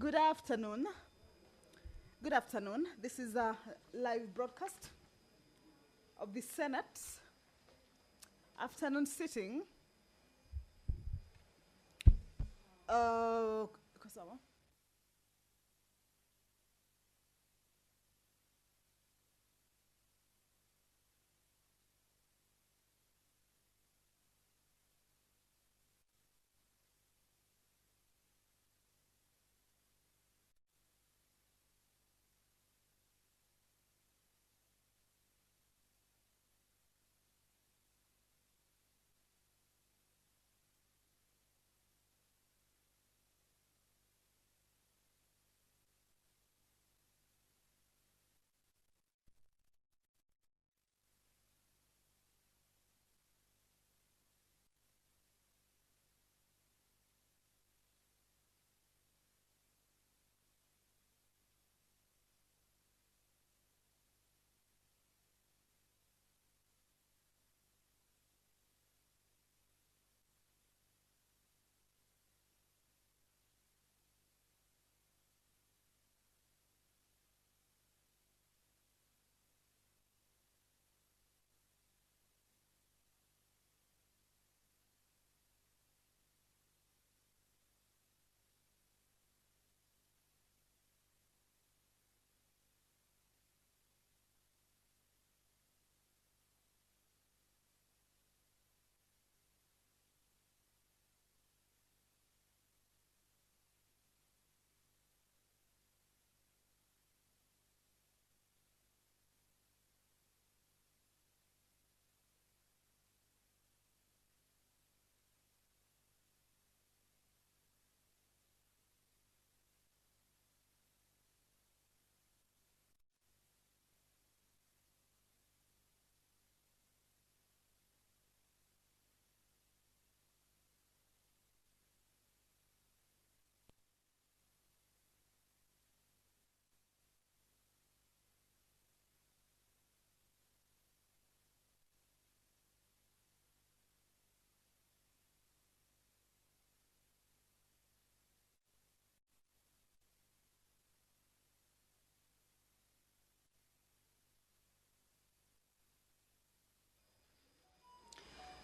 Good afternoon. Good afternoon. This is a live broadcast of the Senate afternoon sitting. Kasama.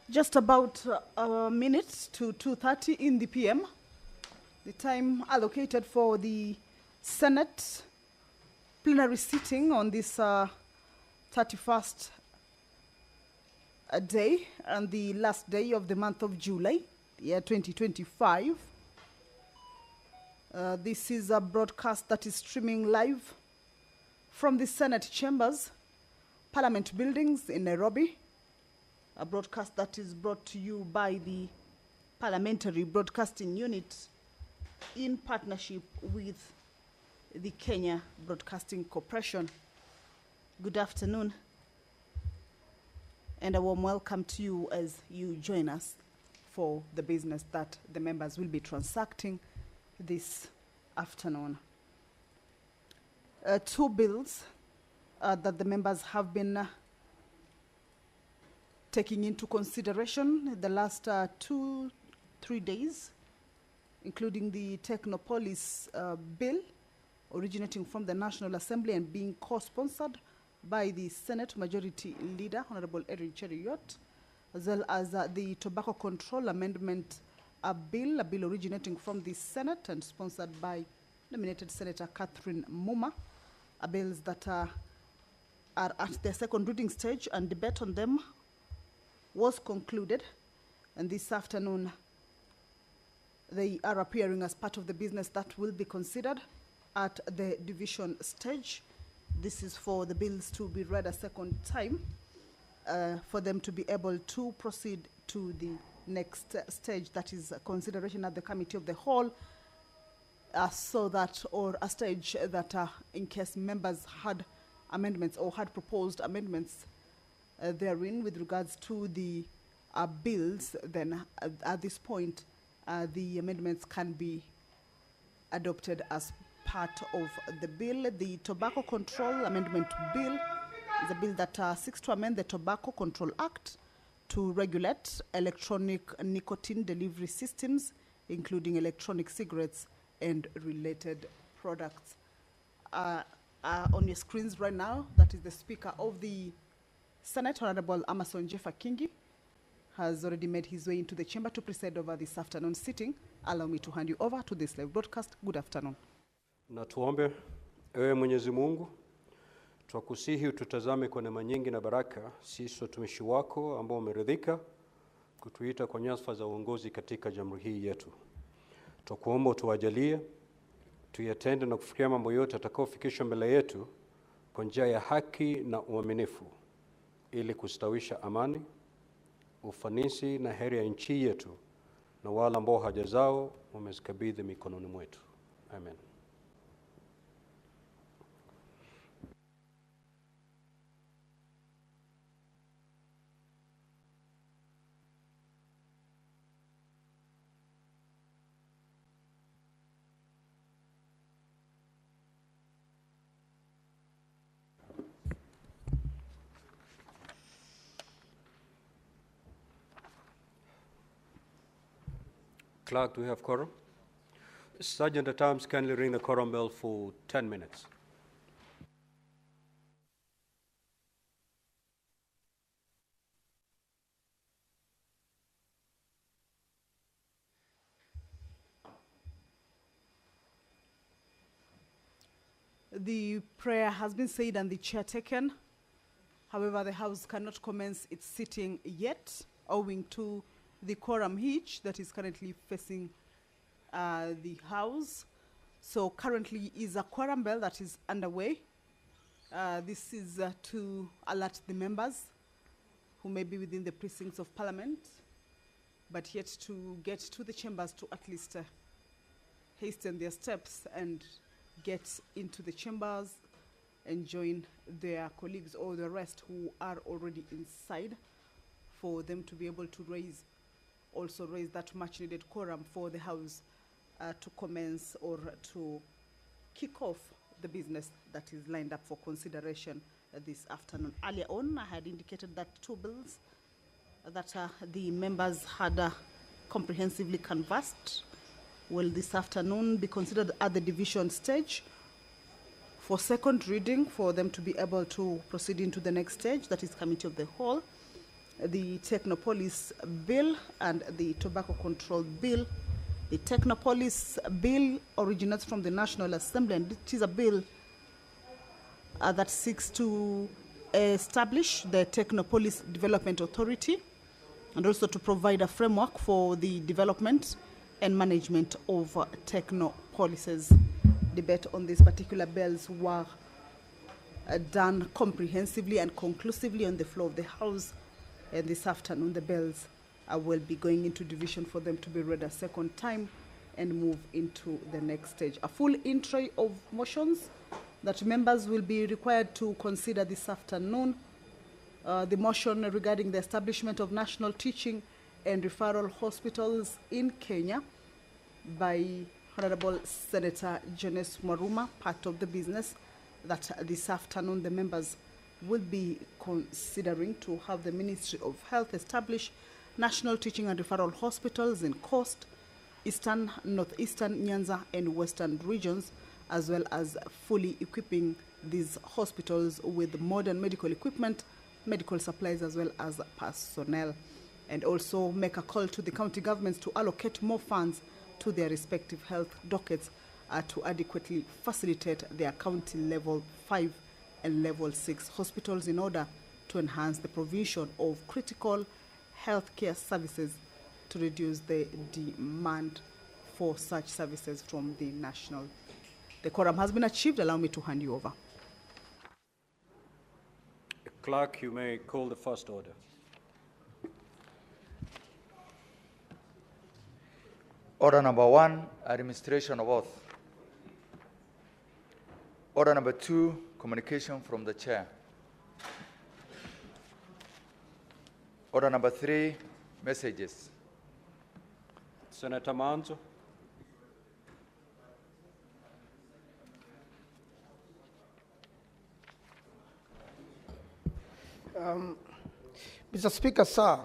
Just about a minute to 2:30 in the PM, the time allocated for the Senate plenary sitting on this 31st day and the last day of the month of July, year 2025. This is a broadcast that is streaming live from the Senate chambers, Parliament buildings in Nairobi. A broadcast that is brought to you by the Parliamentary Broadcasting Unit in partnership with the Kenya Broadcasting Corporation. Good afternoon, and a warm welcome to you as you join us for the business that the members will be transacting this afternoon. Two bills that the members have been taking into consideration the last 2-3 days, including the Technopolis bill originating from the National Assembly and being co-sponsored by the Senate Majority Leader, Honorable Eric Cheriot, as well as the Tobacco Control Amendment bill, a bill originating from the Senate and sponsored by nominated Senator Catherine Muma, bills that are at their second reading stage, and debate on them was concluded, and this afternoon they are appearing as part of the business that will be considered at the division stage. This is for the bills to be read a second time, for them to be able to proceed to the next stage, that is consideration at the Committee of the Whole, so that, or a stage that in case members had amendments or had proposed amendments therein with regards to the bills, then at this point the amendments can be adopted as part of the bill. The Tobacco Control Amendment Bill is a bill that seeks to amend the Tobacco Control Act to regulate electronic nicotine delivery systems, including electronic cigarettes and related products. On your screens right now, that is the Speaker of the Senate, Honorable Amason Jeffa Kingi, has already made his way into the chamber to preside over this afternoon sitting. Allow me to hand you over to this live broadcast. Good afternoon. Na tuombe. Ewe Mwenyezi Mungu, twakusihi ututazame kwa neema nyingi na baraka, sisi watumishi wako ambao umeridhika kutuita kwa nyadhifa za uongozi katika jamhuri hii yetu. Twakuomba utuwajalie tuyatende na kufikia mambo yote atakayofikishwa mbele yetu kwa njia ya haki na uaminifu, ili kustawisha amani, ufanisi na heri ya nchi yetu na wale ambao haja zao umezikabidhi mikononi mwetu. Amen. Clerk, do we have quorum? Sergeant at Arms, kindly ring the quorum bell for 10 minutes. The prayer has been said and the chair taken. However, the House cannot commence its sitting yet, owing to the quorum hitch that is currently facing the House. So currently is a quorum bell that is underway. This is to alert the members who may be within the precincts of Parliament, but yet to get to the chambers to at least hasten their steps and get into the chambers and join their colleagues or the rest who are already inside, for them to be able to raise that much needed quorum for the House to commence or to kick off the business that is lined up for consideration this afternoon. Earlier on, I had indicated that two bills that the members had comprehensively canvassed will this afternoon be considered at the division stage for second reading, for them to be able to proceed into the next stage, that is Committee of the Whole. The Technopolis Bill and the Tobacco Control Bill. The Technopolis Bill originates from the National Assembly, and it is a bill that seeks to establish the Technopolis Development Authority and also to provide a framework for the development and management of technopolises. Debate on these particular bills were done comprehensively and conclusively on the floor of the House. And this afternoon, the bills will be going into division for them to be read a second time and move into the next stage. A full entry of motions that members will be required to consider this afternoon. The motion regarding the establishment of national teaching and referral hospitals in Kenya by Honorable Senator Jones Mwaruma, part of the business that this afternoon the members will be considering to have the Ministry of Health establish national teaching and referral hospitals in Coast, Eastern, Northeastern, Nyanza, and Western regions, as well as fully equipping these hospitals with modern medical equipment, medical supplies, as well as personnel, and also make a call to the county governments to allocate more funds to their respective health dockets to adequately facilitate their county level 5 and level 6 hospitals in order to enhance the provision of critical healthcare services to reduce the demand for such services from the national. The quorum has been achieved. Allow me to hand you over. Clerk, you may call the first order. Order number 1, administration of oath. Order number 2, communication from the chair. Order number 3, messages. Senator Manzo. Mr. Speaker, sir,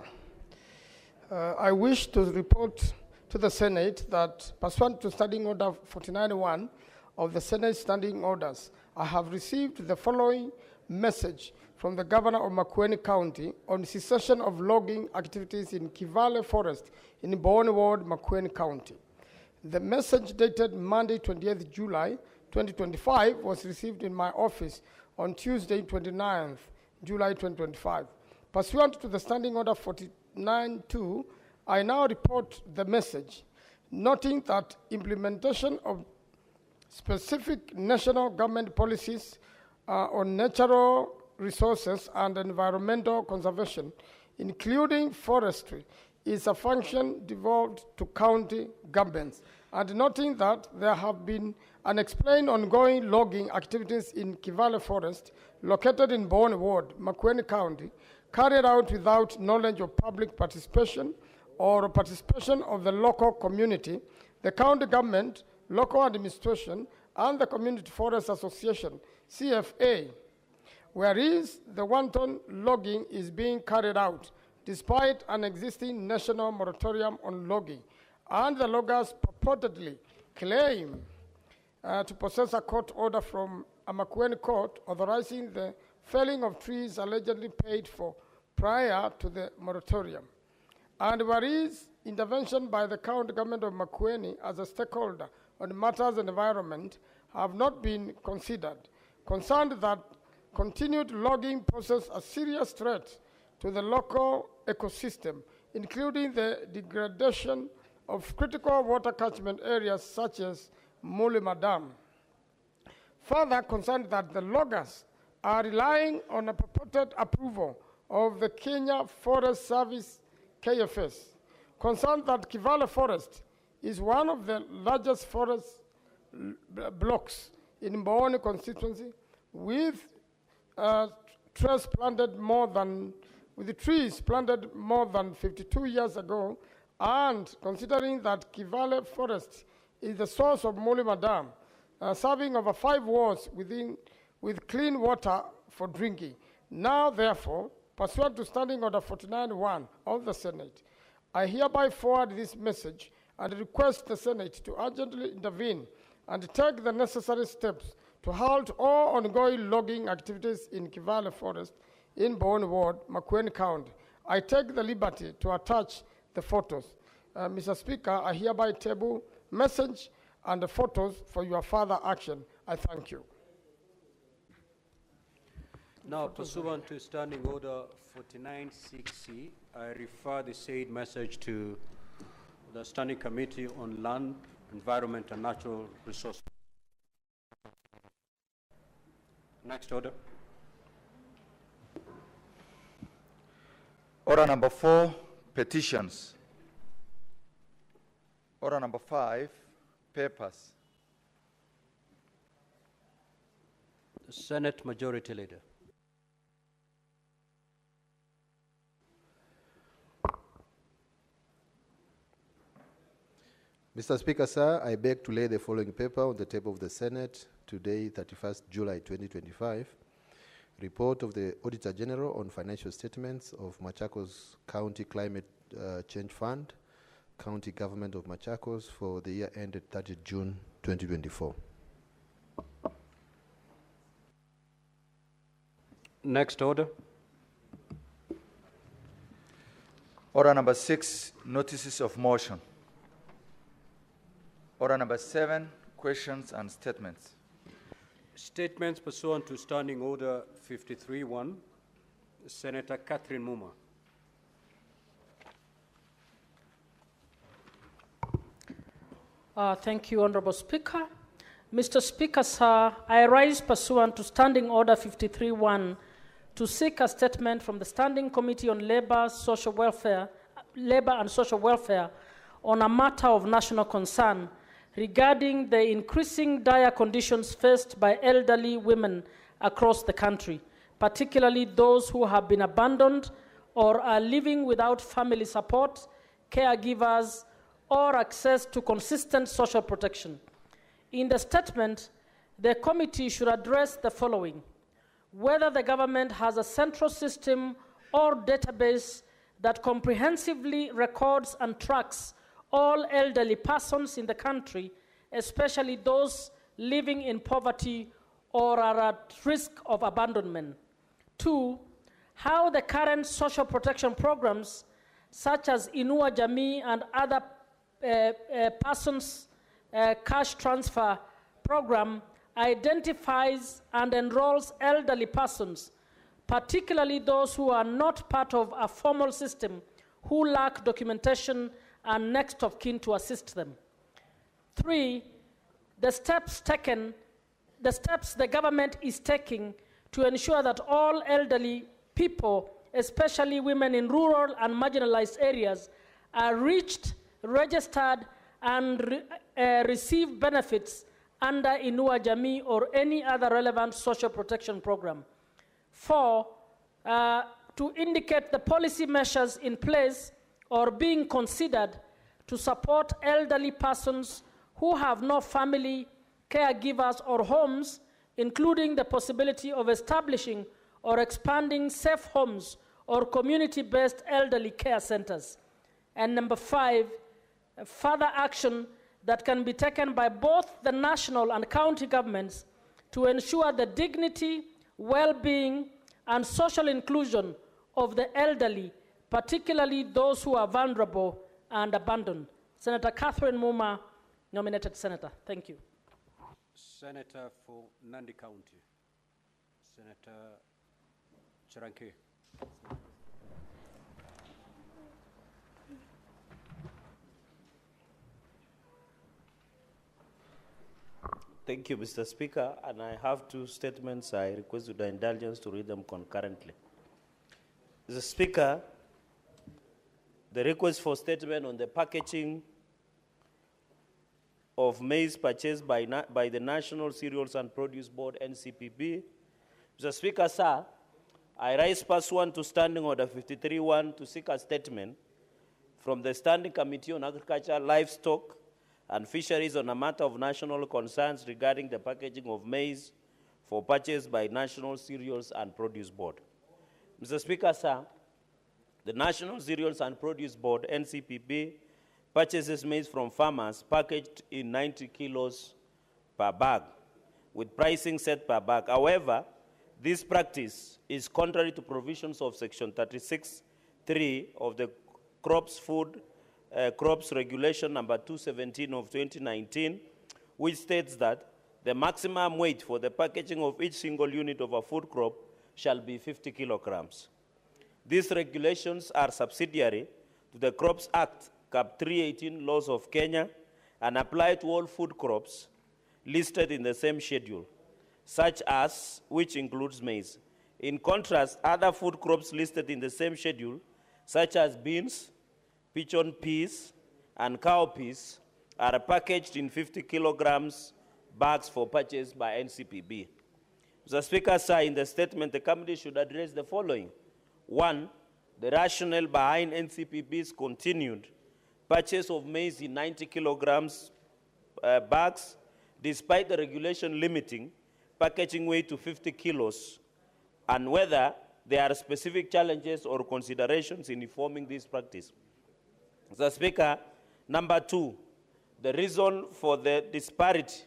I wish to report to the Senate that pursuant to Standing Order 49.1 of the Senate Standing Orders, I have received the following message from the Governor of Makueni County on cessation of logging activities in Kivale Forest in Boone Ward, Makueni County. The message dated Monday, 28th July 2025 was received in my office on Tuesday, 29th July 2025. Pursuant to the Standing Order 49.2, I now report the message, noting that implementation of specific national government policies on natural resources and environmental conservation, including forestry, is a function devolved to county governments, and noting that there have been unexplained ongoing logging activities in Kivale Forest, located in Boone Ward, Makueni County, carried out without knowledge of public participation or participation of the local community, the county government, local administration, and the Community Forest Association, CFA, whereas the wanton logging is being carried out despite an existing national moratorium on logging, and the loggers purportedly claim to possess a court order from a Makueni court authorizing the felling of trees allegedly paid for prior to the moratorium. And whereas intervention by the county government of Makueni as a stakeholder on matters of environment have not been considered, concerned that continued logging poses a serious threat to the local ecosystem, including the degradation of critical water catchment areas such as Mulima Dam. Further, concerned that the loggers are relying on a purported approval of the Kenya Forest Service, KFS, concerned that Kivale Forest is one of the largest forest blocks in Boone constituency, with trees planted more than 52 years ago, and considering that Kivale Forest is the source of Mulima Dam, serving over 5 wards with clean water for drinking. Now, therefore, pursuant to Standing Order 49.1 of the Senate, I hereby forward this message and request the Senate to urgently intervene and take the necessary steps to halt all ongoing logging activities in Kivale Forest in Boone Ward, Makueni County. I take the liberty to attach the photos. Mr. Speaker, I hereby table message and the photos for your further action. I thank you. Now, pursuant to Standing Order 49.6C, I refer the said message to the Standing Committee on Land, Environment and Natural Resources. Next order. Order number 4, petitions. Order number 5, papers. The Senate Majority Leader. Mr. Speaker, sir, I beg to lay the following paper on the table of the Senate today, 31st July 2025. Report of the Auditor General on financial statements of Machakos County Climate Change Fund, County Government of Machakos for the year ended 30 June 2024. Next order. Order number 6, notices of motion. Order number 7, questions and statements. Statements pursuant to Standing Order 53.1. Senator Catherine Muma. Thank you, Honorable Speaker. Mr. Speaker, sir, I rise pursuant to Standing Order 53.1 to seek a statement from the Standing Committee on Labor and Social Welfare on a matter of national concern regarding the increasing dire conditions faced by elderly women across the country, particularly those who have been abandoned or are living without family support, caregivers, or access to consistent social protection. In the statement, the committee should address the following: whether the government has a central system or database that comprehensively records and tracks all elderly persons in the country, especially those living in poverty or are at risk of abandonment. 2, how the current social protection programs, such as Inua Jamii and other persons cash transfer program, identifies and enrolls elderly persons, particularly those who are not part of a formal system, who lack documentation and next of kin to assist them. 3, the steps the government is taking to ensure that all elderly people, especially women in rural and marginalized areas, are reached, registered, and receive benefits under Inua Jamii or any other relevant social protection program. 4, to indicate the policy measures in place or being considered to support elderly persons who have no family, caregivers, or homes, including the possibility of establishing or expanding safe homes or community-based elderly care centers. And number 5, further action that can be taken by both the national and county governments to ensure the dignity, well-being, and social inclusion of the elderly, particularly those who are vulnerable and abandoned. Senator Catherine Muma, nominated senator. Thank you. Senator for Nandi County, Senator Charanke. Thank you, Mr. Speaker, and I have 2 statements. I request your indulgence to read them concurrently. Mr. Speaker, the request for statement on the packaging of maize purchased by the National Cereals and Produce Board, NCPB. Mr. Speaker, sir, I rise pursuant to Standing Order 53-1 to seek a statement from the Standing Committee on Agriculture, Livestock, and Fisheries on a matter of national concerns regarding the packaging of maize for purchase by National Cereals and Produce Board. Mr. Speaker, sir, the National Cereals and Produce Board, NCPB, purchases maize from farmers packaged in 90 kilos per bag, with pricing set per bag. However, this practice is contrary to provisions of Section 36(3) of the Crops Regulation number 217 of 2019, which states that the maximum weight for the packaging of each single unit of a food crop shall be 50 kilograms. These regulations are subsidiary to the Crops Act, Cap 318 laws of Kenya, and apply to all food crops listed in the same schedule, such as, which includes maize. In contrast, other food crops listed in the same schedule, such as beans, pigeon peas, and cowpeas, are packaged in 50 kilograms bags for purchase by NCPB. Mr. Speaker, sir, in the statement, the committee should address the following. 1, the rationale behind NCPB's continued purchase of maize in 90 kilograms bags, despite the regulation limiting packaging weight to 50 kilos, and whether there are specific challenges or considerations in informing this practice. Mr. Speaker, number 2, the reason for the disparity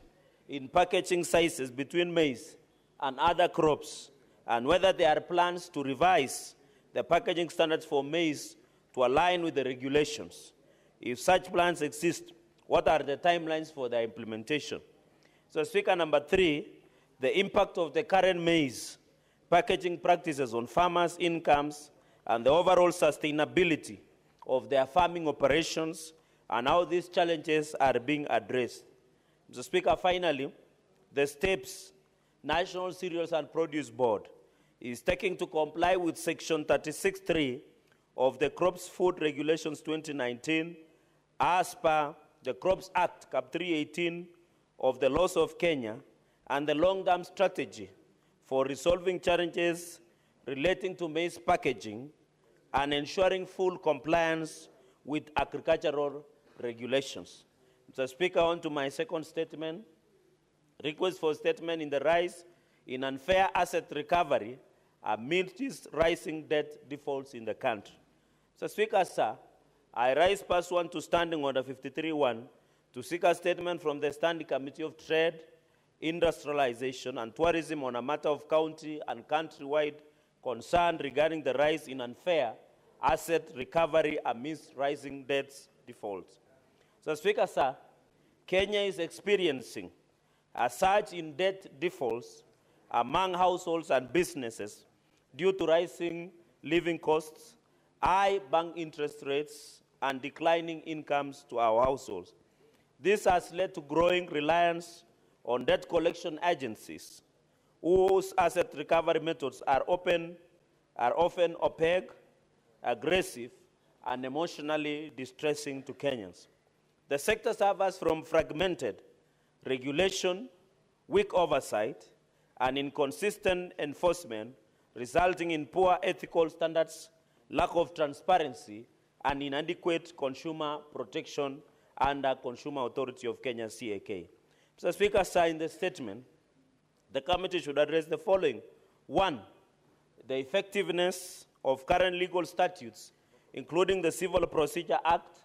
in packaging sizes between maize and other crops, and whether there are plans to revise the packaging standards for maize to align with the regulations. If such plans exist, what are the timelines for their implementation? So, Speaker, number 3, the impact of the current maize packaging practices on farmers' incomes and the overall sustainability of their farming operations, and how these challenges are being addressed. Mr. Speaker, finally, the steps National Cereals and Produce Board is taking to comply with Section 36(3) of the Crops Food Regulations 2019, as per the Crops Act, Cap 318 of the laws of Kenya, and the long-term strategy for resolving challenges relating to maize packaging and ensuring full compliance with agricultural regulations. Mr. Speaker, on to my second statement. Request for statement in the rise in unfair asset recovery amidst rising debt defaults in the country. Mr. Speaker, sir, I rise pursuant to Standing Order 53-1 to seek a statement from the Standing Committee of Trade, Industrialization and Tourism on a matter of county and countrywide concern regarding the rise in unfair asset recovery amidst rising debts defaults. So, Speaker, sir, Kenya is experiencing a surge in debt defaults among households and businesses due to rising living costs, high bank interest rates, and declining incomes to our households. This has led to growing reliance on debt collection agencies, whose asset recovery methods are often opaque, aggressive, and emotionally distressing to Kenyans. The sector suffers from fragmented regulation, weak oversight, and inconsistent enforcement, resulting in poor ethical standards, lack of transparency, and inadequate consumer protection under Consumer Authority of Kenya, CAK. Mr. Speaker, sir, in the statement, the committee should address the following. 1, the effectiveness of current legal statutes, including the Civil Procedure Act,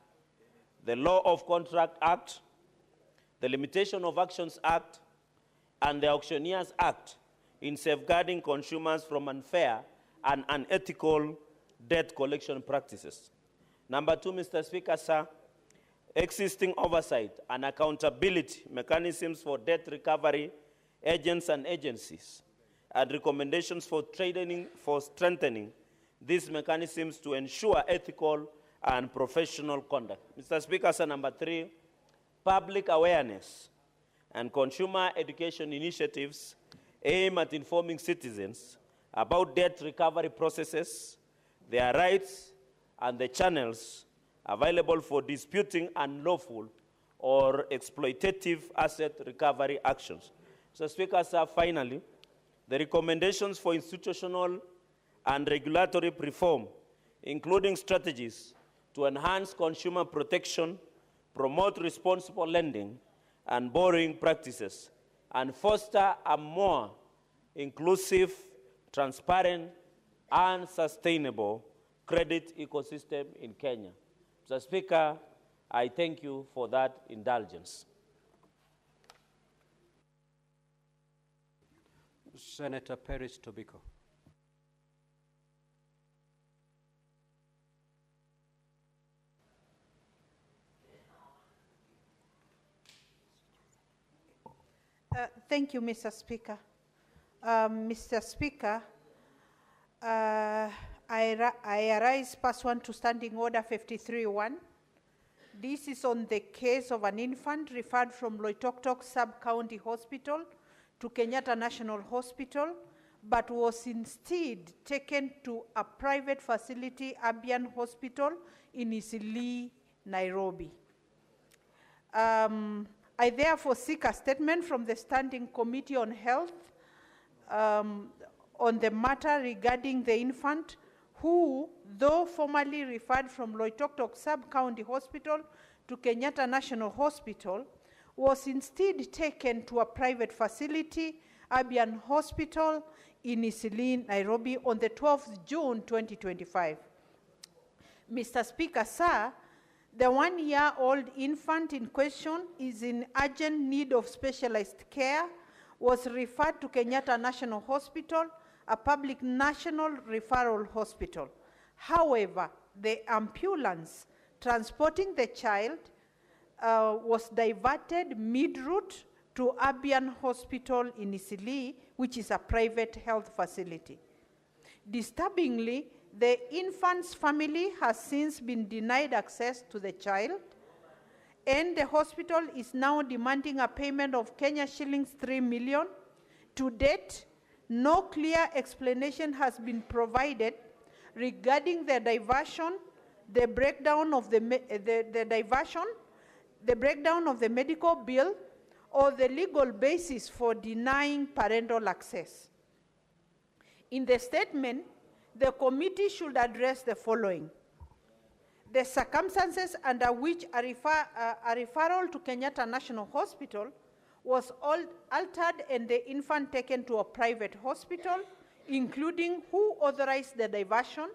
the Law of Contract Act, the Limitation of Actions Act, and the Auctioneers Act in safeguarding consumers from unfair and unethical debt collection practices. Number 2, Mr. Speaker, sir, existing oversight and accountability mechanisms for debt recovery agents and agencies, and recommendations for strengthening these mechanisms to ensure ethical and professional conduct. Mr. Speaker, sir, number 3, public awareness and consumer education initiatives aim at informing citizens about debt recovery processes, their rights, and the channels available for disputing unlawful or exploitative asset recovery actions. So, Speaker, sir, finally, the recommendations for institutional and regulatory reform, including strategies to enhance consumer protection, promote responsible lending and borrowing practices, and foster a more inclusive, transparent, and sustainable credit ecosystem in Kenya. Mr. Speaker, I thank you for that indulgence. Senator Peris Tobiko. Thank you, Mr. Speaker. Mr. Speaker, I arise pursuant to Standing Order 53-1. This is on the case of an infant referred from Loitoktok Sub-County Hospital to Kenyatta National Hospital, but was instead taken to a private facility, Abian Hospital, in Isili, Nairobi. I therefore seek a statement from the Standing Committee on Health on the matter regarding the infant who, though formerly referred from Loitoktok Sub-County Hospital to Kenyatta National Hospital, was instead taken to a private facility, Abian Hospital in Isili, Nairobi, on the 12th June 2025. Mr. Speaker, sir, the 1-year-old infant in question is in urgent need of specialized care, was referred to Kenyatta National Hospital, a public national referral hospital. However, the ambulance transporting the child was diverted mid-route to Abian Hospital in Isili, which is a private health facility. Disturbingly, the infant's family has since been denied access to the child, and the hospital is now demanding a payment of Kenya shillings 3 million. To date, no clear explanation has been provided regarding the diversion, the breakdown of the medical bill, or the legal basis for denying parental access. In the statement, the committee should address the following: the circumstances under which a referral to Kenyatta National Hospital was altered and the infant taken to a private hospital, including who authorized the diversion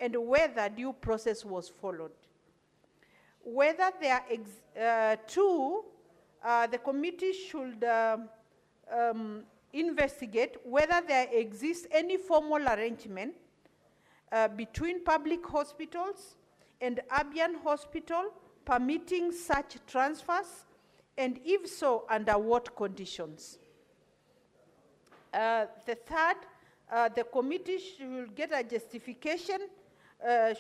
and whether due process was followed. whether there the committee should investigate whether there exists any formal arrangement between public hospitals and Abian Hospital permitting such transfers, and if so, under what conditions. The third, the committee should get a justification,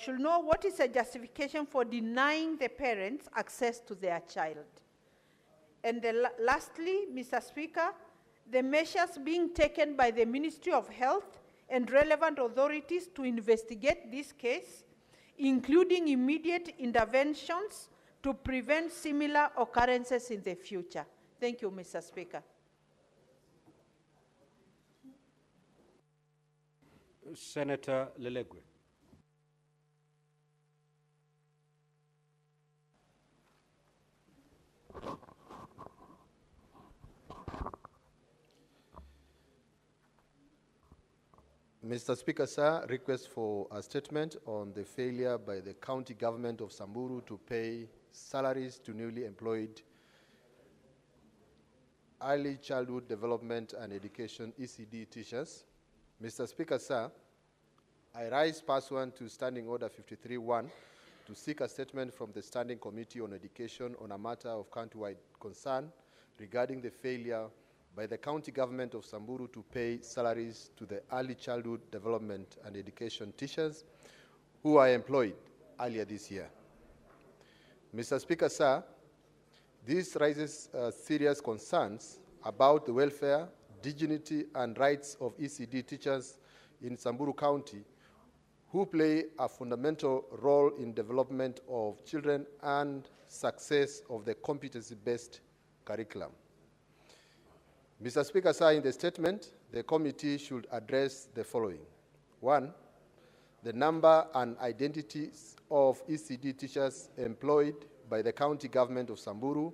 should know what is a justification for denying the parents access to their child. And lastly, Mr. Speaker, the measures being taken by the Ministry of Health and relevant authorities to investigate this case, including immediate interventions to prevent similar occurrences in the future. Thank you, Mr. Speaker. Senator Lelegwe. Mr. Speaker, sir, request for a statement on the failure by the county government of Samburu to pay salaries to newly employed early childhood development and education ECD teachers. Mr. Speaker, sir, I rise pursuant to Standing Order 53-1 to seek a statement from the Standing Committee on Education on a matter of county-wide concern regarding the failure by the county government of Samburu to pay salaries to the early childhood development and education teachers who are employed earlier this year. Mr. Speaker, sir, this raises serious concerns about the welfare, dignity, and rights of ECD teachers in Samburu County who play a fundamental role in development of children and success of the competency-based curriculum. Mr. Speaker, sir, in the statement, the committee should address the following. 1, the number and identities of ECD teachers employed by the county government of Samburu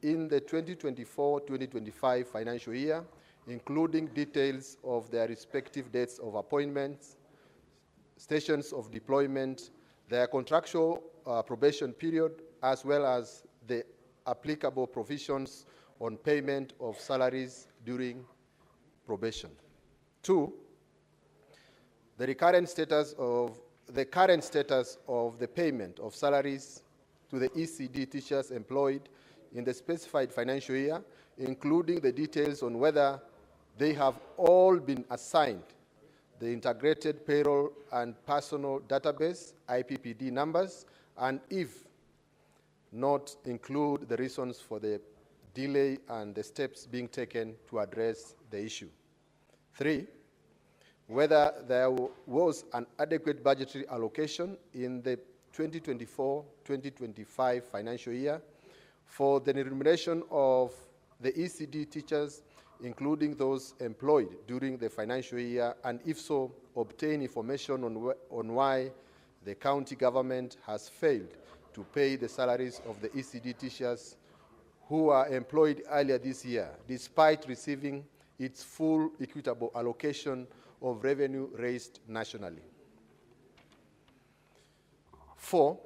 in the 2024-2025 financial year, including details of their respective dates of appointments, stations of deployment, their contractual probation period, as well as the applicable provisions on payment of salaries during probation. 2, the current status of the payment of salaries to the ECD teachers employed in the specified financial year, including the details on whether they have all been assigned the Integrated Payroll and Personal Database, IPPD numbers, and if not, include the reasons for the delay and the steps being taken to address the issue. 3, whether there was an adequate budgetary allocation in the 2024-2025 financial year for the remuneration of the ECD teachers, including those employed during the financial year, and if so, obtain information on why the county government has failed to pay the salaries of the ECD teachers who are employed earlier this year, despite receiving its full equitable allocation of revenue raised nationally. 4,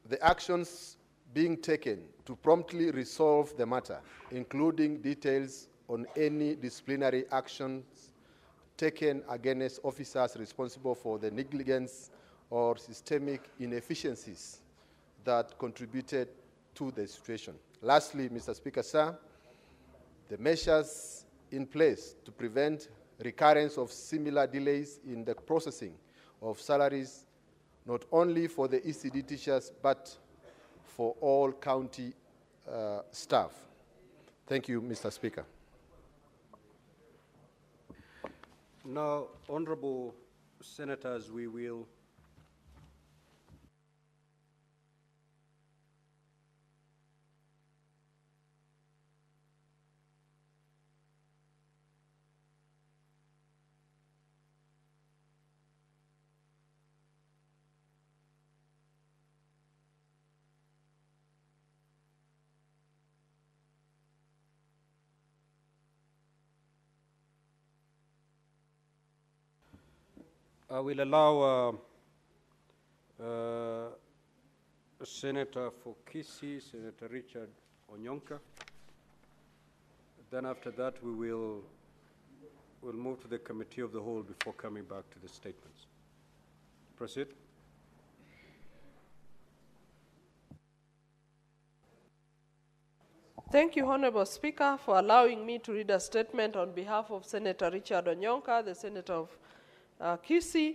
the actions being taken to promptly resolve the matter, including details on any disciplinary actions taken against officers responsible for the negligence or systemic inefficiencies that contributed to the situation. Lastly, Mr. Speaker, sir, the measures in place to prevent recurrence of similar delays in the processing of salaries, not only for the ECD teachers, but for all county staff. Thank you, Mr. Speaker. Now, honorable senators, we will I will allow Senator for Kisii, Senator Richard Onyonka. Then after that, we'll move to the Committee of the Whole before coming back to the statements. Proceed. Thank you, Honorable Speaker, for allowing me to read a statement on behalf of Senator Richard Onyonka, the Senator of Kisii.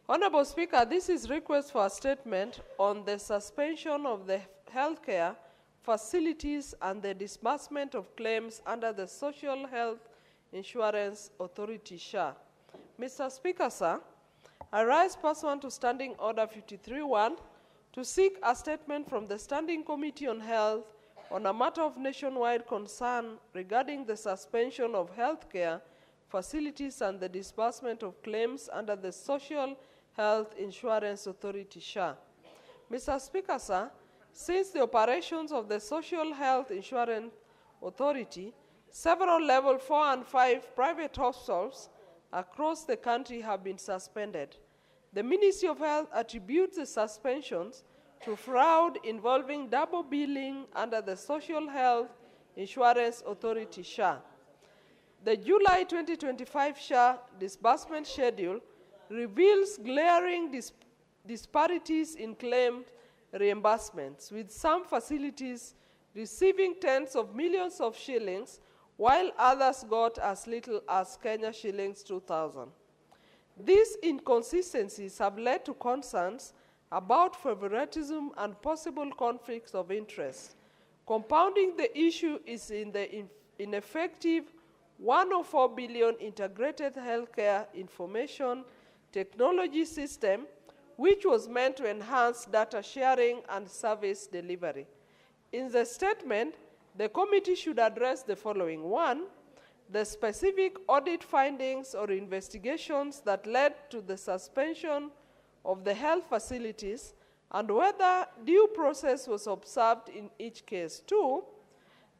Honorable Speaker, this is request for a statement on the suspension of the healthcare facilities and the disbursement of claims under the Social Health Insurance Authority, SHA. Mr. Speaker, sir, I rise pursuant to Standing Order 53.1 to seek a statement from the Standing Committee on Health on a matter of nationwide concern regarding the suspension of healthcare facilities and the disbursement of claims under the Social Health Insurance Authority, SHA. Mr. Speaker, sir, since the operations of the Social Health Insurance Authority, several level 4 and 5 private hospitals across the country have been suspended. The Ministry of Health attributes the suspensions to fraud involving double billing under the Social Health Insurance Authority, SHA. The July 2025 SHA disbursement schedule reveals glaring disparities in claimed reimbursements, with some facilities receiving tens of millions of shillings, while others got as little as Kenya shillings 2,000. These inconsistencies have led to concerns about favoritism and possible conflicts of interest. Compounding the issue is in the ineffective 104 billion integrated healthcare information technology system, which was meant to enhance data sharing and service delivery. In the statement, the committee should address the following. 1, the specific audit findings or investigations that led to the suspension of the health facilities and whether due process was observed in each case. 2,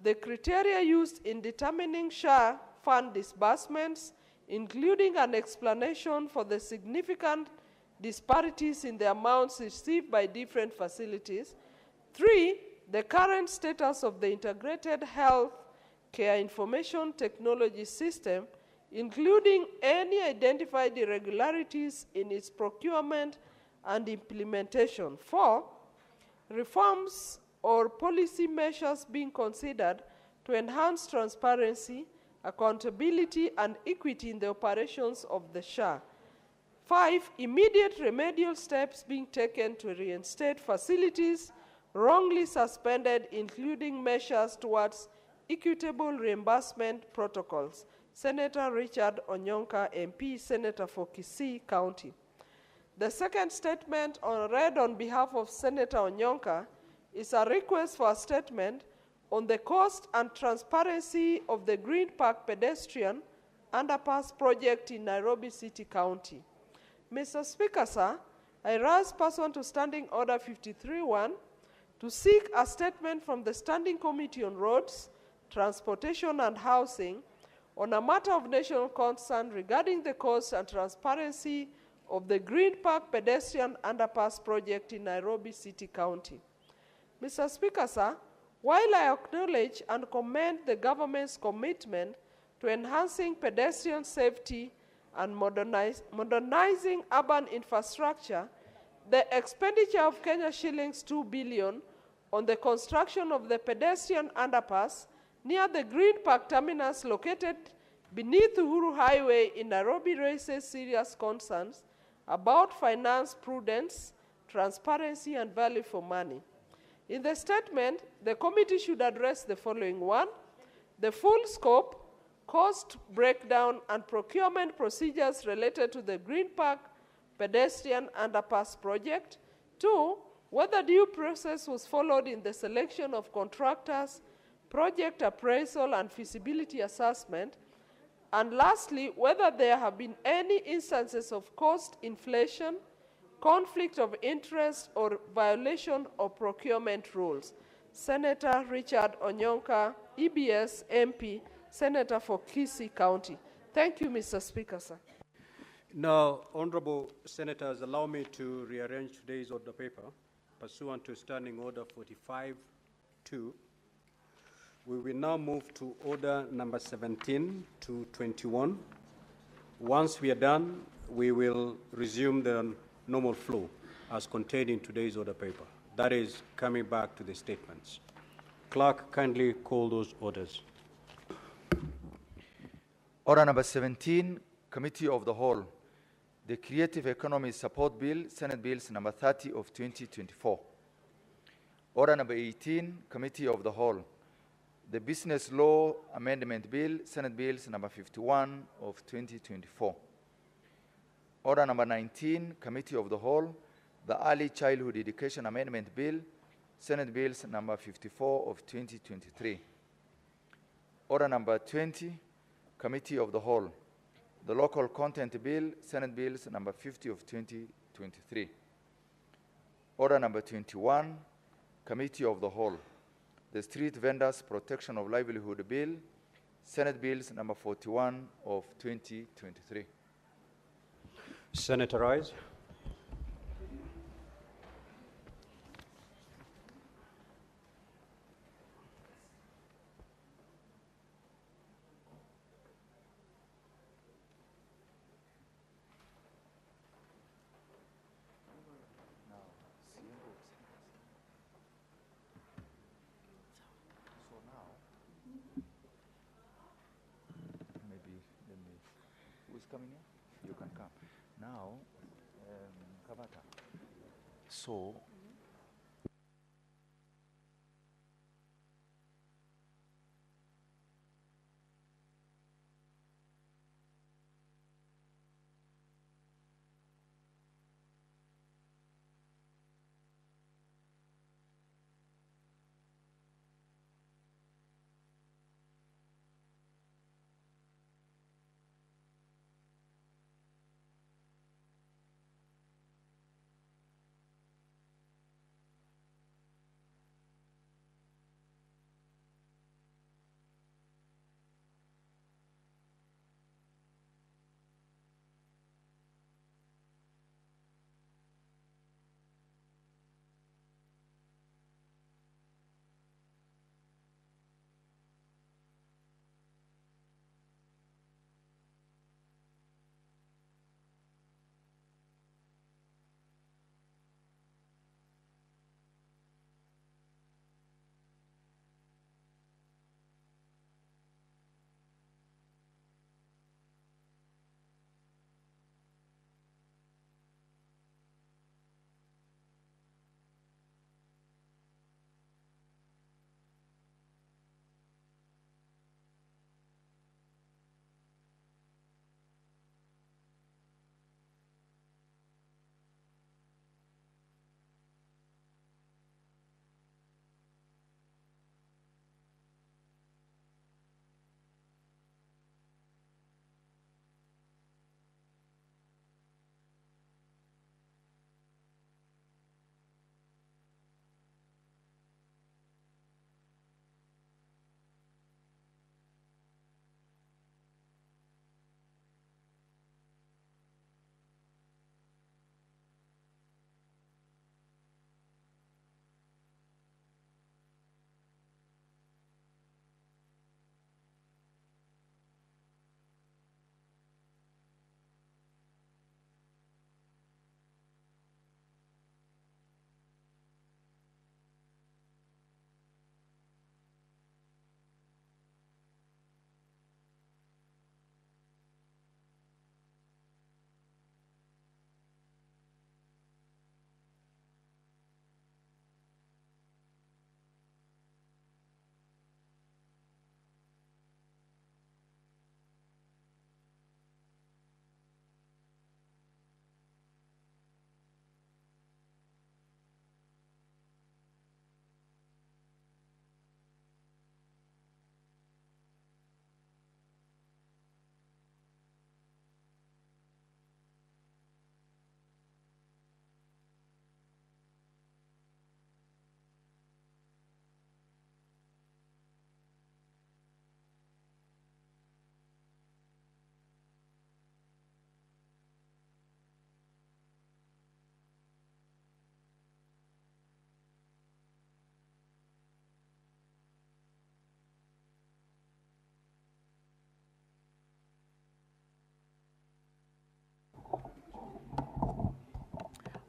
the criteria used in determining SHA fund disbursements, including an explanation for the significant disparities in the amounts received by different facilities. 3, the current status of the integrated health care information technology system, including any identified irregularities in its procurement and implementation. 4, reforms or policy measures being considered to enhance transparency, accountability, and equity in the operations of the SHA. 5, immediate remedial steps being taken to reinstate facilities wrongly suspended, including measures towards equitable reimbursement protocols. Senator Richard Onyonka, MP, Senator for Kisii County. The second statement read on behalf of Senator Onyonka is a request for a statement on the cost and transparency of the Green Park pedestrian underpass project in Nairobi City County. Mr. Speaker, sir, I rise pursuant to Standing Order 53.1 to seek a statement from the Standing Committee on Roads, Transportation and Housing on a matter of national concern regarding the cost and transparency of the Green Park pedestrian underpass project in Nairobi City County. Mr. Speaker, sir, while I acknowledge and commend the government's commitment to enhancing pedestrian safety and modernizing urban infrastructure, the expenditure of Kenya shillings 2 billion on the construction of the pedestrian underpass near the Green Park terminus located beneath Uhuru Highway in Nairobi raises serious concerns about finance prudence, transparency, and value for money. In the statement, the committee should address the following. 1, the full scope, cost breakdown, and procurement procedures related to the Green Park pedestrian underpass project. 2, whether due process was followed in the selection of contractors, project appraisal, and feasibility assessment. And lastly, whether there have been any instances of cost inflation, conflict of interest, or violation of procurement rules. Senator Richard Onyonka, EBS MP, Senator for Kisii County. Thank you, Mr. Speaker, sir. Now, honorable senators, allow me to rearrange today's order paper pursuant to Standing Order 45-2. We will now move to Order number 17 to 21. Once we are done, we will resume the normal flow as contained in today's order paper. That is, coming back to the statements. Clerk, kindly call those orders. Order number 17, Committee of the Whole. The Creative Economy Support Bill, Senate Bills number 30 of 2024. Order number 18, Committee of the Whole. The Business Law Amendment Bill, Senate Bills number 51 of 2024. Order number 19, Committee of the Whole. The Early Childhood Education Amendment Bill, Senate Bills number 54 of 2023. Order number 20, Committee of the Whole. The Local Content Bill, Senate Bills number 50 of 2023. Order number 21, Committee of the Whole. The Street Vendors Protection of Livelihood Bill, Senate Bills number 41 of 2023. Senator Rise. Coming here? You can come. Now, Kavata. So,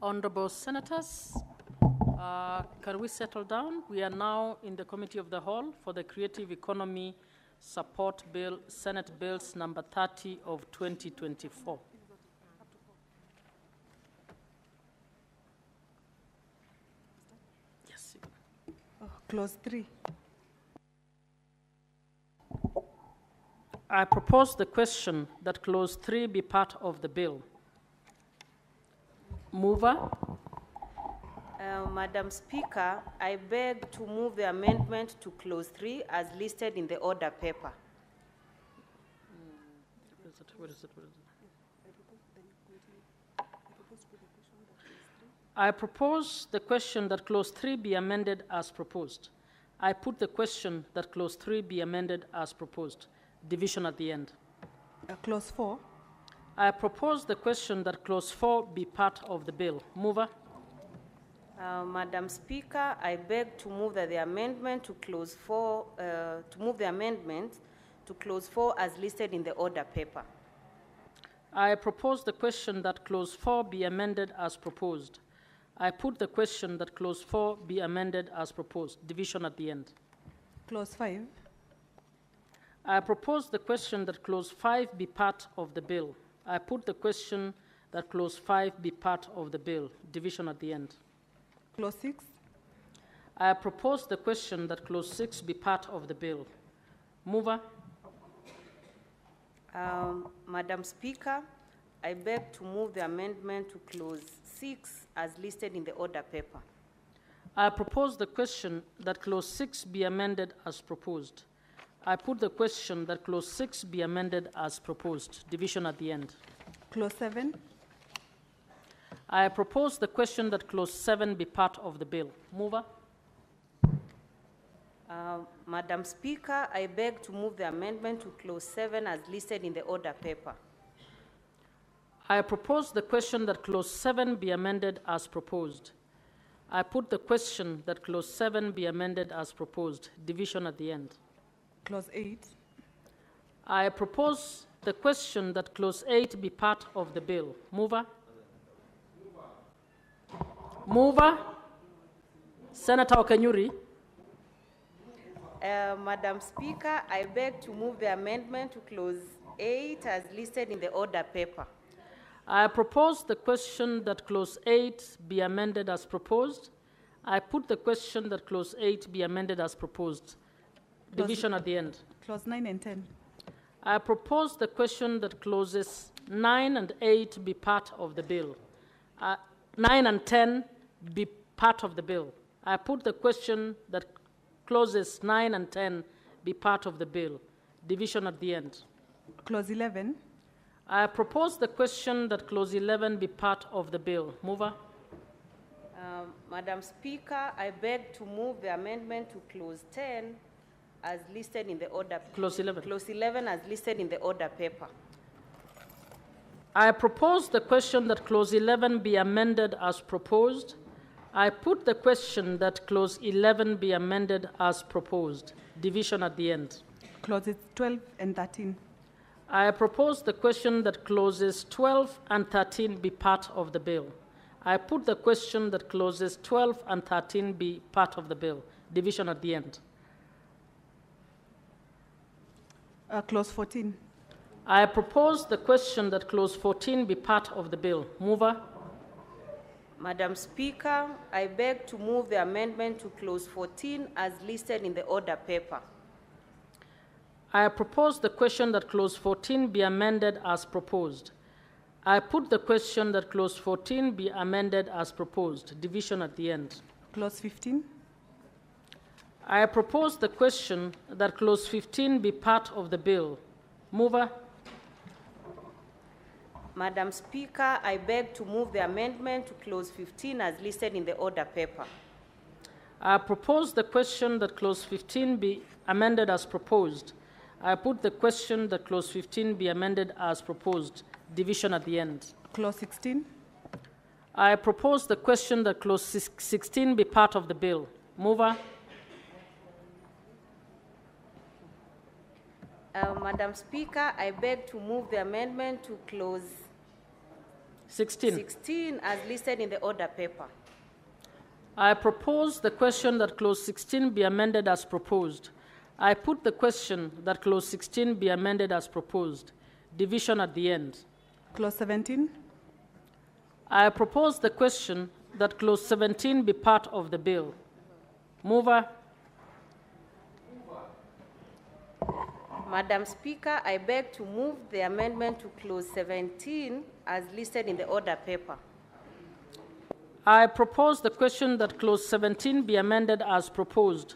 Honorable Senators, can we settle down? We are now in the Committee of the Whole for the Creative Economy Support Bill, Senate Bills number 30 of 2024. Yes. Clause 3. I propose the question that Clause 3 be part of the bill. Mover. Madam Speaker, I beg to move the amendment to Clause 3 as listed in the order paper. Where is it? I propose the question that Clause 3 be amended as proposed. I put the question that Clause 3 be amended as proposed. Division at the end. Clause 4. I propose the question that Clause 4 be part of the bill. Mover. Madam Speaker, I beg to move that the amendment to Clause 4, as listed in the order paper. I propose the question that Clause 4 be amended as proposed. I put the question that Clause 4 be amended as proposed. Division at the end. Clause 5. I propose the question that Clause 5 be part of the bill. I put the question that Clause 5 be part of the bill. Division at the end. Clause 6. I propose the question that Clause 6 be part of the bill. Mover. Madam Speaker, I beg to move the amendment to Clause 6 as listed in the order paper. I propose the question that Clause 6 be amended as proposed. I put the question that Clause 6 be amended as proposed. Division at the end. Clause 7. I propose the question that Clause 7 be part of the bill. Mover. Madam Speaker, I beg to move the amendment to Clause 7 as listed in the order paper. I propose the question that Clause 7 be amended as proposed. I put the question that Clause 7 be amended as proposed. Division at the end. Clause 8. I propose the question that Clause 8 be part of the bill. Mover. Mover. Senator Okenyuri. Madam Speaker, I beg to move the amendment to Clause 8 as listed in the order paper. I propose the question that Clause 8 be amended as proposed. I put the question that Clause 8 be amended as proposed. Division at the end. Clause 9 and 10. I propose the question that Clauses 9 and 8 be part of the bill. 9 and 10 be part of the bill. I put the question that Clauses 9 and 10 be part of the bill. Division at the end. Clause 11. I propose the question that Clause 11 be part of the bill. Mover. Madam Speaker, I beg to move the amendment to Clause 10 as listed in the order. Clause 11. Clause 11 as listed in the order paper. I propose the question that Clause 11 be amended as proposed. I put the question that Clause 11 be amended as proposed. Division at the end. Clauses 12 and 13. I propose the question that Clauses 12 and 13 be part of the bill. I put the question that Clauses 12 and 13 be part of the bill. Division at the end. Clause 14. I propose the question that Clause 14 be part of the bill. Mover. Madam Speaker, I beg to move the amendment to Clause 14 as listed in the order paper. I propose the question that Clause 14 be amended as proposed. I put the question that Clause 14 be amended as proposed. Division at the end. Clause 15. I propose the question that Clause 15 be part of the bill. Mover. Madam Speaker, I beg to move the amendment to Clause 15 as listed in the order paper. I propose the question that Clause 15 be amended as proposed. I put the question that Clause 15 be amended as proposed. Division at the end. Clause 16. I propose the question that Clause 16 be part of the bill. Mover. Madam Speaker, I beg to move the amendment to Clause 16. 16 as listed in the order paper. I propose the question that clause 16 be amended as proposed. I put the question that clause 16 be amended as proposed. Division at the end. Clause 17. I propose the question that clause 17 be part of the bill. Mover. Madam Speaker, I beg to move the amendment to clause 17 as listed in the order paper. I propose the question that clause 17 be amended as proposed.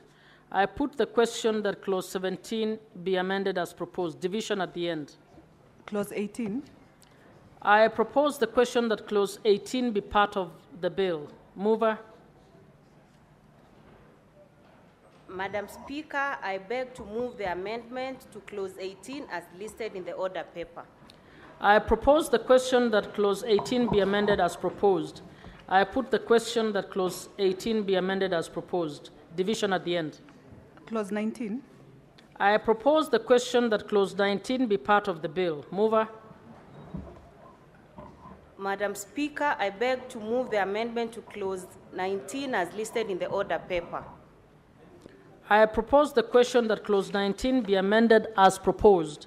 I put the question that clause 17 be amended as proposed. Division at the end. Clause 18. I propose the question that clause 18 be part of the bill. Mover. Madam Speaker, I beg to move the amendment to clause 18 as listed in the order paper. I propose the question that clause 18 be amended as proposed. I put the question that clause 18 be amended as proposed. Division at the end. Clause 19. I propose the question that clause 19 be part of the bill. Mover. Madam Speaker, I beg to move the amendment to clause 19 as listed in the order paper. I propose the question that clause 19 be amended as proposed.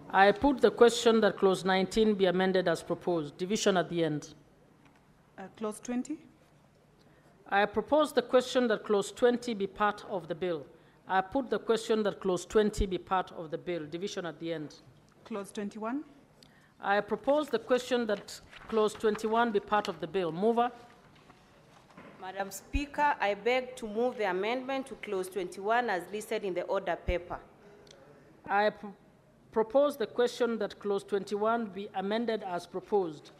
I put the question that clause 19 be amended as proposed. Division at the end. Clause 20. I propose the question that clause 20 be part of the bill. I put the question that clause 20 be part of the bill. Division at the end. Clause 21. I propose the question that clause 21 be part of the bill. Mover. Madam Speaker, I beg to move the amendment to clause 21 as listed in the order paper. I propose the question that clause 21 be amended as proposed.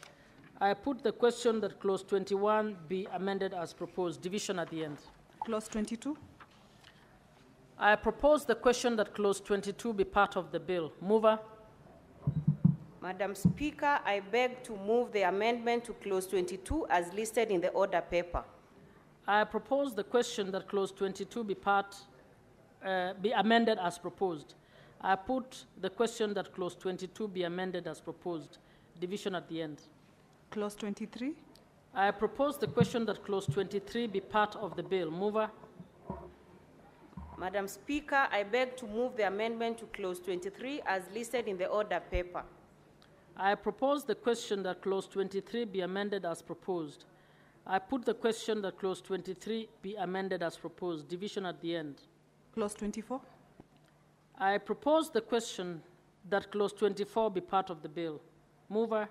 I put the question that clause 21 be amended as proposed. Division at the end. Clause 22. I propose the question that clause 22 be part of the bill. Mover. Madam Speaker, I beg to move the amendment to clause 22 as listed in the order paper. I propose the question that clause 22 be amended as proposed. I put the question that clause 22 be amended as proposed. Division at the end. Clause 23. I propose the question that clause 23 be part of the bill. Mover. Madam Speaker, I beg to move the amendment to clause 23 as listed in the order paper. I propose the question that clause 23 be amended as proposed. I put the question that clause 23 be amended as proposed. Division at the end. Clause 24. I propose the question that clause 24 be part of the bill. Mover.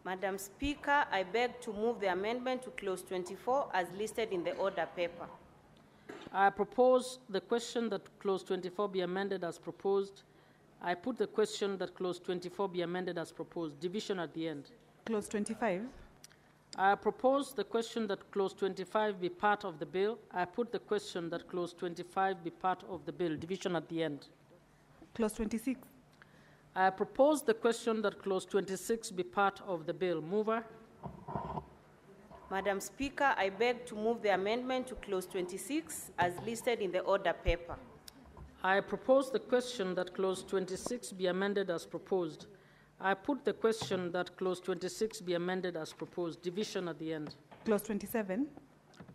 Madam Speaker, I beg to move the amendment to clause 24 as listed in the order paper. I propose the question that clause 24 be amended as proposed. I put the question that clause 24 be amended as proposed. Division at the end. Clause 25. I propose the question that clause 25 be part of the bill. I put the question that clause 25 be part of the bill. Division at the end. Clause 26. I propose the question that clause 26 be part of the bill. Mover. Madam Speaker, I beg to move the amendment to clause 26 as listed in the order paper. I propose the question that clause 26 be amended as proposed. I put the question that clause 26 be amended as proposed. Division at the end. Clause 27.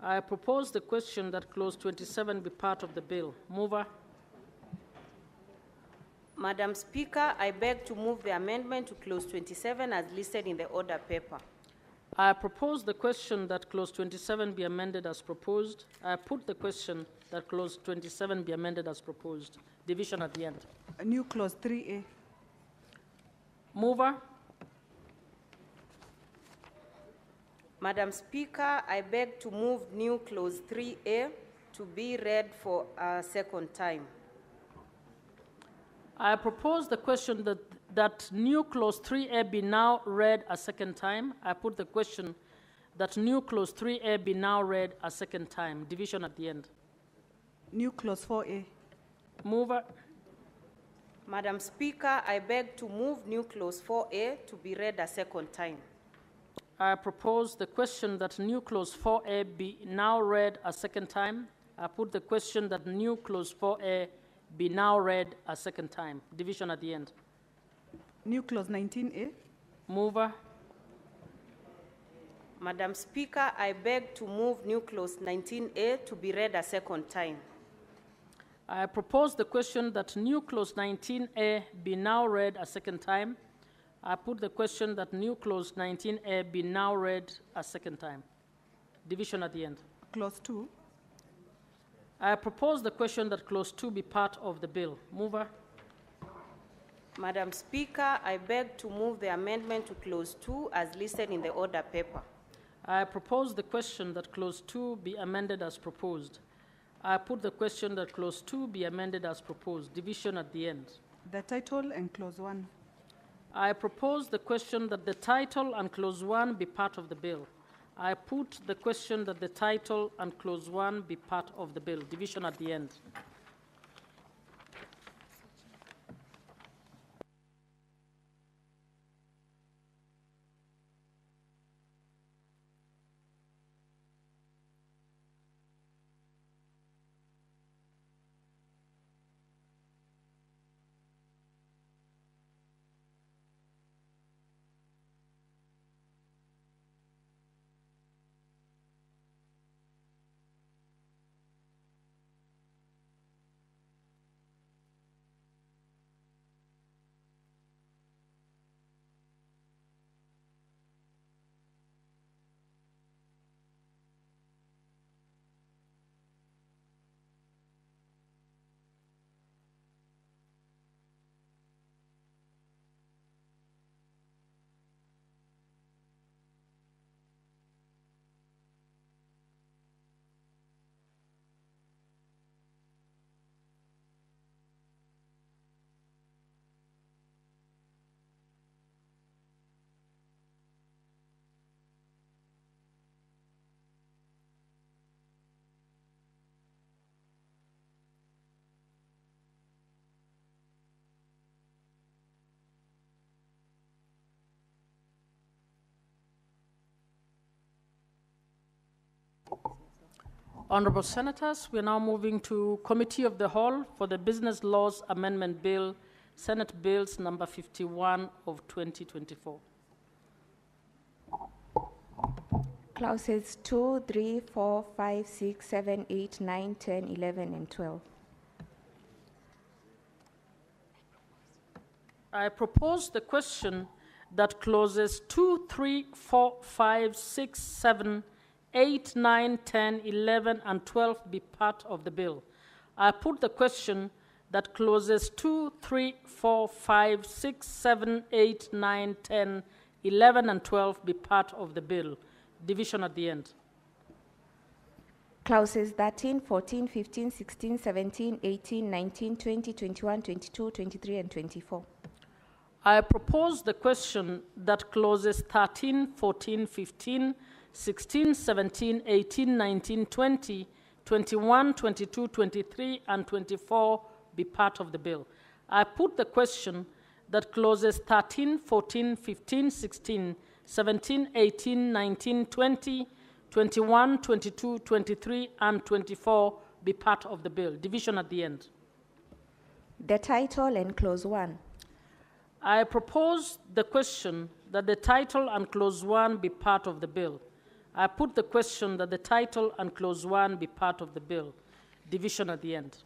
I propose the question that clause 27 be part of the bill. Mover. Madam Speaker, I beg to move the amendment to clause 27 as listed in the order paper. I propose the question that clause 27 be amended as proposed. I put the question that clause 27 be amended as proposed. Division at the end. A new clause 3A. Mover. Madam Speaker, I beg to move new clause 3A to be read for a second time. I propose the question that new clause 3A be now read a second time. I put the question that new clause 3A be now read a second time. Division at the end. New clause 4A. Mover. Madam Speaker, I beg to move new clause 4A to be read a second time. I propose the question that new clause 4A be now read a second time. I put the question that new clause 4A be now read a second time. Division at the end. New clause 19A. Mover. Madam Speaker, I beg to move new clause 19A to be read a second time. I propose the question that new clause 19A be now read a second time. I put the question that new clause 19A be now read a second time. Division at the end. Clause 2. I propose the question that clause 2 be part of the bill. Mover. Madam Speaker, I beg to move the amendment to clause 2 as listed in the order paper. I propose the question that clause 2 be amended as proposed. I put the question that clause 2 be amended as proposed. Division at the end. The title and clause 1. I propose the question that the title and clause 1 be part of the bill. I put the question that the title and clause 1 be part of the bill. Division at the end. Honorable Senators, we are now moving to Committee of the Whole for the Business Laws Amendment Bill, Senate Bills number 51 of 2024. Clauses 2, 3, 4, 5, 6, 7, 8, 9, 10, 11, and 12. I propose the question that clauses 2, 3, 4, 5, 6, 7, 8, 9, 10, 11, and 12 be part of the bill. I put the question that clauses 2, 3, 4, 5, 6, 7, 8, 9, 10, 11, and 12 be part of the bill. Division at the end. Clauses 13, 14, 15, 16, 17, 18, 19, 20, 21, 22, 23, and 24. I propose the question that clauses 13, 14, 15, 16, 17, 18, 19, 20, 21, 22, 23, and 24 be part of the bill. I put the question that clauses 13, 14, 15, 16, 17, 18, 19, 20, 21, 22, 23, and 24 be part of the bill. Division at the end. The title and clause 1. I propose the question that the title and clause 1 be part of the bill. I put the question that the title and clause 1 be part of the bill. Division at the end.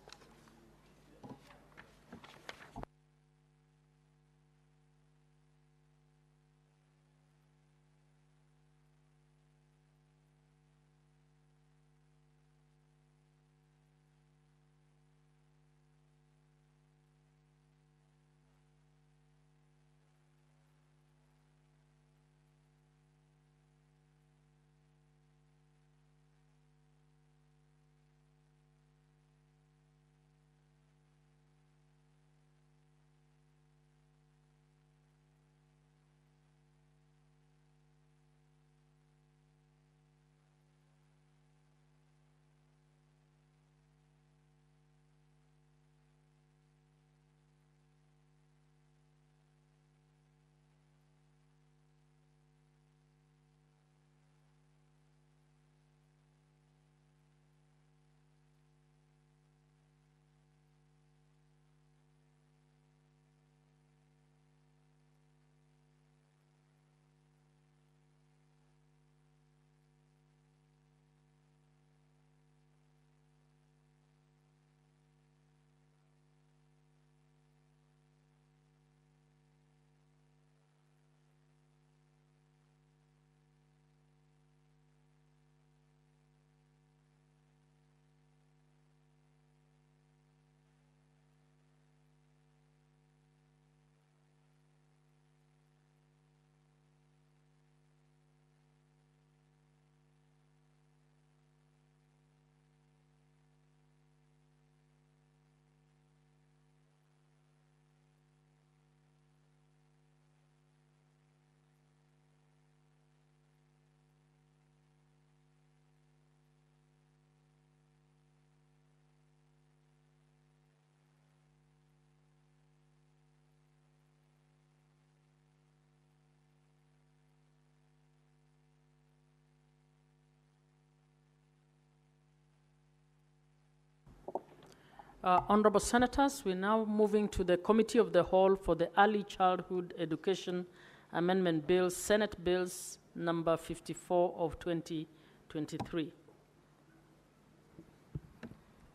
Honorable Senators, we're now moving to the Committee of the Whole for the Early Childhood Education Amendment Bill, Senate Bills number 54 of 2023.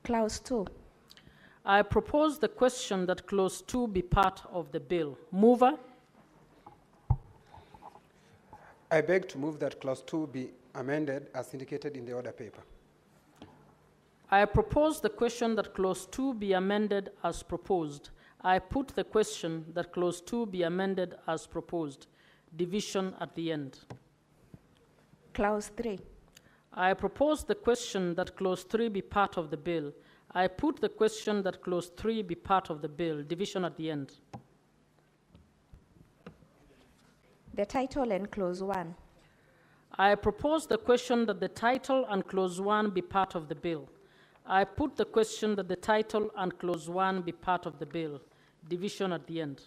Clause 2. I propose the question that Clause 2 be part of the bill. Mover? I beg to move that Clause 2 be amended as indicated in the order paper. I propose the question that Clause 2 be amended as proposed. I put the question that Clause 2 be amended as proposed. Division at the end. Clause 3. I propose the question that Clause 3 be part of the bill. I put the question that Clause 3 be part of the bill. Division at the end. The title and Clause 1. I propose the question that the title and Clause 1 be part of the bill. I put the question that the title and Clause 1 be part of the bill. Division at the end.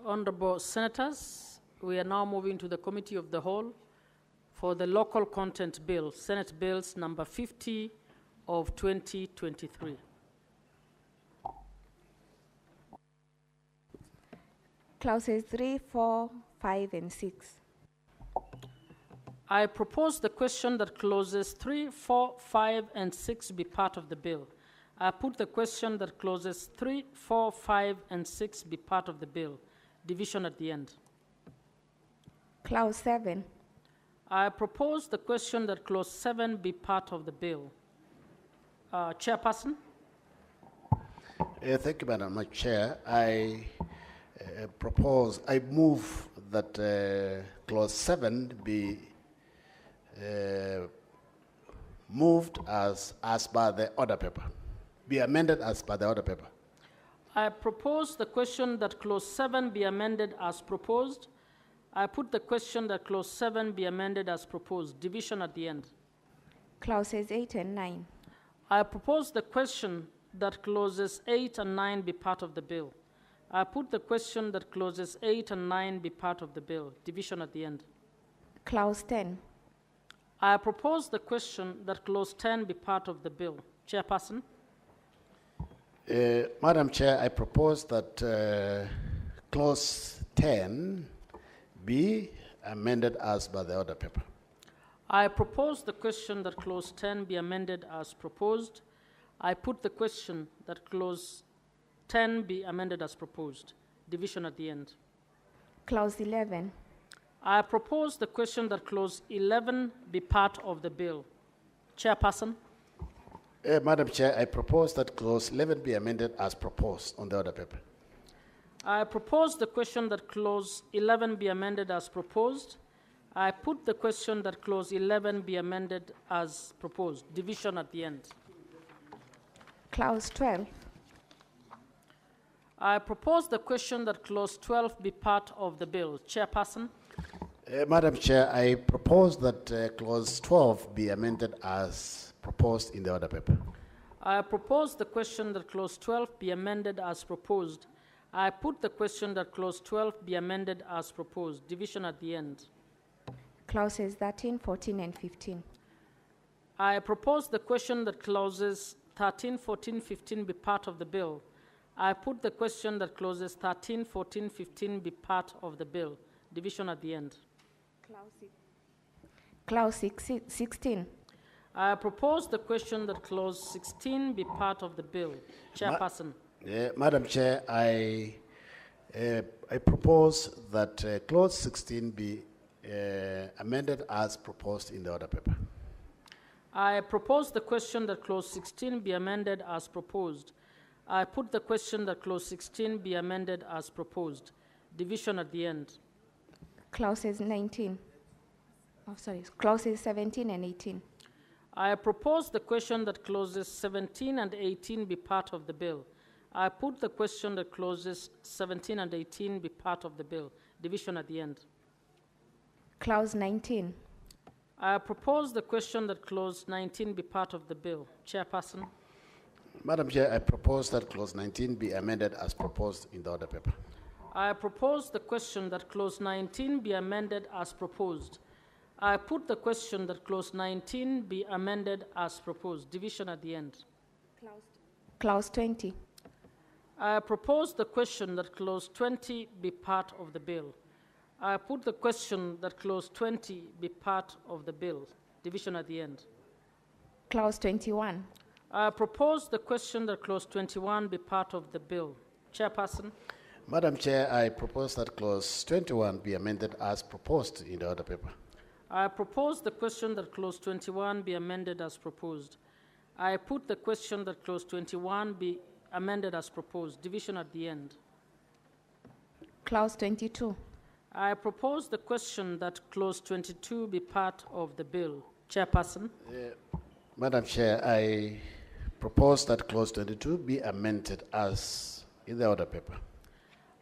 Honorable Senators, we are now moving to the Committee of the Whole for the Local Content Bill, Senate Bills number 50 of 2023. Clauses 3, 4, 5, and 6. I propose the question that Clauses 3, 4, 5, and 6 be part of the bill. I put the question that Clauses 3, 4, 5, and 6 be part of the bill. Division at the end. Clause 7. I propose the question that Clause 7 be part of the bill. Chairperson? Thank you, Madam Chair. I move that Clause 7 be moved as per the order paper, be amended as per the order paper. I propose the question that Clause 7 be amended as proposed. I put the question that Clause 7 be amended as proposed. Division at the end. Clauses 8 and 9. I propose the question that Clauses 8 and 9 be part of the bill. I put the question that Clauses 8 and 9 be part of the bill. Division at the end. Clause 10. I propose the question that Clause 10 be part of the bill. Chairperson? Madam Chair, I propose that Clause 10 be amended as by the order paper. I propose the question that Clause 10 be amended as proposed. I put the question that Clause 10 be amended as proposed. Division at the end. Clause 11. I propose the question that Clause 11 be part of the bill. Chairperson? Madam Chair, I propose that Clause 11 be amended as proposed on the order paper. I propose the question that Clause 11 be amended as proposed. I put the question that Clause 11 be amended as proposed. Division at the end. Clause 12. I propose the question that Clause 12 be part of the bill. Chairperson? Madam Chair, I propose that Clause 12 be amended as proposed in the order paper. I propose the question that Clause 12 be amended as proposed. I put the question that Clause 12 be amended as proposed. Division at the end. Clauses 13, 14, and 15. I propose the question that Clauses 13, 14, 15 be part of the bill. I put the question that Clauses 13, 14, 15 be part of the bill. Division at the end. Clause 16. I propose the question that clause 16 be part of the bill. Chairperson. Madam Chair, I propose that clause 16 be amended as proposed in the order paper. I propose the question that clause 16 be amended as proposed. I put the question that clause 16 be amended as proposed. Division at the end. Clauses 19. Oh, sorry. Clauses 17 and 18. I propose the question that clauses 17 and 18 be part of the bill. I put the question that clauses 17 and 18 be part of the bill. Division at the end. Clause 19. I propose the question that clause 19 be part of the bill. Chairperson. Madam Chair, I propose that clause 19 be amended as proposed in the order paper. I propose the question that clause 19 be amended as proposed. I put the question that clause 19 be amended as proposed. Division at the end. Clause 20. I propose the question that clause 20 be part of the bill. I put the question that clause 20 be part of the bill. Division at the end. Clause 21. I propose the question that clause 21 be part of the bill. Chairperson. Madam Chair, I propose that clause 21 be amended as proposed in the order paper. I propose the question that clause 21 be amended as proposed. I put the question that clause 21 be amended as proposed. Division at the end. Clause 22. I propose the question that clause 22 be part of the bill. Chairperson. Madam Chair, I propose that clause 22 be amended as in the order paper.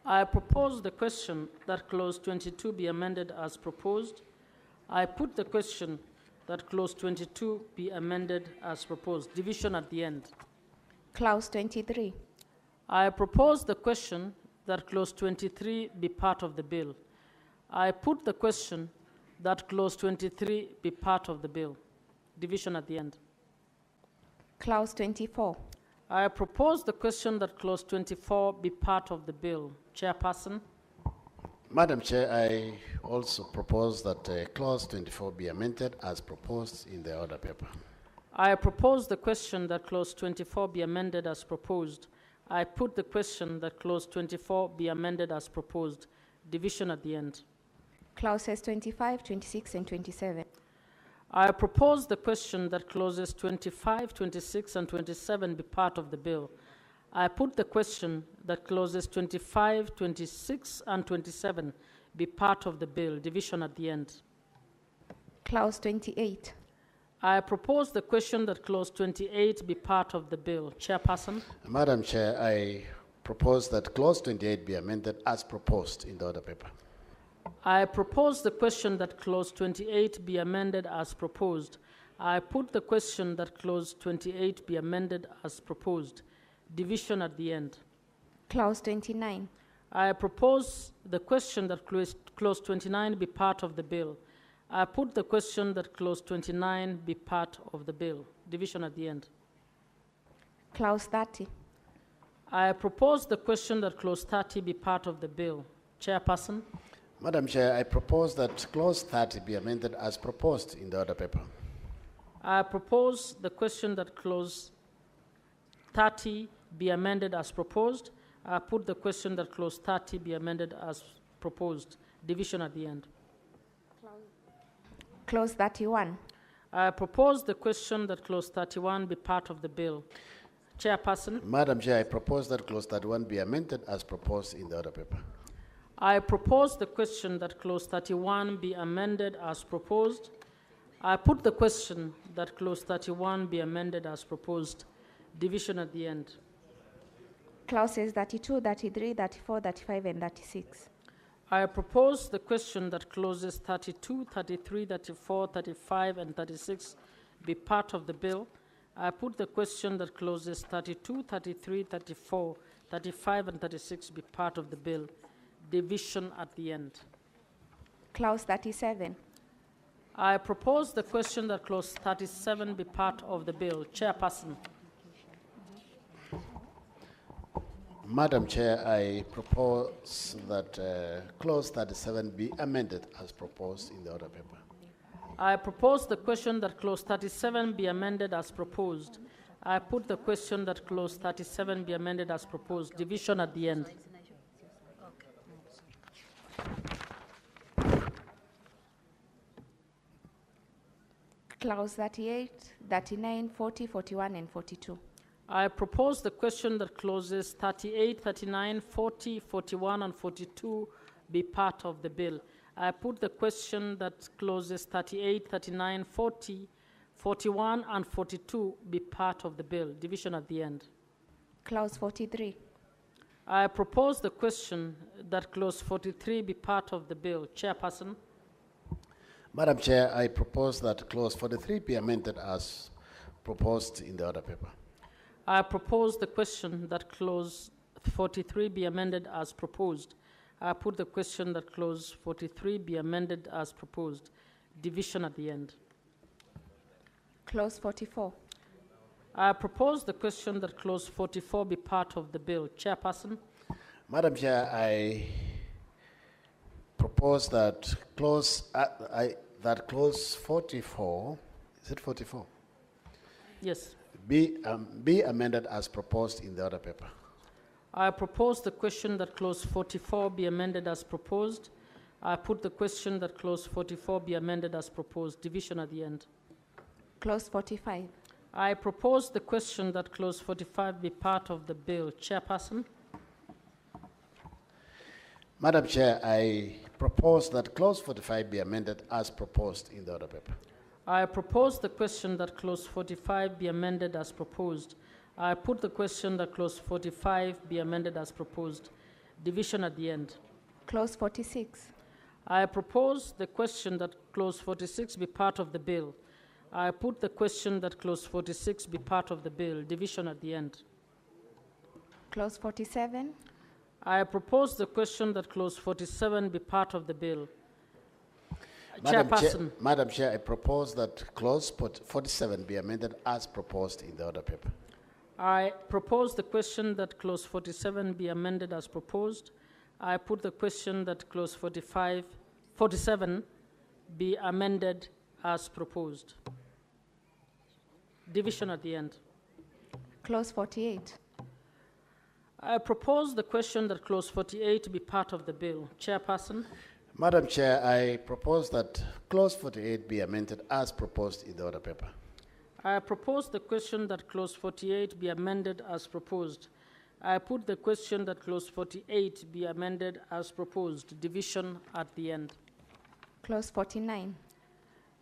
I propose the question that clause 22 be amended as proposed. I put the question that clause 22 be amended as proposed. Division at the end. Clause 23. I propose the question that clause 23 be part of the bill. I put the question that clause 23 be part of the bill. Division at the end. Clause 24. I propose the question that clause 24 be part of the bill. Chairperson. Madam Chair, I also propose that clause 24 be amended as proposed in the order paper. I propose the question that clause 24 be amended as proposed. I put the question that clause 24 be amended as proposed. Division at the end. Clauses 25, 26, and 27. I propose the question that clauses 25, 26, and 27 be part of the bill. I put the question that clauses 25, 26, and 27 be part of the bill. Division at the end. Clause 28. I propose the question that clause 28 be part of the bill. Chairperson. Madam Chair, I propose that clause 28 be amended as proposed in the order paper. I propose the question that clause 28 be amended as proposed. I put the question that clause 28 be amended as proposed. Division at the end. Clause 29. I propose the question that clause 29 be part of the bill. I put the question that clause 29 be part of the bill. Division at the end. Clause 30. I propose the question that clause 30 be part of the bill. Chairperson. Madam Chair, I propose that clause 30 be amended as proposed in the order paper. I propose the question that clause 30 be amended as proposed. I put the question that clause 30 be amended as proposed. Division at the end. Clause 31. I propose the question that clause 31 be part of the bill. Chairperson. Madam Chair, I propose that clause 31 be amended as proposed in the order paper. I propose the question that clause 31 be amended as proposed. I put the question that clause 31 be amended as proposed. Division at the end. Clauses 32, 33, 34, 35, and 36. I propose the question that clauses 32, 33, 34, 35, and 36 be part of the bill. I put the question that clauses 32, 33, 34, 35, and 36 be part of the bill. Division at the end. Clause 37. I propose the question that clause 37 be part of the bill. Chairperson. Madam Chair, I propose that clause 37 be amended as proposed in the order paper. I propose the question that clause 37 be amended as proposed. I put the question that clause 37 be amended as proposed. Division at the end. Clause 38, 39, 40, 41, and 42. I propose the question that clauses 38, 39, 40, 41, and 42 be part of the bill. I put the question that clauses 38, 39, 40, 41, and 42 be part of the bill. Division at the end. Clause 43. I propose the question that clause 43 be part of the bill. Chairperson. Madam Chair, I propose that clause 43 be amended as proposed in the order paper. I propose the question that clause 43 be amended as proposed. I put the question that clause 43 be amended as proposed. Division at the end. Clause 44. I propose the question that clause 44 be part of the bill. Chairperson. Madam Chair, I propose that clause 44, is it 44? Yes. Be amended as proposed in the order paper. I propose the question that clause 44 be amended as proposed. I put the question that clause 44 be amended as proposed. Division at the end. Clause 45. I propose the question that clause 45 be part of the bill. Chairperson. Madam Chair, I propose that clause 45 be amended as proposed in the order paper. I propose the question that clause 45 be amended as proposed. I put the question that clause 45 be amended as proposed. Division at the end. Clause 46. I propose the question that clause 46 be part of the bill. I put the question that clause 46 be part of the bill. Division at the end. Clause 47. I propose the question that clause 47 be part of the bill. Madam Chair, I propose that clause 47 be amended as proposed in the order paper. I propose the question that clause 47 be amended as proposed. I put the question that clause 47 be amended as proposed. Division at the end. Clause 48. I propose the question that clause 48 be part of the bill. Chairperson. Madam Chair, I propose that clause 48 be amended as proposed in the order paper. I propose the question that clause 48 be amended as proposed. I put the question that clause 48 be amended as proposed. Division at the end. Clause 49.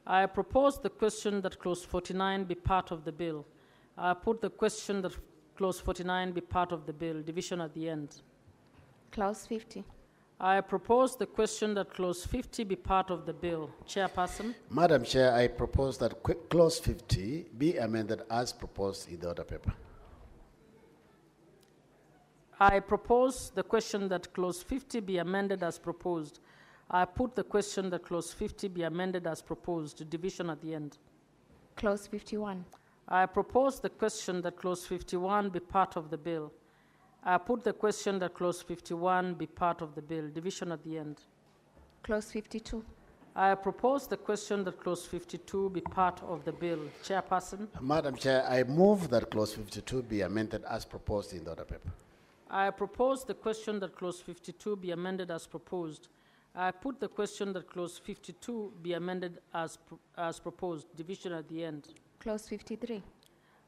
I propose the question that clause 49 be part of the bill. I put the question that clause 49 be part of the bill. Division at the end. Clause 50. I propose the question that clause 50 be part of the bill. Chairperson. Madam Chair, I propose that clause 50 be amended as proposed in the order paper. I propose the question that clause 50 be amended as proposed. I put the question that clause 50 be amended as proposed. Division at the end. Clause 51. I propose the question that clause 51 be part of the bill. I put the question that clause 51 be part of the bill. Division at the end. Clause 52. I propose the question that clause 52 be part of the bill. Chairperson. Madam Chair, I move that clause 52 be amended as proposed in the order paper. I propose the question that clause 52 be amended as proposed. I put the question that clause 52 be amended as proposed. Division at the end. Clause 53.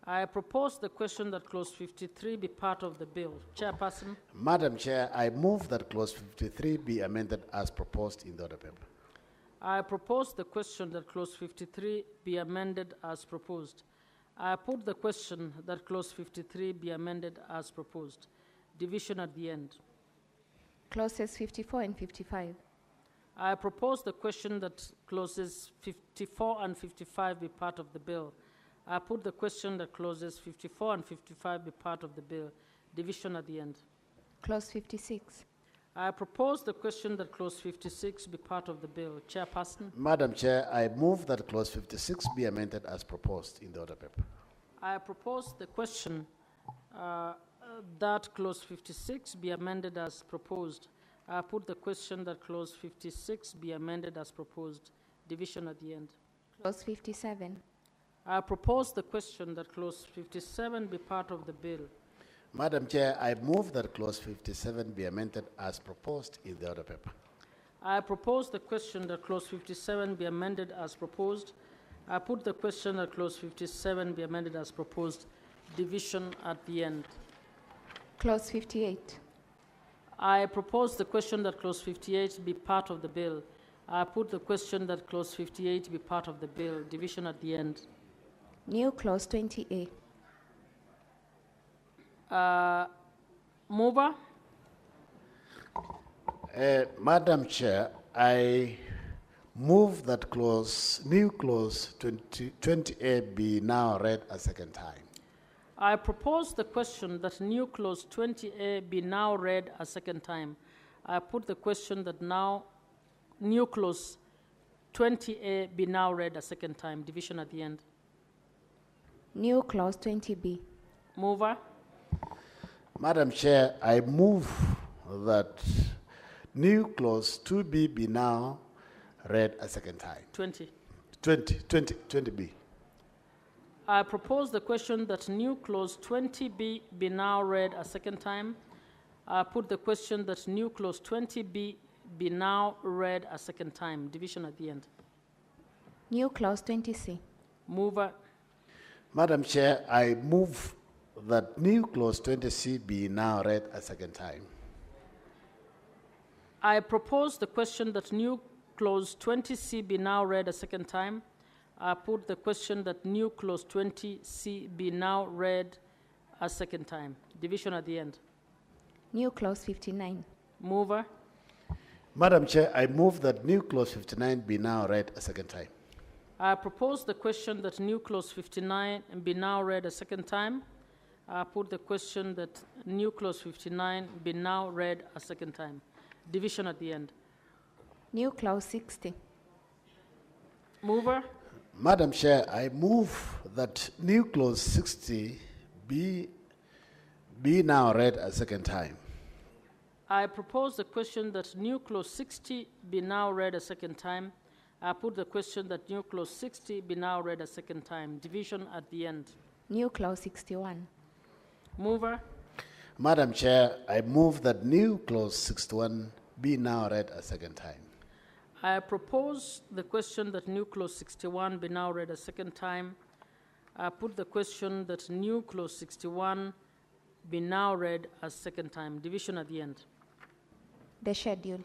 I propose the question that clause 53 be part of the bill. Chairperson. Madam Chair, I move that clause 53 be amended as proposed in the order paper. I propose the question that clause 53 be amended as proposed. I put the question that clause 53 be amended as proposed. Division at the end. Clauses 54 and 55. I propose the question that clauses 54 and 55 be part of the bill. I put the question that clauses 54 and 55 be part of the bill. Division at the end. Clause 56. I propose the question that clause 56 be part of the bill. Chairperson. Madam Chair, I move that clause 56 be amended as proposed in the order paper. I propose the question that clause 56 be amended as proposed. I put the question that clause 56 be amended as proposed. Division at the end. Clause 57. I propose the question that clause 57 be part of the bill. Madam Chair, I move that clause 57 be amended as proposed in the order paper. I propose the question that clause 57 be amended as proposed. I put the question that clause 57 be amended as proposed. Division at the end. Clause 58. I propose the question that clause 58 be part of the bill. I put the question that clause 58 be part of the bill. Division at the end. New clause 20A. Mover? Madam Chair, I move that new clause 20A be now read a second time. I propose the question that new clause 20A be now read a second time. I put the question that new clause 20A be now read a second time. Division at the end. New clause 20B. Mover? Madam Chair, I move that new clause 2B be now read a second time. 20B. I propose the question that new clause 20B be now read a second time. I put the question that new clause 20B be now read a second time. Division at the end. New clause 20C. Mover? Madam Chair, I move that new clause 20C be now read a second time. I propose the question that new clause 20C be now read a second time. I put the question that new clause 20C be now read a second time. Division at the end. New clause 59. Mover? Madam Chair, I move that new clause 59 be now read a second time. I propose the question that new clause 59 be now read a second time. I put the question that new clause 59 be now read a second time. Division at the end. New clause 60. Mover? Madam Chair, I move that new clause 60 be now read a second time. I propose the question that new clause 60 be now read a second time. I put the question that new clause 60 be now read a second time. Division at the end. New clause 61. Mover? Madam Chair, I move that new clause 61 be now read a second time. I propose the question that new clause 61 be now read a second time. I put the question that new clause 61 be now read a second time. Division at the end. The schedule.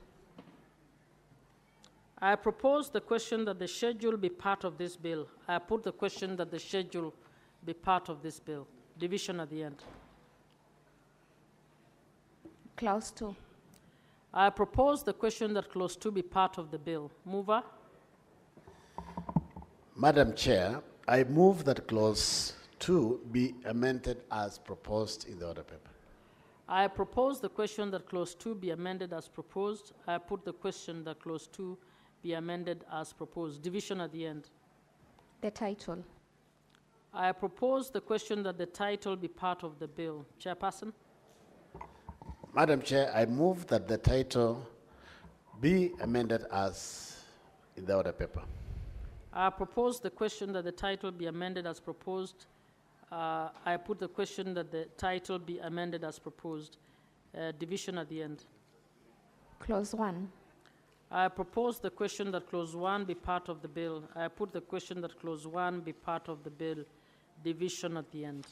I propose the question that the schedule be part of this bill. I put the question that the schedule be part of this bill. Division at the end. Clause 2. I propose the question that clause 2 be part of the bill. Mover? Madam Chair, I move that clause 2 be amended as proposed in the order paper. I propose the question that clause 2 be amended as proposed. I put the question that clause 2 be amended as proposed. Division at the end. The title. I propose the question that the title be part of the bill. Chairperson? Madam Chair, I move that the title be amended as in the order paper. I propose the question that the title be amended as proposed. I put the question that the title be amended as proposed. Division at the end. Clause 1. I propose the question that clause 1 be part of the bill. I put the question that clause 1 be part of the bill. Division at the end.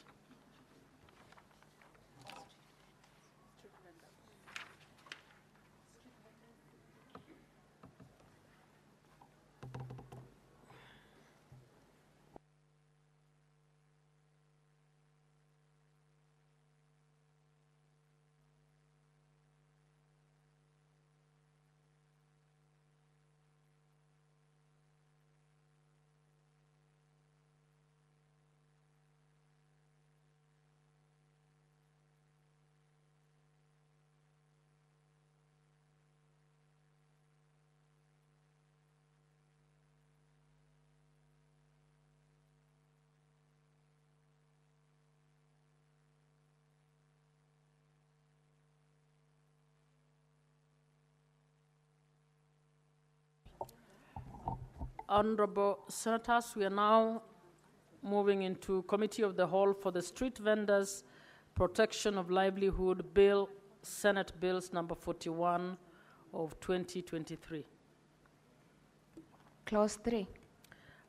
Honorable Senators, we are now moving into Committee of the Whole for the Street Vendors Protection of Livelihood Bill, Senate Bills number 41 of 2023. Clause 3.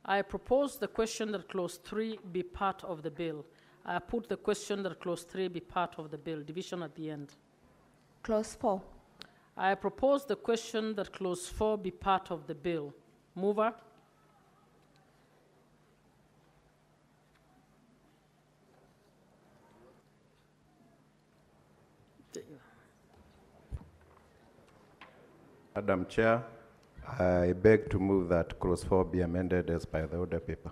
I propose the question that Clause 3 be part of the bill. I put the question that Clause 3 be part of the bill. Division at the end. Clause 4. I propose the question that Clause 4 be part of the bill. Mover. Madam Chair, I beg to move that Clause 4 be amended as by the order paper.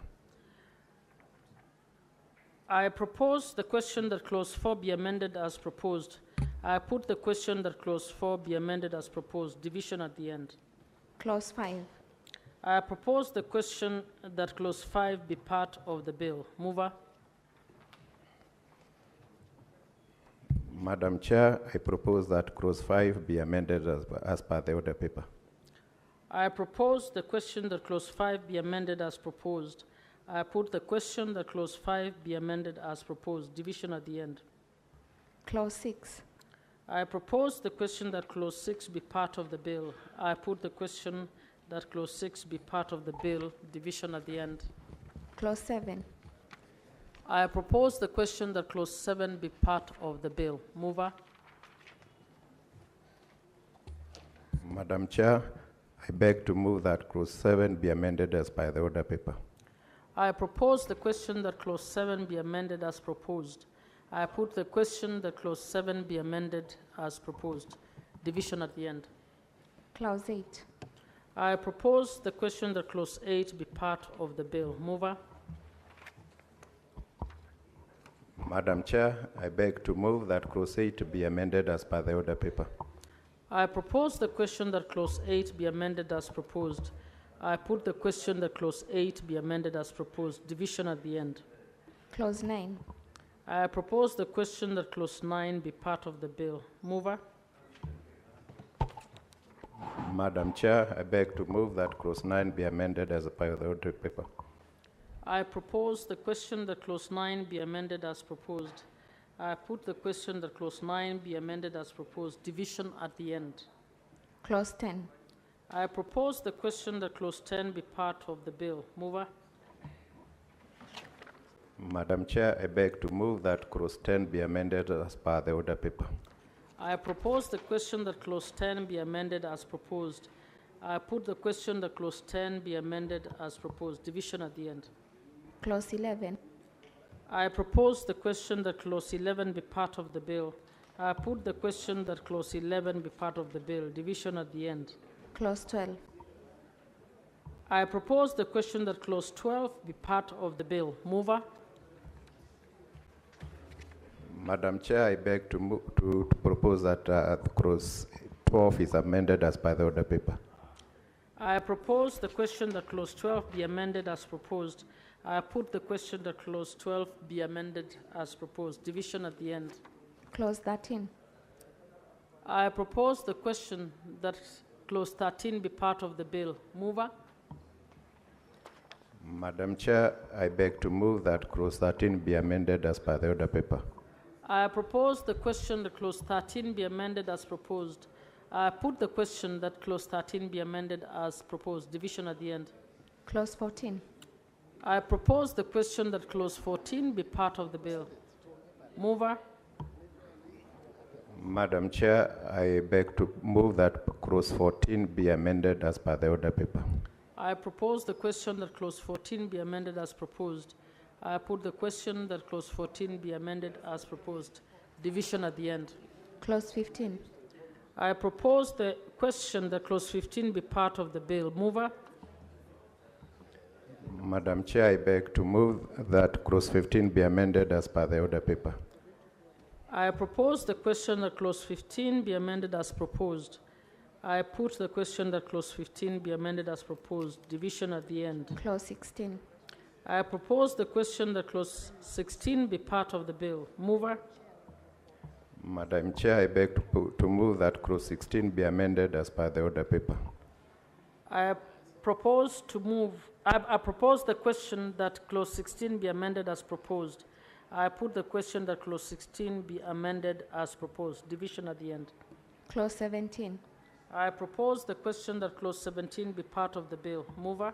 I propose the question that Clause 4 be amended as proposed. I put the question that Clause 4 be amended as proposed. Division at the end. Clause 5. I propose the question that Clause 5 be part of the bill. Mover. Madam Chair, I propose that Clause 5 be amended as per the order paper. I propose the question that Clause 5 be amended as proposed. I put the question that Clause 5 be amended as proposed. Division at the end. Clause 6. I propose the question that Clause 6 be part of the bill. I put the question that Clause 6 be part of the bill. Division at the end. Clause 7. I propose the question that Clause 7 be part of the bill. Mover. Madam Chair, I beg to move that Clause 7 be amended as by the order paper. I propose the question that Clause 7 be amended as proposed. I put the question that Clause 7 be amended as proposed. Division at the end. Clause 8. I propose the question that Clause 8 be part of the bill. Mover. Madam Chair, I beg to move that Clause 8 be amended as per the order paper. I propose the question that Clause 8 be amended as proposed. I put the question that Clause 8 be amended as proposed. Division at the end. Clause 9. I propose the question that Clause 9 be part of the bill. Mover. Madam Chair, I beg to move that Clause 9 be amended as per the order paper. I propose the question that Clause 9 be amended as proposed. I put the question that Clause 9 be amended as proposed. Division at the end. Clause 10. I propose the question that Clause 10 be part of the bill. Mover. Madam Chair, I beg to move that Clause 10 be amended as per the order paper. I propose the question that Clause 10 be amended as proposed. I put the question that Clause 10 be amended as proposed. Division at the end. Clause 11. I propose the question that Clause 11 be part of the bill. I put the question that Clause 11 be part of the bill. Division at the end. Clause 12. I propose the question that Clause 12 be part of the bill. Mover. Madam Chair, I beg to propose that Clause 12 is amended as per the order paper. I propose the question that Clause 12 be amended as proposed. I put the question that Clause 12 be amended as proposed. Division at the end. Clause 13. I propose the question that Clause 13 be part of the bill. Mover. Madam Chair, I beg to move that Clause 13 be amended as per the order paper. I propose the question that Clause 13 be amended as proposed. I put the question that Clause 13 be amended as proposed. Division at the end. Clause 14. I propose the question that Clause 14 be part of the bill. Mover. Madam Chair, I beg to move that Clause 14 be amended as per the order paper. I propose the question that Clause 14 be amended as proposed. I put the question that Clause 14 be amended as proposed. Division at the end. Clause 15. I propose the question that Clause 15 be part of the bill. Mover. Madam Chair, I beg to move that Clause 15 be amended as per the order paper. I propose the question that Clause 15 be amended as proposed. I put the question that Clause 15 be amended as proposed. Division at the end. Clause 16. I propose the question that Clause 16 be part of the bill. Mover. Madam Chair, I beg to move that Clause 16 be amended as per the order paper. I propose the question that clause 16 be amended as proposed. I put the question that clause 16 be amended as proposed. Division at the end. Clause 17. I propose the question that clause 17 be part of the bill. Mover?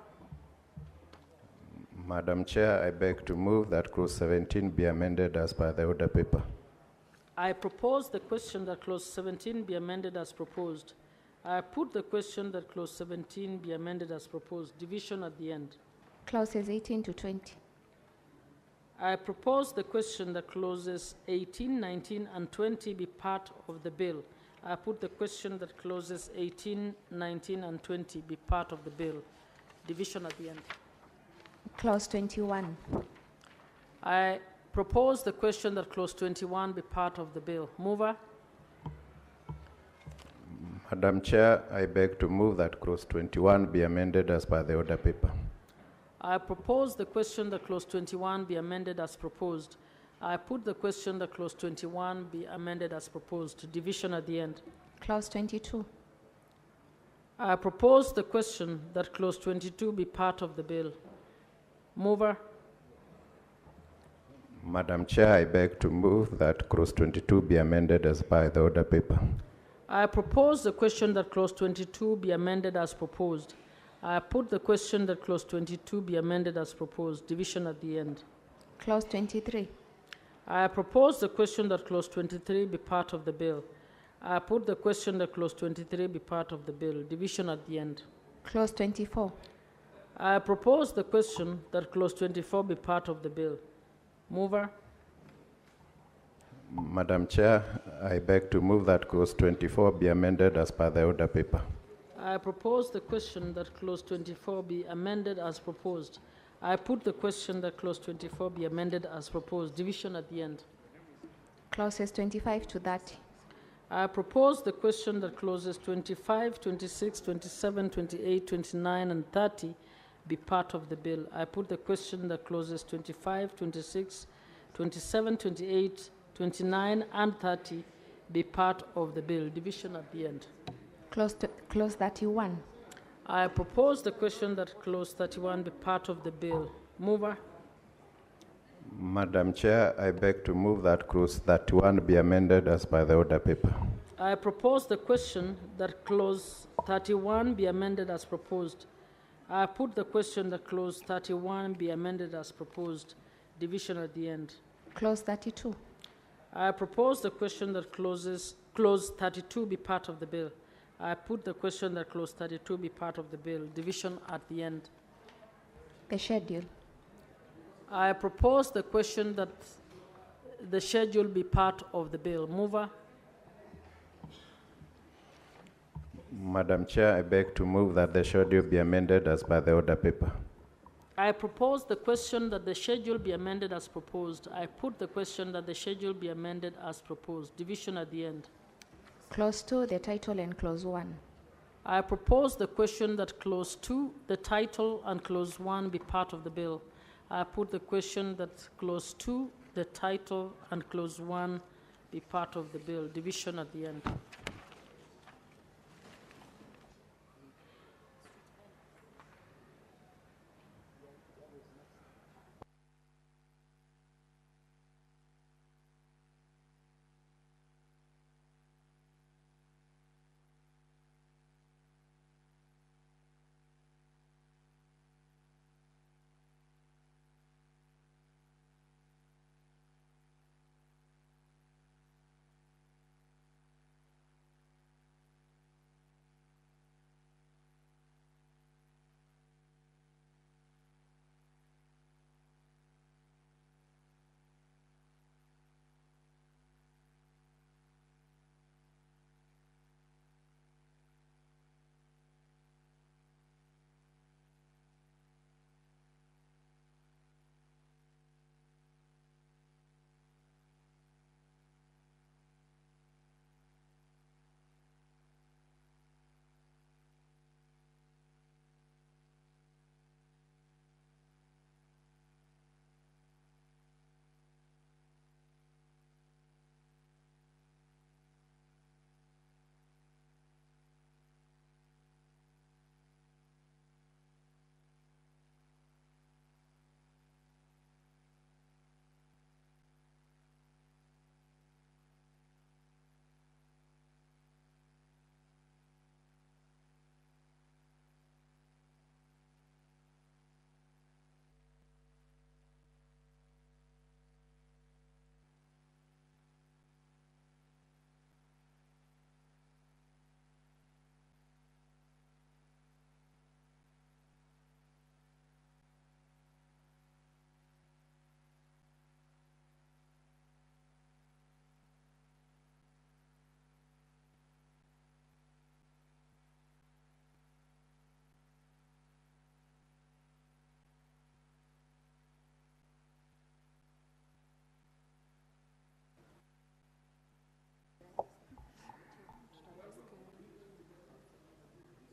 Madam Chair, I beg to move that clause 17 be amended as per the order paper. I propose the question that clause 17 be amended as proposed. I put the question that clause 17 be amended as proposed. Division at the end. Clauses 18 to 20. I propose the question that clauses 18, 19, and 20 be part of the bill. I put the question that clauses 18, 19, and 20 be part of the bill. Division at the end. Clause 21. I propose the question that clause 21 be part of the bill. Mover? Madam Chair, I beg to move that clause 21 be amended as per the order paper. I propose the question that clause 21 be amended as proposed. I put the question that clause 21 be amended as proposed. Division at the end. Clause 22. I propose the question that clause 22 be part of the bill. Mover? Madam Chair, I beg to move that clause 22 be amended as per the order paper. I propose the question that clause 22 be amended as proposed. I put the question that clause 22 be amended as proposed. Division at the end. Clause 23. I propose the question that clause 23 be part of the bill. I put the question that clause 23 be part of the bill. Division at the end. Clause 24. I propose the question that clause 24 be part of the bill. Mover? Madam Chair, I beg to move that clause 24 be amended as per the order paper. I propose the question that clause 24 be amended as proposed. I put the question that clause 24 be amended as proposed. Division at the end. Clauses 25 to 30. I propose the question that clauses 25, 26, 27, 28, 29, and 30 be part of the bill. I put the question that clauses 25, 26, 27, 28, 29, and 30 be part of the bill. Division at the end. Clause 31. I propose the question that clause 31 be part of the bill. Mover? Madam Chair, I beg to move that clause 31 be amended as per the order paper. I propose the question that clause 31 be amended as proposed. I put the question that clause 31 be amended as proposed. Division at the end. Clause 32. I propose the question that clause 32 be part of the bill. I put the question that clause 32 be part of the bill. Division at the end. The schedule. I propose the question that the schedule be part of the bill. Mover? Madam Chair, I beg to move that the schedule be amended as per the order paper. I propose the question that the schedule be amended as proposed. I put the question that the schedule be amended as proposed. Division at the end. Clause 2, the title, and clause 1. I propose the question that clause 2, the title, and clause 1 be part of the bill. I put the question that clause 2, the title, and clause 1 be part of the bill. Division at the end.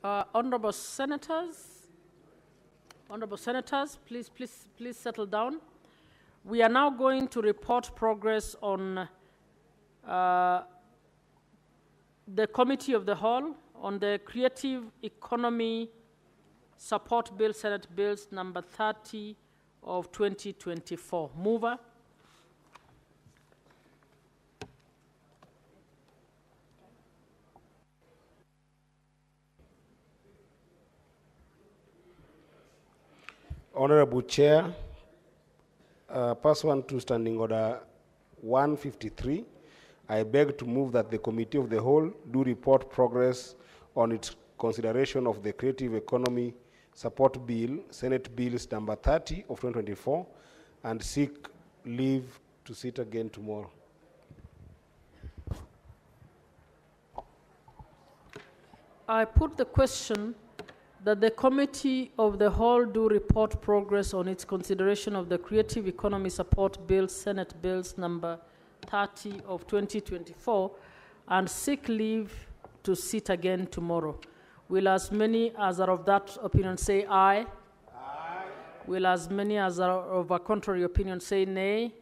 Honorable Senators, please settle down. We are now going to report progress on the Committee of the Whole on the Creative Economy Support Bill, Senate Bills number 30 of 2024. Mover. Honorable Chair, pursuant to Standing Order 153, I beg to move that the Committee of the Whole do report progress on its consideration of the Creative Economy Support Bill, Senate Bills number 30 of 2024, and seek leave to sit again tomorrow. I put the question that the Committee of the Whole do report progress on its consideration of the Creative Economy Support Bill, Senate Bills number 30 of 2024, and seek leave to sit again tomorrow. Will as many as are of that opinion say aye? Aye. Will as many as are of a contrary opinion say nay?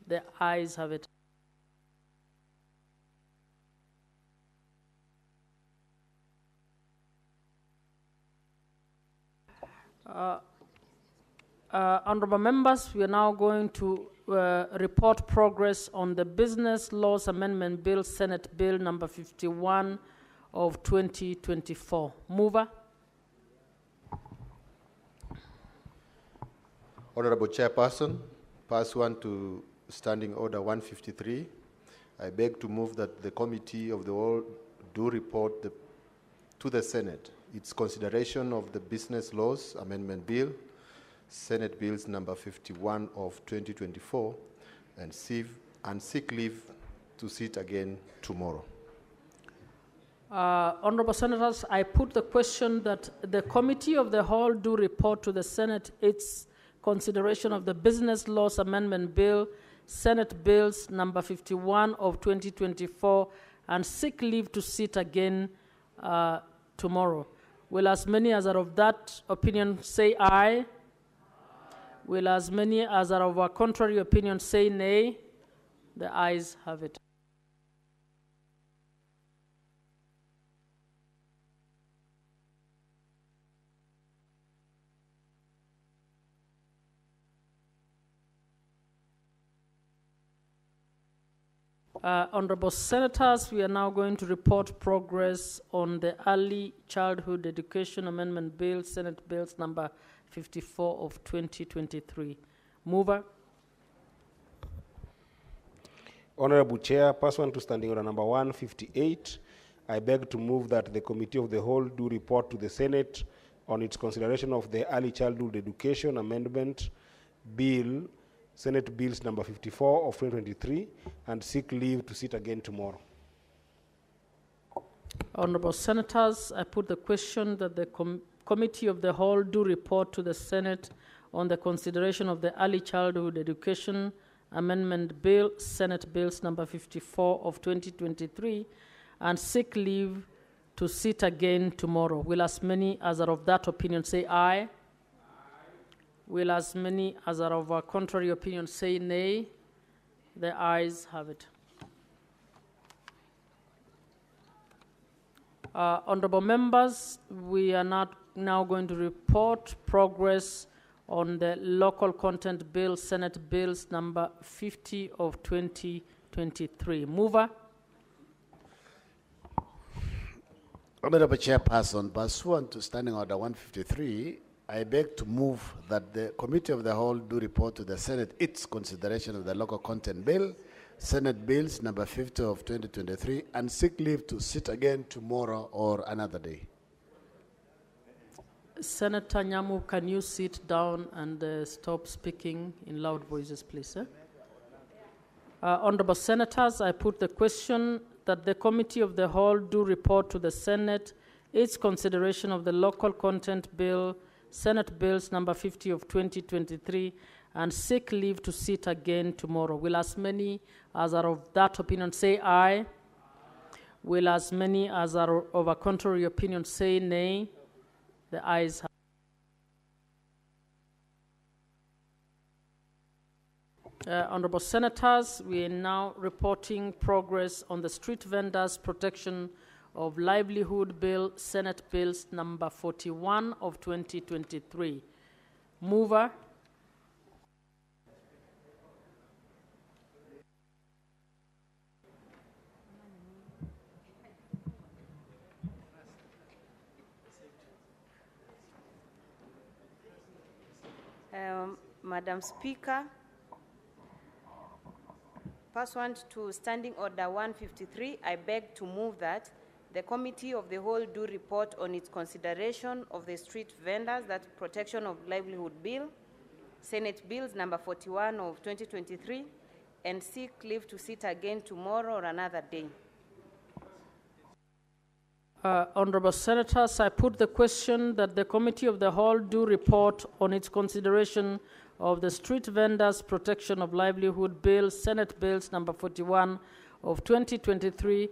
The ayes have it. Honorable members, we are now going to report progress on the Business Laws Amendment Bill, Senate Bill number 51 of 2024. Mover. Honorable Chairperson, pursuant to Standing Order 153, I beg to move that the Committee of the Whole do report to the Senate its consideration of the Business Laws Amendment Bill, Senate Bills number 51 of 2024, and seek leave to sit again tomorrow. Honorable Senators, I put the question that the Committee of the Whole do report to the Senate its consideration of the Business Laws Amendment Bill, Senate Bills number 51 of 2024, and seek leave to sit again tomorrow. Will as many as are of that opinion say aye? Will as many as are of a contrary opinion say nay? The ayes have it. Honorable Senators, we are now going to report progress on the Early Childhood Education Amendment Bill, Senate Bills number 54 of 2023. Mover. Honorable Chair, pursuant to Standing Order number 158, I beg to move that the Committee of the Whole do report to the Senate on its consideration of the Early Childhood Education Amendment Bill, Senate Bills number 54 of 2023, and seek leave to sit again tomorrow. Honorable Senators, I put the question that the Committee of the Whole do report to the Senate on the consideration of the Early Childhood Education Amendment Bill, Senate Bills number 54 of 2023, and seek leave to sit again tomorrow. Will as many as are of that opinion say aye? Will as many as are of a contrary opinion say nay? The ayes have it. Honorable members, we are now going to report progress on the Local Content Bill, Senate Bills number 50 of 2023. Mover. Honorable Chairperson, pursuant to Standing Order 153, I beg to move that the Committee of the Whole do report to the Senate its consideration of the Local Content Bill, Senate Bills number 50 of 2023, and seek leave to sit again tomorrow or another day. Senator Nyamu, can you sit down and stop speaking in loud voices, please? Honorable Senators, I put the question that the Committee of the Whole do report to the Senate its consideration of the Local Content Bill, Senate Bills number 50 of 2023, and seek leave to sit again tomorrow. Will as many as are of that opinion say aye? Will as many as are of a contrary opinion say nay? The ayes have it. Honorable Senators, we are now reporting progress on the Street Vendors Protection of Livelihood Bill, Senate Bills number 41 of 2023. Mover. Madam Speaker, pursuant to Standing Order 153, I beg to move that the Committee of the Whole do report on its consideration of the Street Vendors, that Protection of Livelihood Bill, Senate Bills number 41 of 2023, and seek leave to sit again tomorrow or another day. Honorable Senators, I put the question that the Committee of the Whole do report on its consideration of the Street Vendors Protection of Livelihood Bill, Senate Bills number 41 of 2023,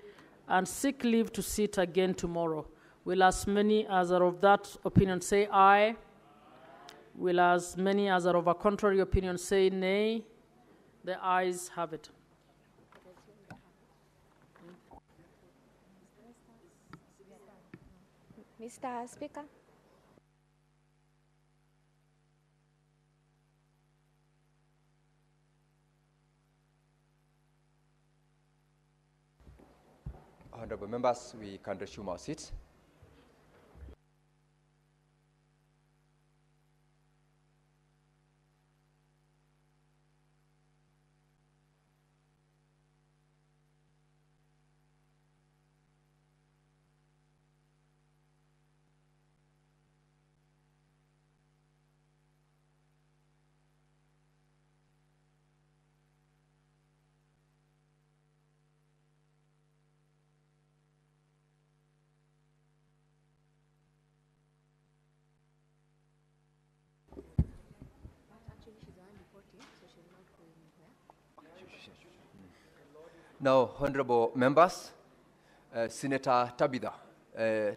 and seek leave to sit again tomorrow. Will as many as are of that opinion say aye? Will as many as are of a contrary opinion say nay? The ayes have it. Mr. Speaker. Honorable members, we can resume our seats. Now, honorable members, Senator Tabitha,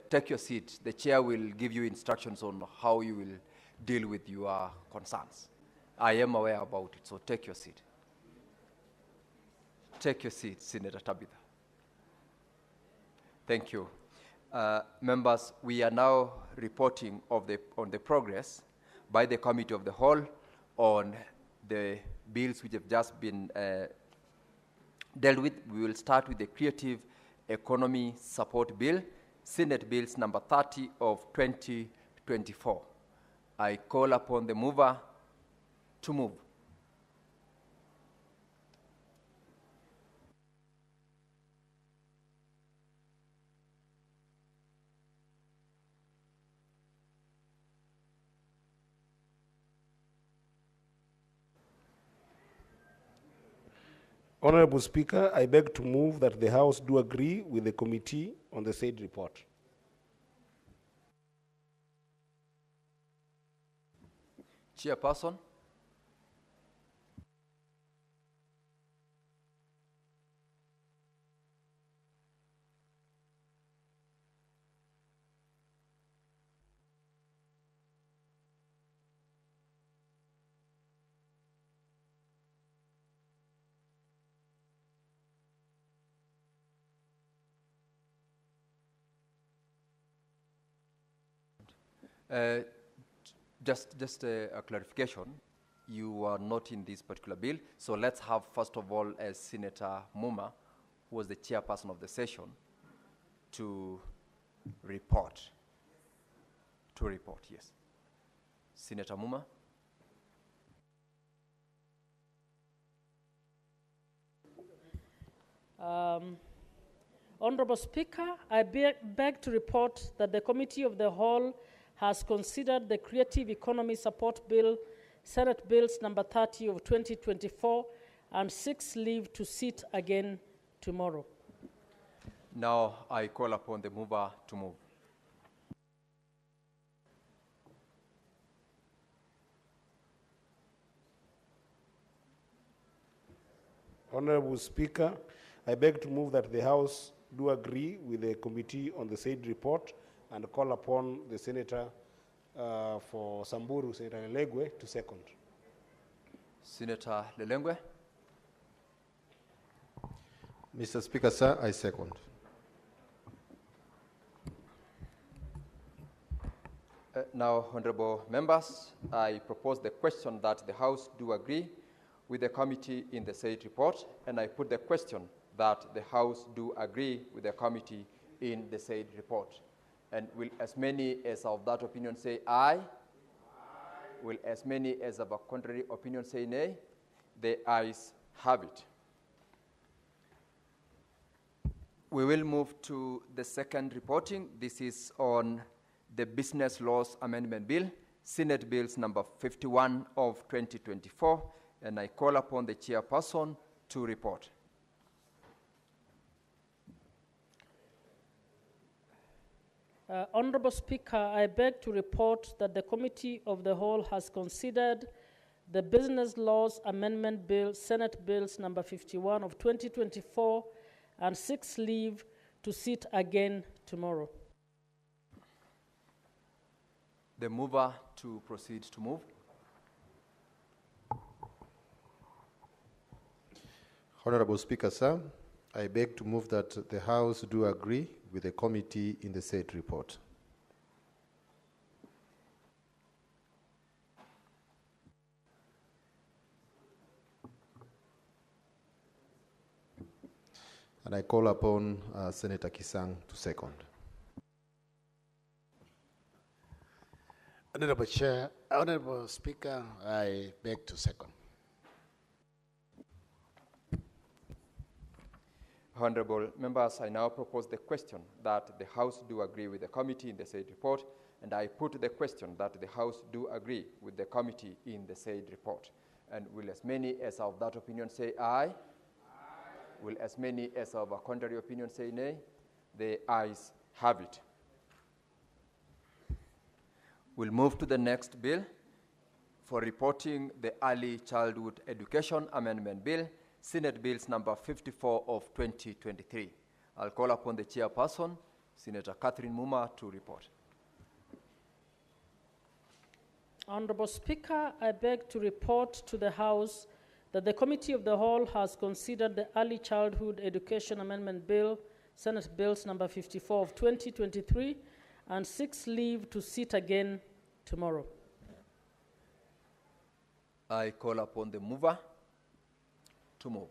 take your seat. The chair will give you instructions on how you will deal with your concerns. I am aware about it, so take your seat. Take your seat, Senator Tabitha. Thank you. Members, we are now reporting on the progress by the Committee of the Whole on the bills which have just been dealt with. We will start with the Creative Economy Support Bill, Senate Bills number 30 of 2024. I call upon the mover to move. Honorable Speaker, I beg to move that the House do agree with the committee on the said report. Chairperson. Just a clarification. You are not in this particular bill, so let's have first of all as Senator Muma, who was the chairperson of the session, to report. Yes. Senator Muma. Honorable Speaker, I beg to report that the Committee of the Whole has considered the Creative Economy Support Bill, Senate Bills number 30 of 2024, and seeks leave to sit again tomorrow. Now I call upon the mover to move. Honorable Speaker, I beg to move that the House do agree with the committee on the said report and call upon the Senator for Samburu, Senator Lelegwe, to second. Senator Lelengwe. Mr. Speaker, sir, I second. Now, honorable members, I propose the question that the House do agree with the committee in the said report, and I put the question that the House do agree with the committee in the said report. And will as many as of that opinion say aye? Will as many as of a contrary opinion say nay? The ayes have it. We will move to the second reporting. This is on the Business Laws Amendment Bill, Senate Bills number 51 of 2024, and I call upon the chairperson to report. Honorable Speaker, I beg to report that the Committee of the Whole has considered the Business Laws Amendment Bill, Senate Bills number 51 of 2024, and seeks leave to sit again tomorrow. The mover to proceed to move. Honorable Speaker, sir, I beg to move that the House do agree with the committee in the said report. And I call upon Senator Kisang to second. Honorable Chair, Honorable Speaker, I beg to second. Honorable members, I now propose the question that the House do agree with the committee in the said report, and I put the question that the House do agree with the committee in the said report. And will as many as of that opinion say aye? Aye. Will as many as of a contrary opinion say nay? The ayes have it. We'll move to the next bill for reporting the Early Childhood Education Amendment Bill, Senate Bills number 54 of 2023. I'll call upon the chairperson, Senator Catherine Muma, to report. Honorable Speaker, I beg to report to the House that the Committee of the Whole has considered the Early Childhood Education Amendment Bill, Senate Bills number 54 of 2023, and seeks leave to sit again tomorrow. I call upon the mover to move.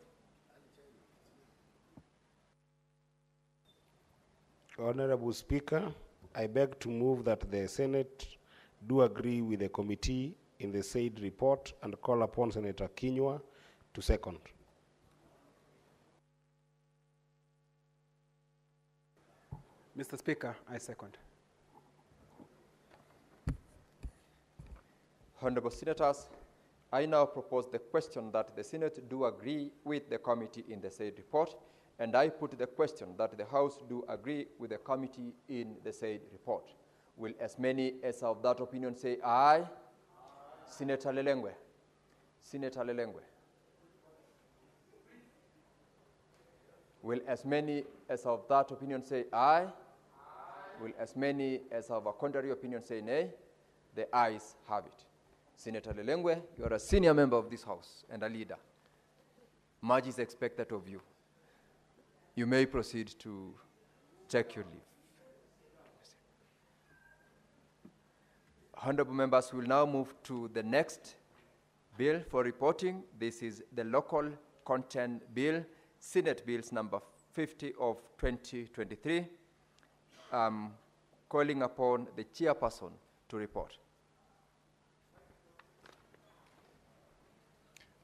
Honorable Speaker, I beg to move that the Senate do agree with the committee in the said report and call upon Senator Kinyua to second. Mr. Speaker, I second. Honorable Senators, I now propose the question that the Senate do agree with the committee in the said report, and I put the question that the House do agree with the committee in the said report. Will as many as of that opinion say aye? Aye. Senator Lelengwe. Senator Lelengwe. Will as many as of that opinion say aye? Aye. Will as many as of a contrary opinion say nay? The ayes have it. Senator Lelengwe, you are a senior member of this House and a leader. Much is expected of you. You may proceed to take your leave. Honorable members, we will now move to the next bill for reporting. This is the Local Content Bill, Senate Bills number 50 of 2023. Calling upon the chairperson to report.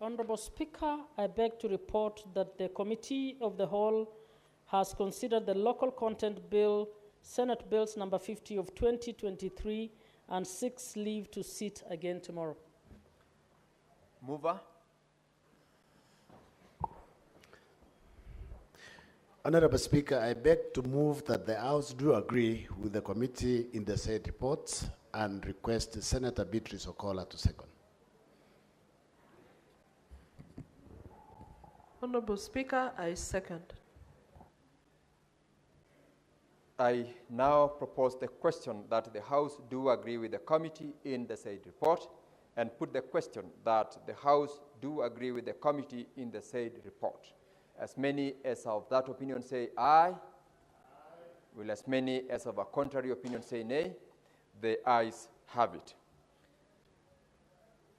Honorable Speaker, I beg to report that the Committee of the Whole has considered the Local Content Bill, Senate Bills number 50 of 2023, and seeks leave to sit again tomorrow. Mover. Honorable Speaker, I beg to move that the House do agree with the committee in the said reports and request Senator Beatrice Okola to second. Honorable Speaker, I second. I now propose the question that the House do agree with the committee in the said report, and put the question that the House do agree with the committee in the said report. As many as of that opinion say aye. Will as many as of a contrary opinion say nay? The ayes have it.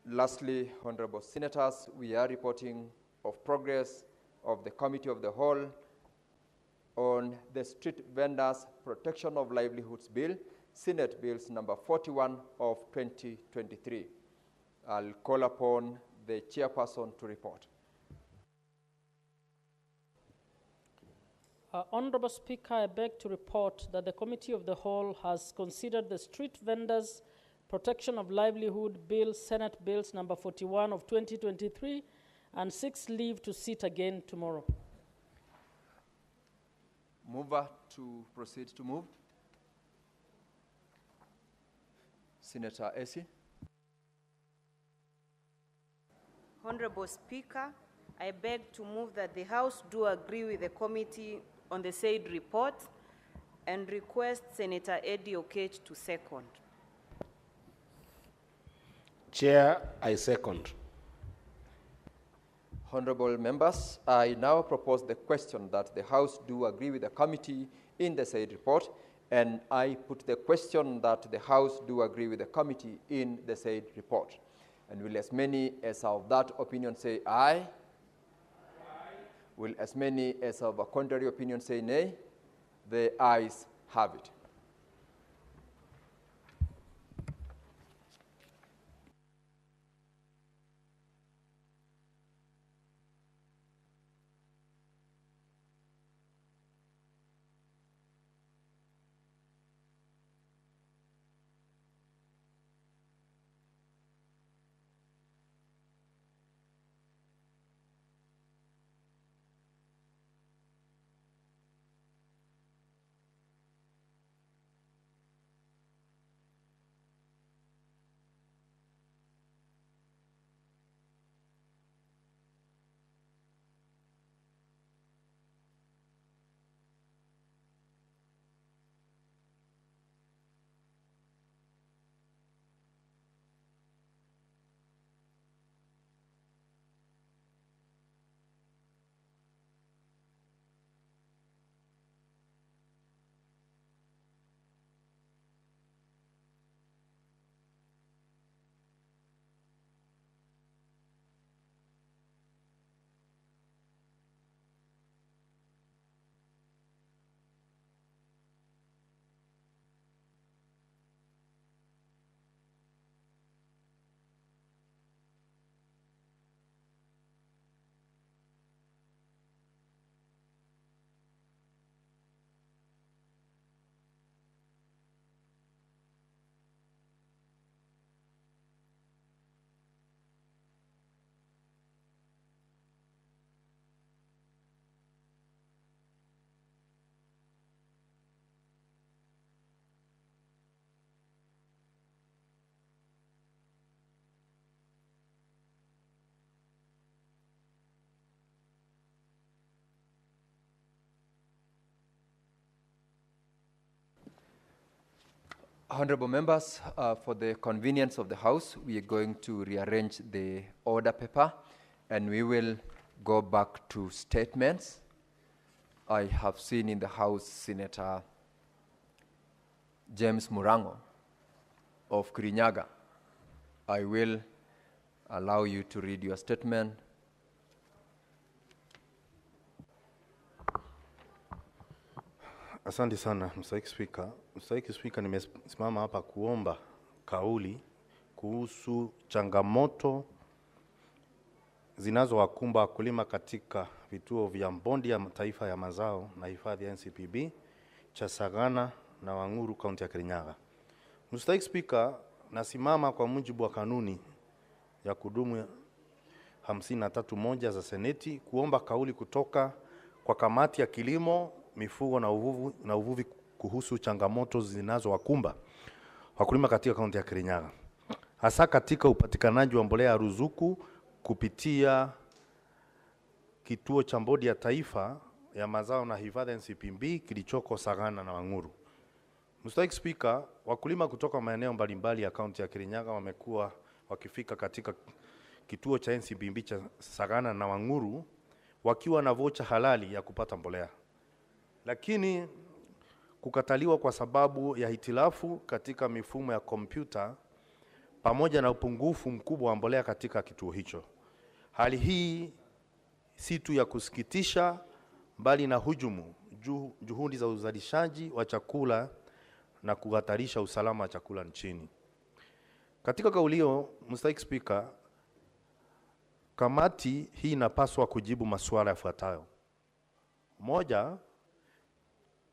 Lastly, honorable senators, we are reporting of progress of the Committee of the Whole on the Street Vendors Protection of Livelihoods Bill, Senate Bills number 41 of 2023. I'll call upon the chairperson to report. Honorable Speaker, I beg to report that the Committee of the Whole has considered the Street Vendors Protection of Livelihood Bill, Senate Bills number 41 of 2023, and seeks leave to sit again tomorrow. Mover to proceed to move. Senator Essie. Honorable Speaker, I beg to move that the House do agree with the committee on the said report and request Senator Eddie Okech to second. Chair, I second. Honorable members, I now propose the question that the House do agree with the committee in the said report, and I put the question that the House do agree with the committee in the said report. And will as many as of that opinion say aye? Will as many as of a contrary opinion say nay? The ayes have it. Honorable members, for the convenience of the House, we are going to rearrange the order paper and we will go back to statements. I have seen in the House Senator James Murango of Kirinyaga. I will allow you to read your statement. Asante sana, Mstahiki Spika. Mstahiki Spika, nimesimama hapa kuomba kauli kuhusu changamoto zinazowakumba wakulima katika vituo vya Bondi ya Taifa ya Mazao na Hifadhi ya NCPB, Chasagana na Wanguru, kaunti ya Kirinyaga. Mstahiki Spika, nasimama kwa mujibu wa kanuni ya kudumu 53(1) za Seneti kuomba kauli kutoka kwa kamati ya kilimo, mifugo na uvuvi kuhusu changamoto zinazowakumba wakulima katika kaunti ya Kirinyaga, hasa katika upatikanaji wa mbolea ya ruzuku kupitia kituo cha Bondi ya Taifa ya mazao na hifadhi ya NCPB kilichoko Sagana na Wanguru. Mr. Speaker, wakulima kutoka maeneo mbalimbali ya kaunti ya Kirinyaga wamekuwa wakifika katika kituo cha NCPB cha Sagana na Wanguru wakiwa na vocha halali ya kupata mbolea, lakini kukataliwa kwa sababu ya hitilafu katika mifumo ya kompyuta pamoja na upungufu mkubwa wa mbolea katika kituo hicho. Hali hii si tu ya kusikitisha, bali na hujumu juhudi za uzalishaji wa chakula na kuhatarisha usalama wa chakula nchini. Katika kaulio, Mr. Speaker, kamati hii inapaswa kujibu masuala yafuatayo. Moja,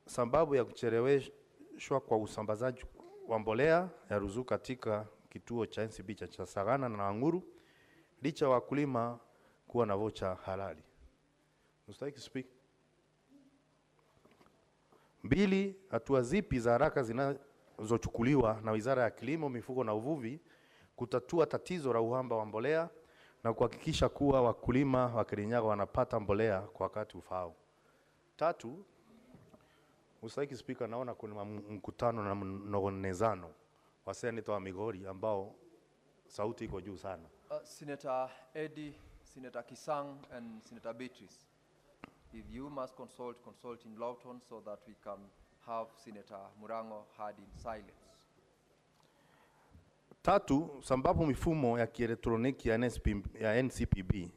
sababu ya kucheleweshwa kwa usambazaji wa mbolea ya ruzuku katika kituo cha NCB cha Sagana na Wanguru licha wakulima kuwa na vocha halali. Mr. Speaker. Mbili, hatua zipi za haraka zinazochukuliwa na Wizara ya Kilimo, Mifugo na Uvuvi kutatua tatizo la uhaba wa mbolea na kuhakikisha kuwa wakulima wa Kirinyaga wanapata mbolea kwa wakati ufaao. Tatu, Mr. Speaker, naona kuna mkutano na mnogonezano wa Senator wa Migori ambao sauti iko juu sana. Senator Eddie, Senator Kisang and Senator Beatrice. If you must consult in loud tone so that we can have Senator Murango heard in silence. Tatu, sababu mifumo ya kielektroniki ya NCPB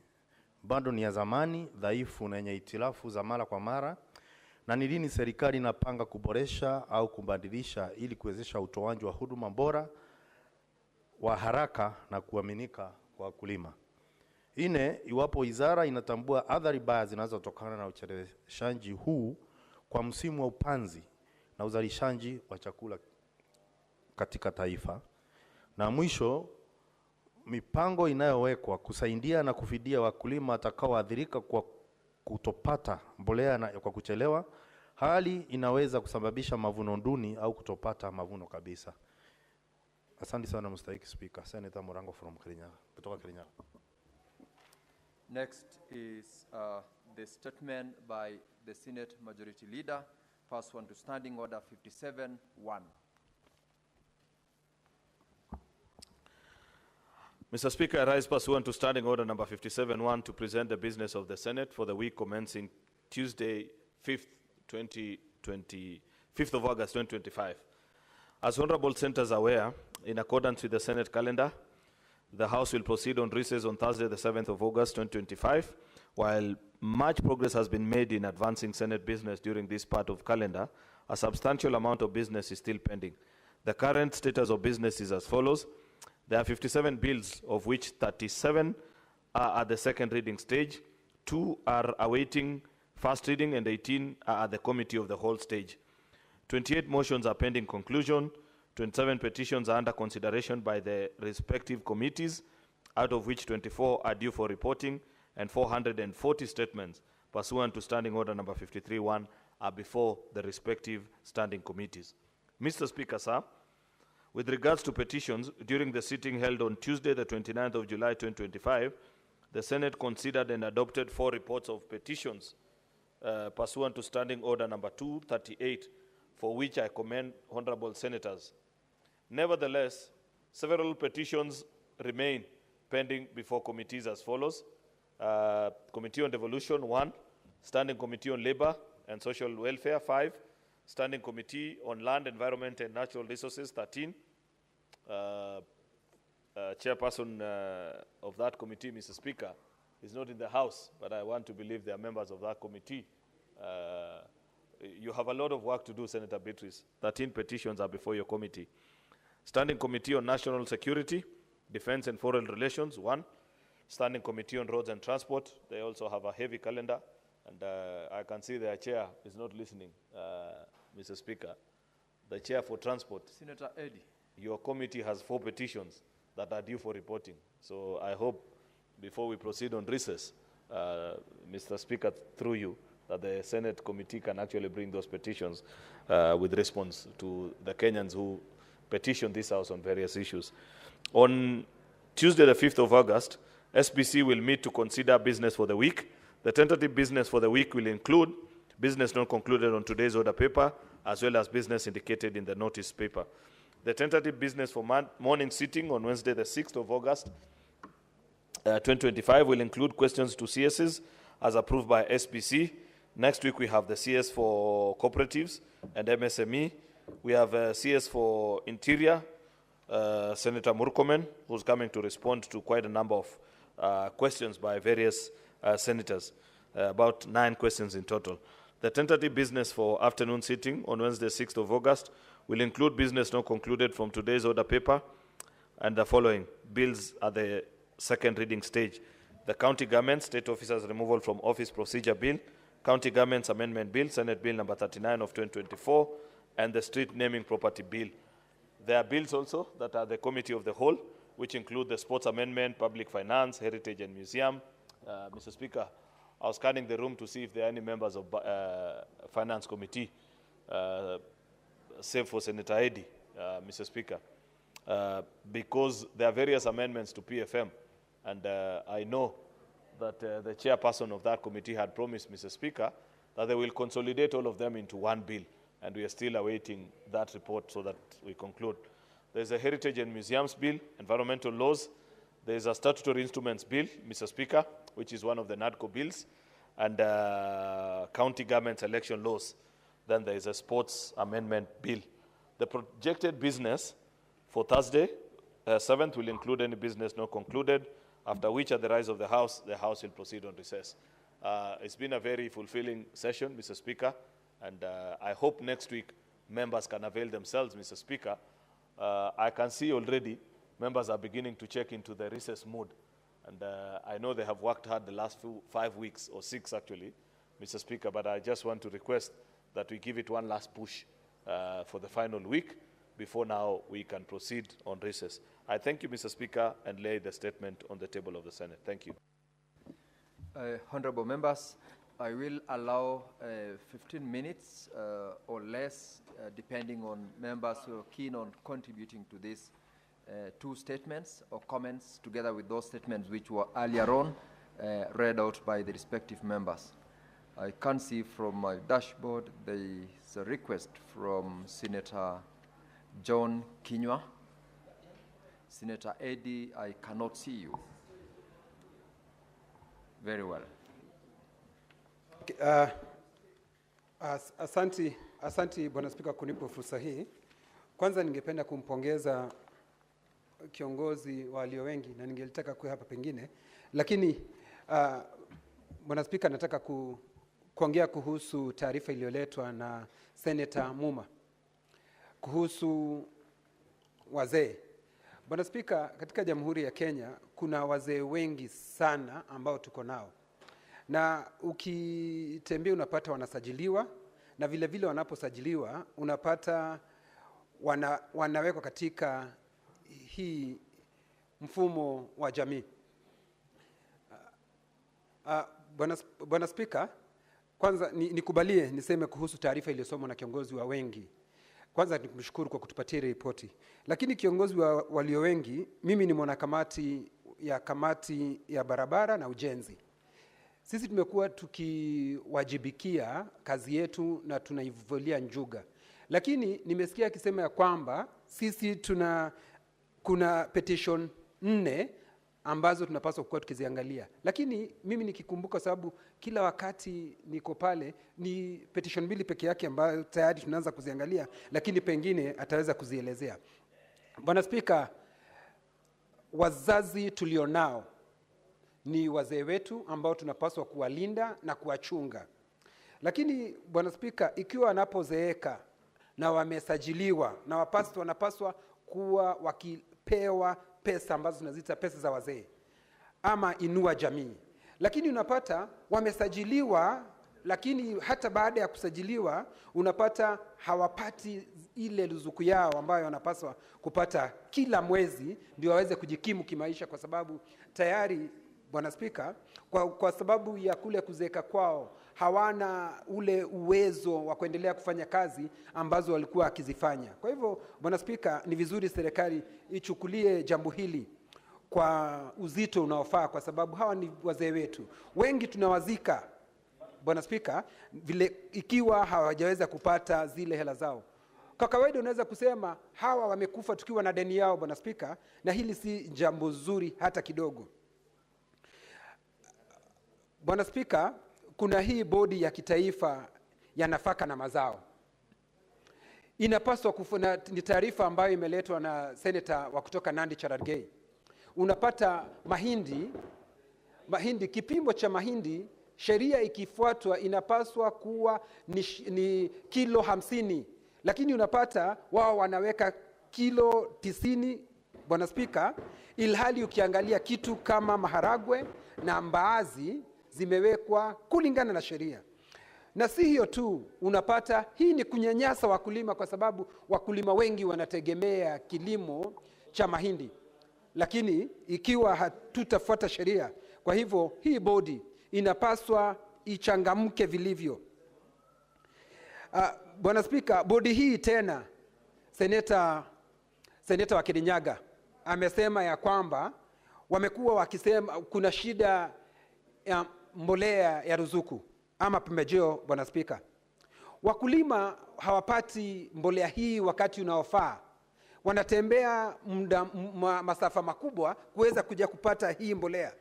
bado ni ya zamani, dhaifu na yenye hitilafu za mara kwa mara, na ni lini serikali inapanga kuboresha au kubadilisha ili kuwezesha utoaji wa huduma bora wa haraka na kuaminika kwa wakulima. Ine, iwapo wizara inatambua athari mbaya zinazotokana na ucheleweshaji huu kwa msimu wa upanzi na uzalishaji wa chakula katika taifa. Na mwisho, mipango inayowekwa kusaidia na kufidia wakulima watakaoathirika kwa kutopata mbolea na kwa kuchelewa, hali inaweza kusababisha mavuno duni au kutopata mavuno kabisa. Asante sana Mr. Speaker. Senator Murango from Kirinyaga, kutoka Kirinyaga. Next is the statement by the Senate Majority Leader, pursuant to Standing Order 57-1. Mr. Speaker, I rise pursuant to Standing Order number 57-1 to present the business of the Senate for the week commencing Tuesday, 5th of August 2025. As honorable senators are aware, in accordance with the Senate calendar, the House will proceed on recess on Thursday, the 7th of August 2025. While much progress has been made in advancing Senate business during this part of calendar, a substantial amount of business is still pending. The current status of business is as follows. There are 57 bills, of which 37 are at the second reading stage, 2 are awaiting first reading, and 18 are at the committee of the whole stage. 28 motions are pending conclusion, 27 petitions are under consideration by the respective committees, out of which 24 are due for reporting, and 440 statements pursuant to Standing Order number 53-1 are before the respective standing committees. Mr. Speaker, sir, with regards to petitions, during the sitting held on Tuesday, the 29th of July 2025, the Senate considered and adopted 4 reports of petitions pursuant to Standing Order number 238, for which I commend honorable senators. Nevertheless, several petitions remain pending before committees as follows. Committee on Devolution, 1. Standing Committee on Labor and Social Welfare, 5. Standing Committee on Land, Environment and Natural Resources, 13. Chairperson of that committee, Mr. Speaker, is not in the House, but I want to believe they are members of that committee. You have a lot of work to do, Senator Beatrice. 13 petitions are before your committee. Standing Committee on National Security, Defense and Foreign Relations, 1. Standing Committee on Roads and Transport, they also have a heavy calendar, and I can see their chair is not listening, Mr. Speaker. The chair for transport. Senator Eddie. Your committee has 4 petitions that are due for reporting. So I hope before we proceed on recess, Mr. Speaker, through you, that the Senate committee can actually bring those petitions with response to the Kenyans who petitioned this House on various issues. On Tuesday, the 5th of August, SBC will meet to consider business for the week. The tentative business for the week will include business not concluded on today's order paper, as well as business indicated in the notice paper. The tentative business for morning sitting on Wednesday, the 6th of August, 2025 will include questions to CSs as approved by SPC. Next week, we have the CS for cooperatives and MSME. We have CS for Interior, Senator Murkomen, who's coming to respond to quite a number of questions by various senators, about 9 questions in total. The tentative business for afternoon sitting on Wednesday, 6th of August, will include business not concluded from today's order paper and the following bills at the second reading stage: the County Government State Officers Removal from Office Procedure Bill, County Government's Amendment Bill, Senate Bill number 39 of 2024, and the Street Naming Property Bill. There are bills also that are the Committee of the Whole, which include the Sports Amendment, Public Finance, Heritage and Museum. Mr. Speaker, I was scanning the room to see if there are any members of Finance Committee, save for Senator Eddy, Mr. Speaker, because there are various amendments to PFM, and I know that the chairperson of that committee had promised, Mr. Speaker, that they will consolidate all of them into one bill, and we are still awaiting that report so that we conclude. There's a Heritage and Museums Bill, Environmental Laws. There's a Statutory Instruments Bill, Mr. Speaker, which is one of the NADCO bills, and County Government Election Laws. Then there is a Sports Amendment Bill. The projected business for Thursday, 7th, will include any business not concluded, after which, at the rise of the House will proceed on recess. It's been a very fulfilling session, Mr. Speaker, and I hope next week members can avail themselves, Mr. Speaker. I can see already members are beginning to check into the recess mood, and I know they have worked hard the last 5 weeks, or 6 actually, Mr. Speaker, but I just want to request that we give it one last push for the final week before now we can proceed on recess. I thank you, Mr. Speaker, and lay the statement on the table of the Senate. Thank you. Honorable members, I will allow 15 minutes or less, depending on members who are keen on contributing to these 2 statements or comments, together with those statements which were earlier on read out by the respective members. I can see from my dashboard there is a request from Senator John Kinyua. Senator Eddy, I cannot see you. Very well. Asanti Bwana Spika kunipa fursa hii. Kwanza ningependa kumpongeza kiongozi wa walio wengi, na ningelitaka kuwa hapa pengine, lakini Bwana Spika, nataka kuongea kuhusu taarifa iliyoletwa na Senator Muma kuhusu wazee. Bwana Spika, katika Jamhuri ya Kenya kuna wazee wengi sana ambao tuko nao, na ukitembea unapata wanasajiliwa, na vile vile wanaposajiliwa unapata wanawekwa katika hii mfumo wa jamii. Bwana Spika, kwanza nikubalie niseme kuhusu taarifa iliyosomwa na kiongozi wa wengi. Kwanza nikumshukuru kwa kutupatia ripoti. Lakini kiongozi wa walio wengi, mimi ni mwanakamati ya barabara na ujenzi. Sisi tumekuwa tukiwajibikia kazi yetu na tunaivulia njuga. Lakini nimesikia akisema ya kwamba sisi kuna petition 4 ambazo tunapaswa kuwa tukiziangalia. Lakini mimi nikikumbuka, sababu kila wakati niko pale, ni petition 2 peke yake ambayo tayari tunaanza kuziangalia, lakini pengine ataweza kuzielezea. Bwana Spika, wazazi tulionao ni wazee wetu ambao tunapaswa kuwalinda na kuwachunga. Lakini Bwana Spika, ikiwa wanapozeeka na wamesajiliwa, na wanapaswa kuwa wakipewa pesa ambazo tunaziita pesa za wazee ama inua jamii. Lakini unapata wamesajiliwa, lakini hata baada ya kusajiliwa unapata hawapati ile ruzuku yao ambayo wanapaswa kupata kila mwezi ndio waweze kujikimu kimaisha, kwa sababu tayari Bwana Spika, kwa sababu ya kule kuzeeka kwao hawana ule uwezo wa kuendelea kufanya kazi ambazo walikuwa akizifanya. Kwa hivyo Bwana Spika, ni vizuri serikali ichukulie jambo hili kwa uzito unaofaa, kwa sababu hawa ni wazee wetu. Wengi tunawazika Bwana Spika, vile ikiwa hawajaweza kupata zile hela zao. Kwa kawaida unaweza kusema hawa wamekufa tukiwa na deni yao, Bwana Spika, na hili si jambo zuri hata kidogo. Bwana Spika, kuna hii bodi ya kitaifa ya nafaka na mazao. Inapaswa kufuna, ni taarifa ambayo imeletwa na seneta wa kutoka Nandi Cherargei. Unapata mahindi, kipimo cha mahindi, sheria ikifuatwa inapaswa kuwa ni kilo 50, lakini unapata wao wanaweka kilo 90, Bwana Spika, ilhali ukiangalia kitu kama maharagwe na mbaazi zimewekwa kulingana na sheria. Na si hiyo tu, unapata hii ni kunyanyasa wakulima, kwa sababu wakulima wengi wanategemea kilimo cha mahindi. Lakini ikiwa hatutafuata sheria, kwa hivyo hii bodi inapaswa ichangamke vilivyo. Bwana Spika, bodi hii tena, seneta wa Kirinyaga amesema ya kwamba wamekuwa wakisema kuna shida ya mbolea ya ruzuku ama pembejeo. Bwana Spika, wakulima hawapati mbolea hii wakati unaofaa. Wanatembea masafa makubwa kuweza kuja kupata hii mbolea,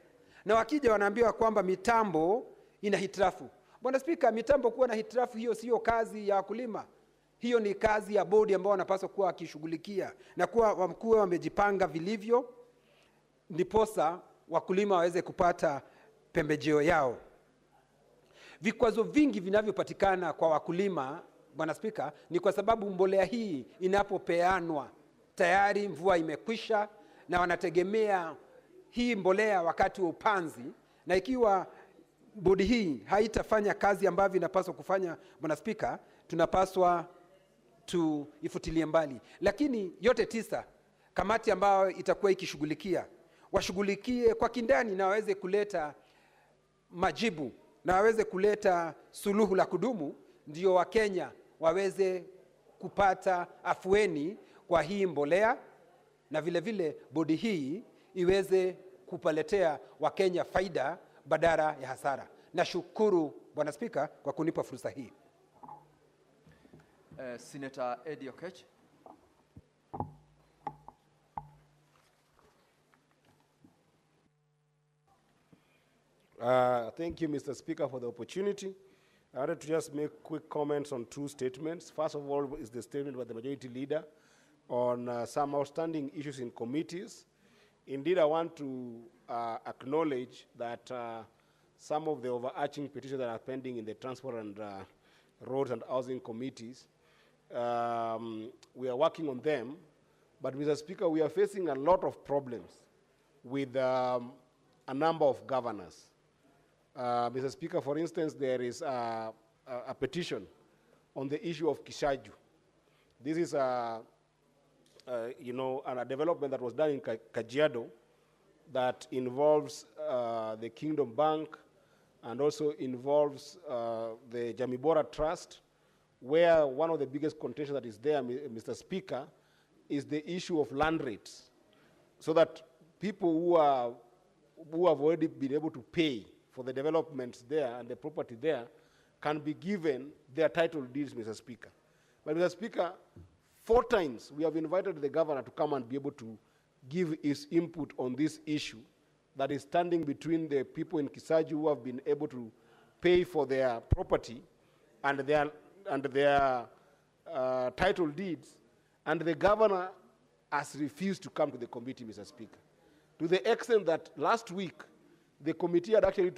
na wakija wanaambiwa kwamba mitambo ina hitilafu. Bwana Spika, mitambo kuwa na hitilafu hiyo sio kazi ya wakulima, hiyo ni kazi ya bodi ambao wanapaswa kuwa wakishughulikia na kuwa wamejipanga vilivyo, ndiposa wakulima waweze kupata pembejeo yao. Vikwazo vingi vinavyopatikana kwa wakulima, Bwana Spika, ni kwa sababu mbolea hii inapopeanwa tayari mvua imekwisha na wanategemea hii mbolea wakati wa upanzi, na ikiwa bodi hii haitafanya kazi ambavyo inapaswa kufanya, Bwana Spika, tunapaswa tuifutilie mbali. Lakini yote 9, kamati ambayo itakuwa ikishughulikia, washughulikie kwa kindani na waweze kuleta majibu na waweze kuleta suluhu la kudumu, ndio Wakenya waweze kupata afueni kwa hii mbolea, na vile vile bodi hii iweze kupaletea Wakenya faida badala ya hasara. Nashukuru Bwana Spika kwa kunipa fursa hii. Senator Eddie Okech. Thank you, Mr. Speaker, for the opportunity. I wanted to just make quick comments on 2 statements. First of all is the statement by the Majority Leader on some outstanding issues in committees. Indeed, I want to acknowledge that some of the overarching petitions that are pending in the Transport and Roads and Housing Committees, we are working on them. But, Mr. Speaker, we are facing a lot of problems with a number of governors. Mr. Speaker, for instance, there is a petition on the issue of Kishaju. This is a development that was done in Kajiado that involves the Kingdom Bank and also involves the Jamibora Trust, where one of the biggest contention that is there, Mr. Speaker, is the issue of land rates, so that people who have already been able to pay for the developments there and the property there can be given their title deeds, Mr. Speaker. But, Mr. Speaker, 4 times we have invited the governor to come and be able to give his input on this issue that is standing between the people in Kisaju who have been able to pay for their property and their title deeds, and the governor has refused to come to the committee, Mr. Speaker, to the extent that last week the committee had actually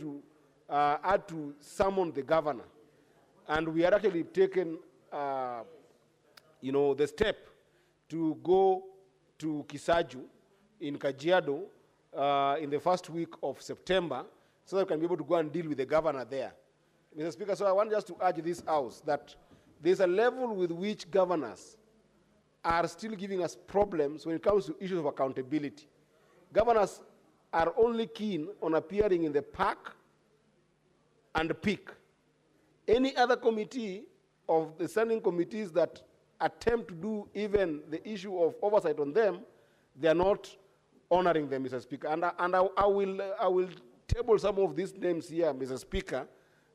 had to summon the governor, and we had actually taken the step to go to Kisaju in Kajiado in the first week of September, so that we can be able to go and deal with the governor there. Mr. Speaker, so I want just to urge this House that there's a level with which governors are still giving us problems when it comes to issues of accountability. Governors are only keen on appearing in the park and peak. Any other committee of the standing committees that attempt to do even the issue of oversight on them, they are not honoring them, Mr. Speaker. And I will table some of these names here, Mr. Speaker,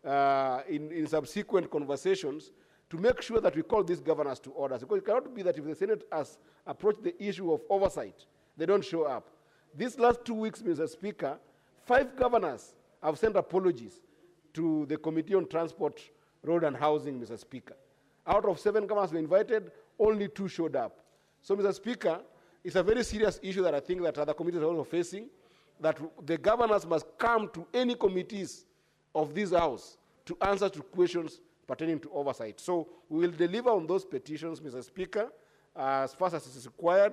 in subsequent conversations to make sure that we call these governors to order. Because it cannot be that if the Senate has approached the issue of oversight, they don't show up. These last 2 weeks, Mr. Speaker, 5 governors have sent apologies to the Committee on Transport, Road and Housing, Mr. Speaker. Out of 7 governors were invited, only 2 showed up. So, Mr. Speaker, it's a very serious issue that I think that other committees are also facing, that the governors must come to any committees of this House to answer to questions pertaining to oversight. So we will deliver on those petitions, Mr. Speaker, as fast as it is required.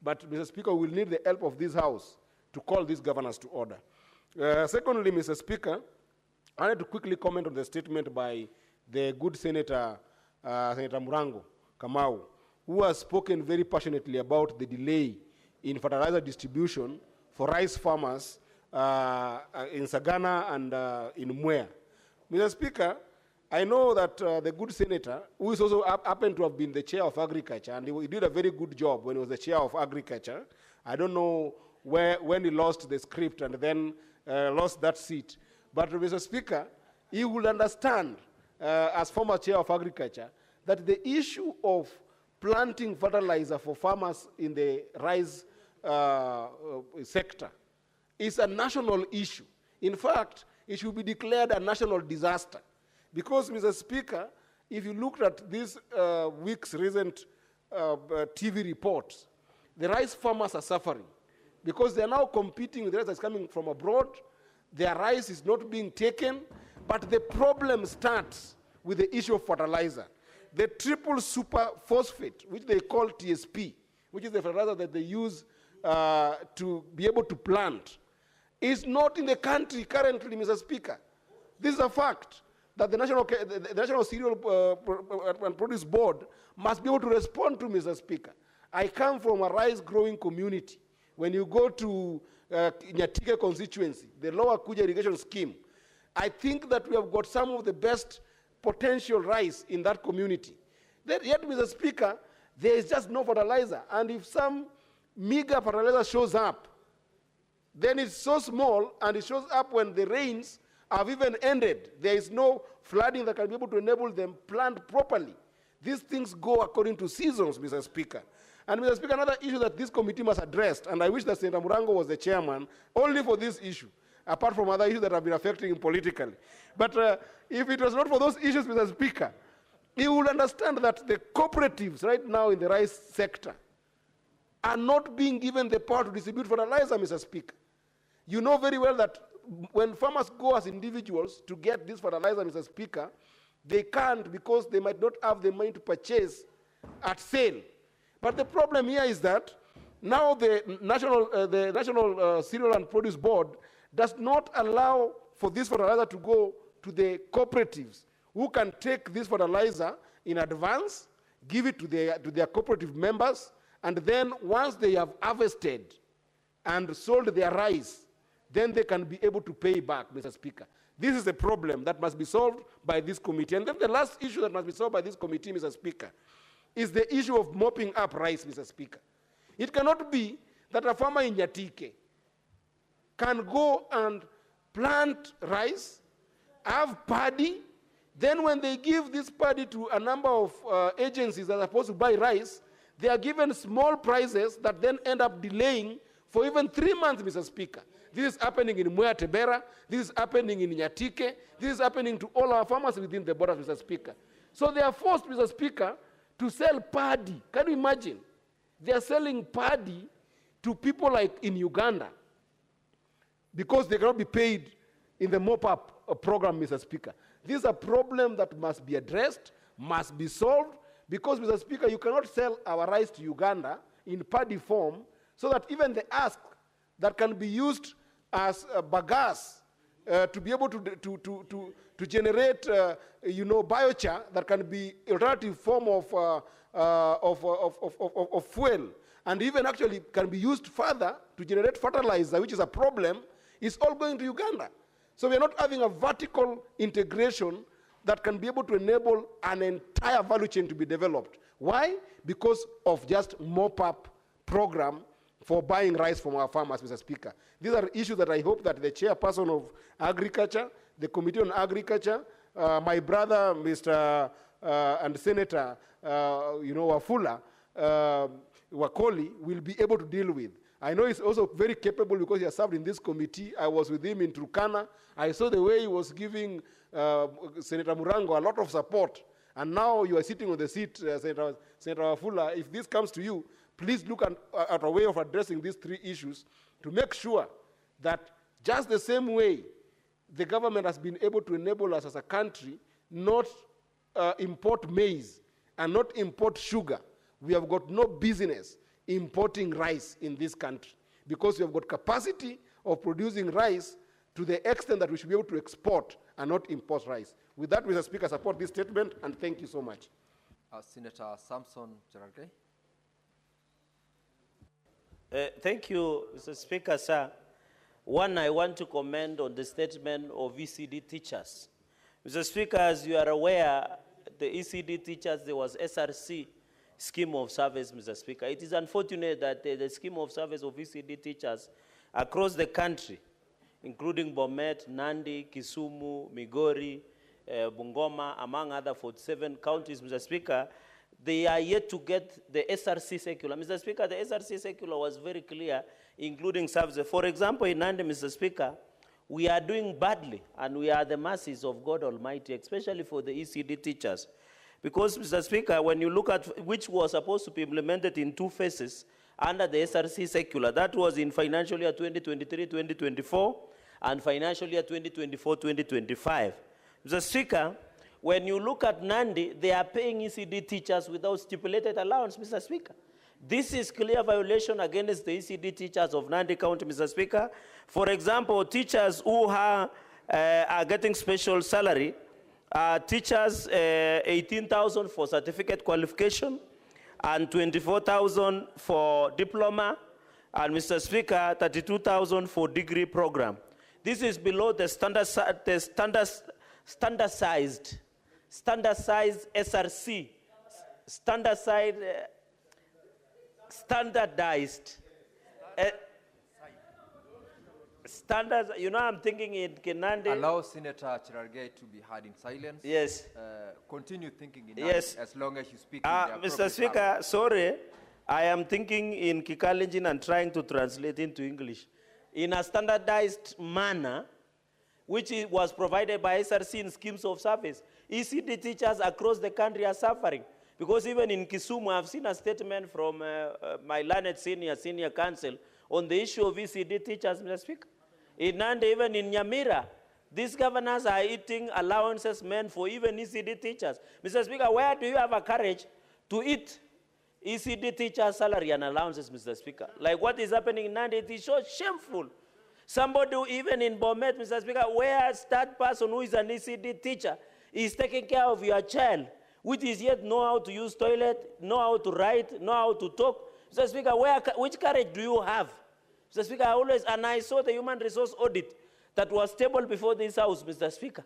But, Mr. Speaker, we will need the help of this House to call these governors to order. Secondly, Mr. Speaker, I wanted to quickly comment on the statement by the good Senator, Senator Murango Kamau, who has spoken very passionately about the delay in fertilizer distribution for rice farmers in Sagana and in Mwea. Mr. Speaker, I know that the good senator, who is also happened to have been the chair of agriculture, and he did a very good job when he was the chair of agriculture. I don't know when he lost the script and then lost that seat. But, Mr. Speaker, he will understand, as former chair of agriculture, that the issue of planting fertilizer for farmers in the rice sector is a national issue. In fact, it should be declared a national disaster. Because, Mr. Speaker, if you looked at this week's recent TV reports, the rice farmers are suffering because they are now competing with rice that's coming from abroad. Their rice is not being taken, but the problem starts with the issue of fertilizer. The triple super phosphate, which they call TSP, which is the fertilizer that they use to be able to plant, is not in the country currently, Mr. Speaker. This is a fact that the National Cereal and Produce Board must be able to respond to, Mr. Speaker. I come from a rice-growing community. When you go to Nyatike constituency, the Lower Kuja irrigation scheme, I think that we have got some of the best potential rice in that community. Yet, Mr. Speaker, there is just no fertilizer. And if some meager fertilizer shows up, then it's so small, and it shows up when the rains have even ended. There is no flooding that can be able to enable them plant properly. These things go according to seasons, Mr. Speaker. And, Mr. Speaker, another issue that this committee must address, and I wish that Senator Murango was the chairman, only for this issue, apart from other issues that have been affecting him politically. But if it was not for those issues, Mr. Speaker, he would understand that the cooperatives right now in the rice sector are not being given the power to distribute fertilizer, Mr. Speaker. You know very well that when farmers go as individuals to get this fertilizer, Mr. Speaker, they can't because they might not have the money to purchase at sale. But the problem here is that now the National Cereal and Produce Board does not allow for this fertilizer to go to the cooperatives who can take this fertilizer in advance, give it to their cooperative members, and then once they have harvested and sold their rice, then they can be able to pay back, Mr. Speaker. This is a problem that must be solved by this committee. And then the last issue that must be solved by this committee, Mr. Speaker, is the issue of mopping up rice, Mr. Speaker. It cannot be that a farmer in Nyatike can go and plant rice, have paddy, then when they give this paddy to a number of agencies that are supposed to buy rice, they are given small prices that then end up delaying for even 3 months, Mr. Speaker. This is happening in Mwea Tebera. This is happening in Nyatike. This is happening to all our farmers within the borders, Mr. Speaker. So they are forced, Mr. Speaker, to sell paddy. Can you imagine? They are selling paddy to people like in Uganda because they cannot be paid in the mop-up program, Mr. Speaker. This is a problem that must be addressed, must be solved, because, Mr. Speaker, you cannot sell our rice to Uganda in paddy form so that even the husk that can be used as bagasse to be able to generate, biochar that can be alternative form of fuel, and even actually can be used further to generate fertilizer, which is a problem, is all going to Uganda. So we are not having a vertical integration that can be able to enable an entire value chain to be developed. Why? Because of just mop-up program for buying rice from our farmers, Mr. Speaker. These are issues that I hope that the chairperson of agriculture, the Committee on Agriculture, my brother, Mr. And Senator, Wafula, Wakoli, will be able to deal with. I know he's also very capable because he has served in this committee. I was with him in Turkana. I saw the way he was giving Senator Murango a lot of support. And now you are sitting on the seat, Senator Wafula. If this comes to you, please look at a way of addressing these three issues to make sure that just the same way the government has been able to enable us as a country not import maize and not import sugar, we have got no business importing rice in this country because we have got capacity of producing rice to the extent that we should be able to export and not import rice. With that, Mr. Speaker, I support this statement and thank you so much. Senator Samson Cherargei. Thank you, Mr. Speaker, sir. One, I want to comment on the statement of ECD teachers. Mr. Speaker, as you are aware, the ECD teachers, there was SRC scheme of service, Mr. Speaker. It is unfortunate that the scheme of service of ECD teachers across the country, including Bomet, Nandi, Kisumu, Migori, Bungoma, among other 47 counties, Mr. Speaker, they are yet to get the SRC circular. Mr. Speaker, the SRC circular was very clear, including services. For example, in Nandi, Mr. Speaker, we are doing badly, and we are the mercies of God Almighty, especially for the ECD teachers. Because, Mr. Speaker, when you look at which was supposed to be implemented in two phases under the SRC circular, that was in financial year 2023-2024 and financial year 2024-2025. Mr. Speaker, when you look at Nandi, they are paying ECD teachers without stipulated allowance, Mr. Speaker. This is clear violation against the ECD teachers of Nandi County, Mr. Speaker. For example, teachers who are getting special salary, teachers 18,000 for certificate qualification and 24,000 for diploma, and Mr. Speaker, 32,000 for degree program. This is below the standardized SRC, standards, you know, I'm thinking in Kinandi. Allow Senator Cherargei to be heard in silence. Yes. Continue thinking in yes. as long as you speak. Mr. Speaker, sorry, I am thinking in Kikalenjin and trying to translate into English. In a standardized manner, which was provided by SRC in schemes of service. ECD teachers across the country are suffering. Because even in Kisumu, I've seen a statement from my learned senior counsel on the issue of ECD teachers, Mr. Speaker. In Nandi, even in Nyamira, these governors are eating allowances meant for even ECD teachers. Mr. Speaker, where do you have a courage to eat ECD teachers' salary and allowances, Mr. Speaker? Like what is happening in Nandi, it is so shameful. Somebody even in Bomet, Mr. Speaker, where that person who is an ECD teacher is taking care of your child, which is yet know how to use toilet, know how to write, know how to talk. Mr. Speaker, which courage do you have? Mr. Speaker, I saw the human resource audit that was tabled before this House, Mr. Speaker,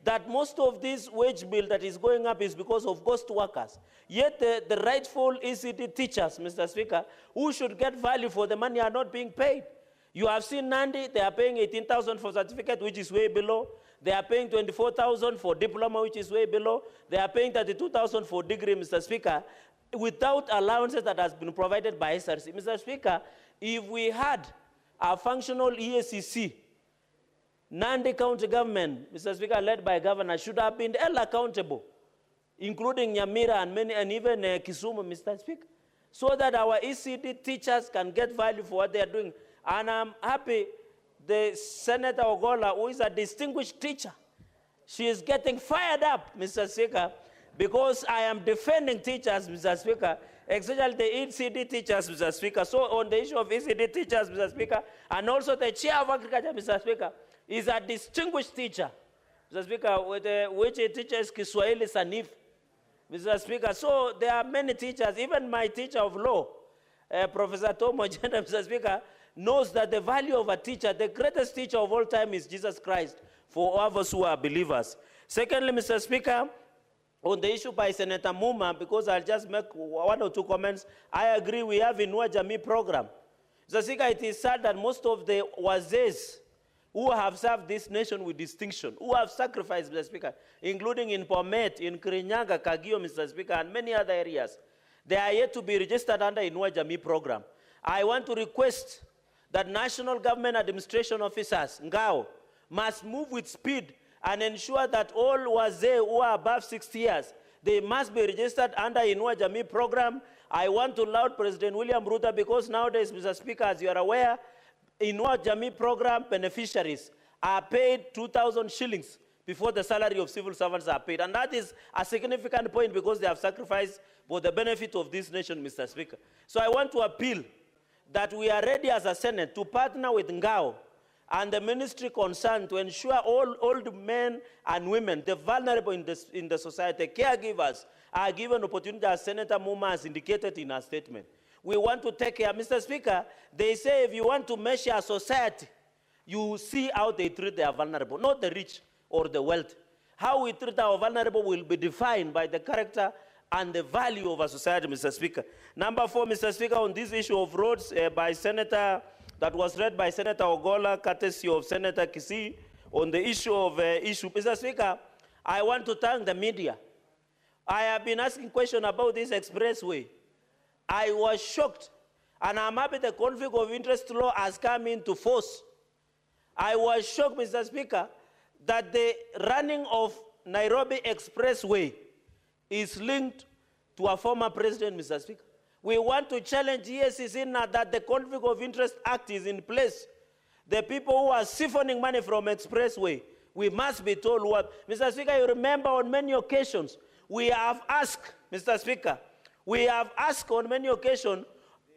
that most of this wage bill that is going up is because of ghost workers. Yet the rightful ECD teachers, Mr. Speaker, who should get value for the money are not being paid. You have seen Nandi, they are paying 18,000 for certificate, which is way below. They are paying 24,000 for diploma, which is way below. They are paying 32,000 for degree, Mr. Speaker, without allowances that has been provided by SRC. Mr. Speaker, if we had a functional EACC, Nandi County government, Mr. Speaker, led by governor, should have been held accountable, including Nyamira and even Kisumu, Mr. Speaker, so that our ECD teachers can get value for what they are doing. And I'm happy the Senator Ogola, who is a distinguished teacher, she is getting fired up, Mr. Speaker, because I am defending teachers, Mr. Speaker, especially the ECD teachers, Mr. Speaker. So on the issue of ECD teachers, Mr. Speaker, and also the chair of agriculture, Mr. Speaker, is a distinguished teacher, Mr. Speaker, which teaches Kiswahili Sanif, Mr. Speaker. So there are many teachers, even my teacher of law, Professor Tom Ojenda, Mr. Speaker, knows that the value of a teacher, the greatest teacher of all time is Jesus Christ, for all of us who are believers. Secondly, Mr. Speaker, on the issue by Senator Muma, because I'll just make one or two comments, I agree we have Inua Jamii program. Mr. Speaker, it is sad that most of the wazes, who have served this nation with distinction, who have sacrificed, Mr. Speaker, including in Bomet, in Kirinyaga, Kagio, Mr. Speaker, and many other areas. They are yet to be registered under Inua Jamii program. I want to request that national government administration officers, NGAO, must move with speed and ensure that all wazee who are above 60 years, they must be registered under Inua Jamii program. I want to laud President William Ruto because nowadays, Mr. Speaker, as you are aware, Inua Jamii program beneficiaries are paid 2,000 shillings before the salary of civil servants are paid. And that is a significant point because they have sacrificed for the benefit of this nation, Mr. Speaker. So I want to appeal that we are ready as a Senate to partner with NGAO and the ministry concerned to ensure all old men and women, the vulnerable in the society, caregivers, are given opportunity, as Senator Muma has indicated in her statement. We want to take care. Mr. Speaker, they say if you want to measure a society, you see how they treat their vulnerable, not the rich or the wealthy. How we treat our vulnerable will be defined by the character and the value of a society, Mr. Speaker. Number 4, Mr. Speaker, on this issue of roads by Senator, that was read by Senator Ogola, courtesy of Senator Kisii, on the issue of Mr. Speaker, I want to thank the media. I have been asking questions about this expressway. I was shocked, and I'm happy the conflict of interest law has come into force. I was shocked, Mr. Speaker, that the running of Nairobi Expressway is linked to a former president, Mr. Speaker. We want to challenge EACC now that the Conflict of Interest Act is in place. The people who are siphoning money from Expressway, we must be told what. Mr. Speaker, you remember on many occasions, we have asked, Mr. Speaker, we have asked on many occasions,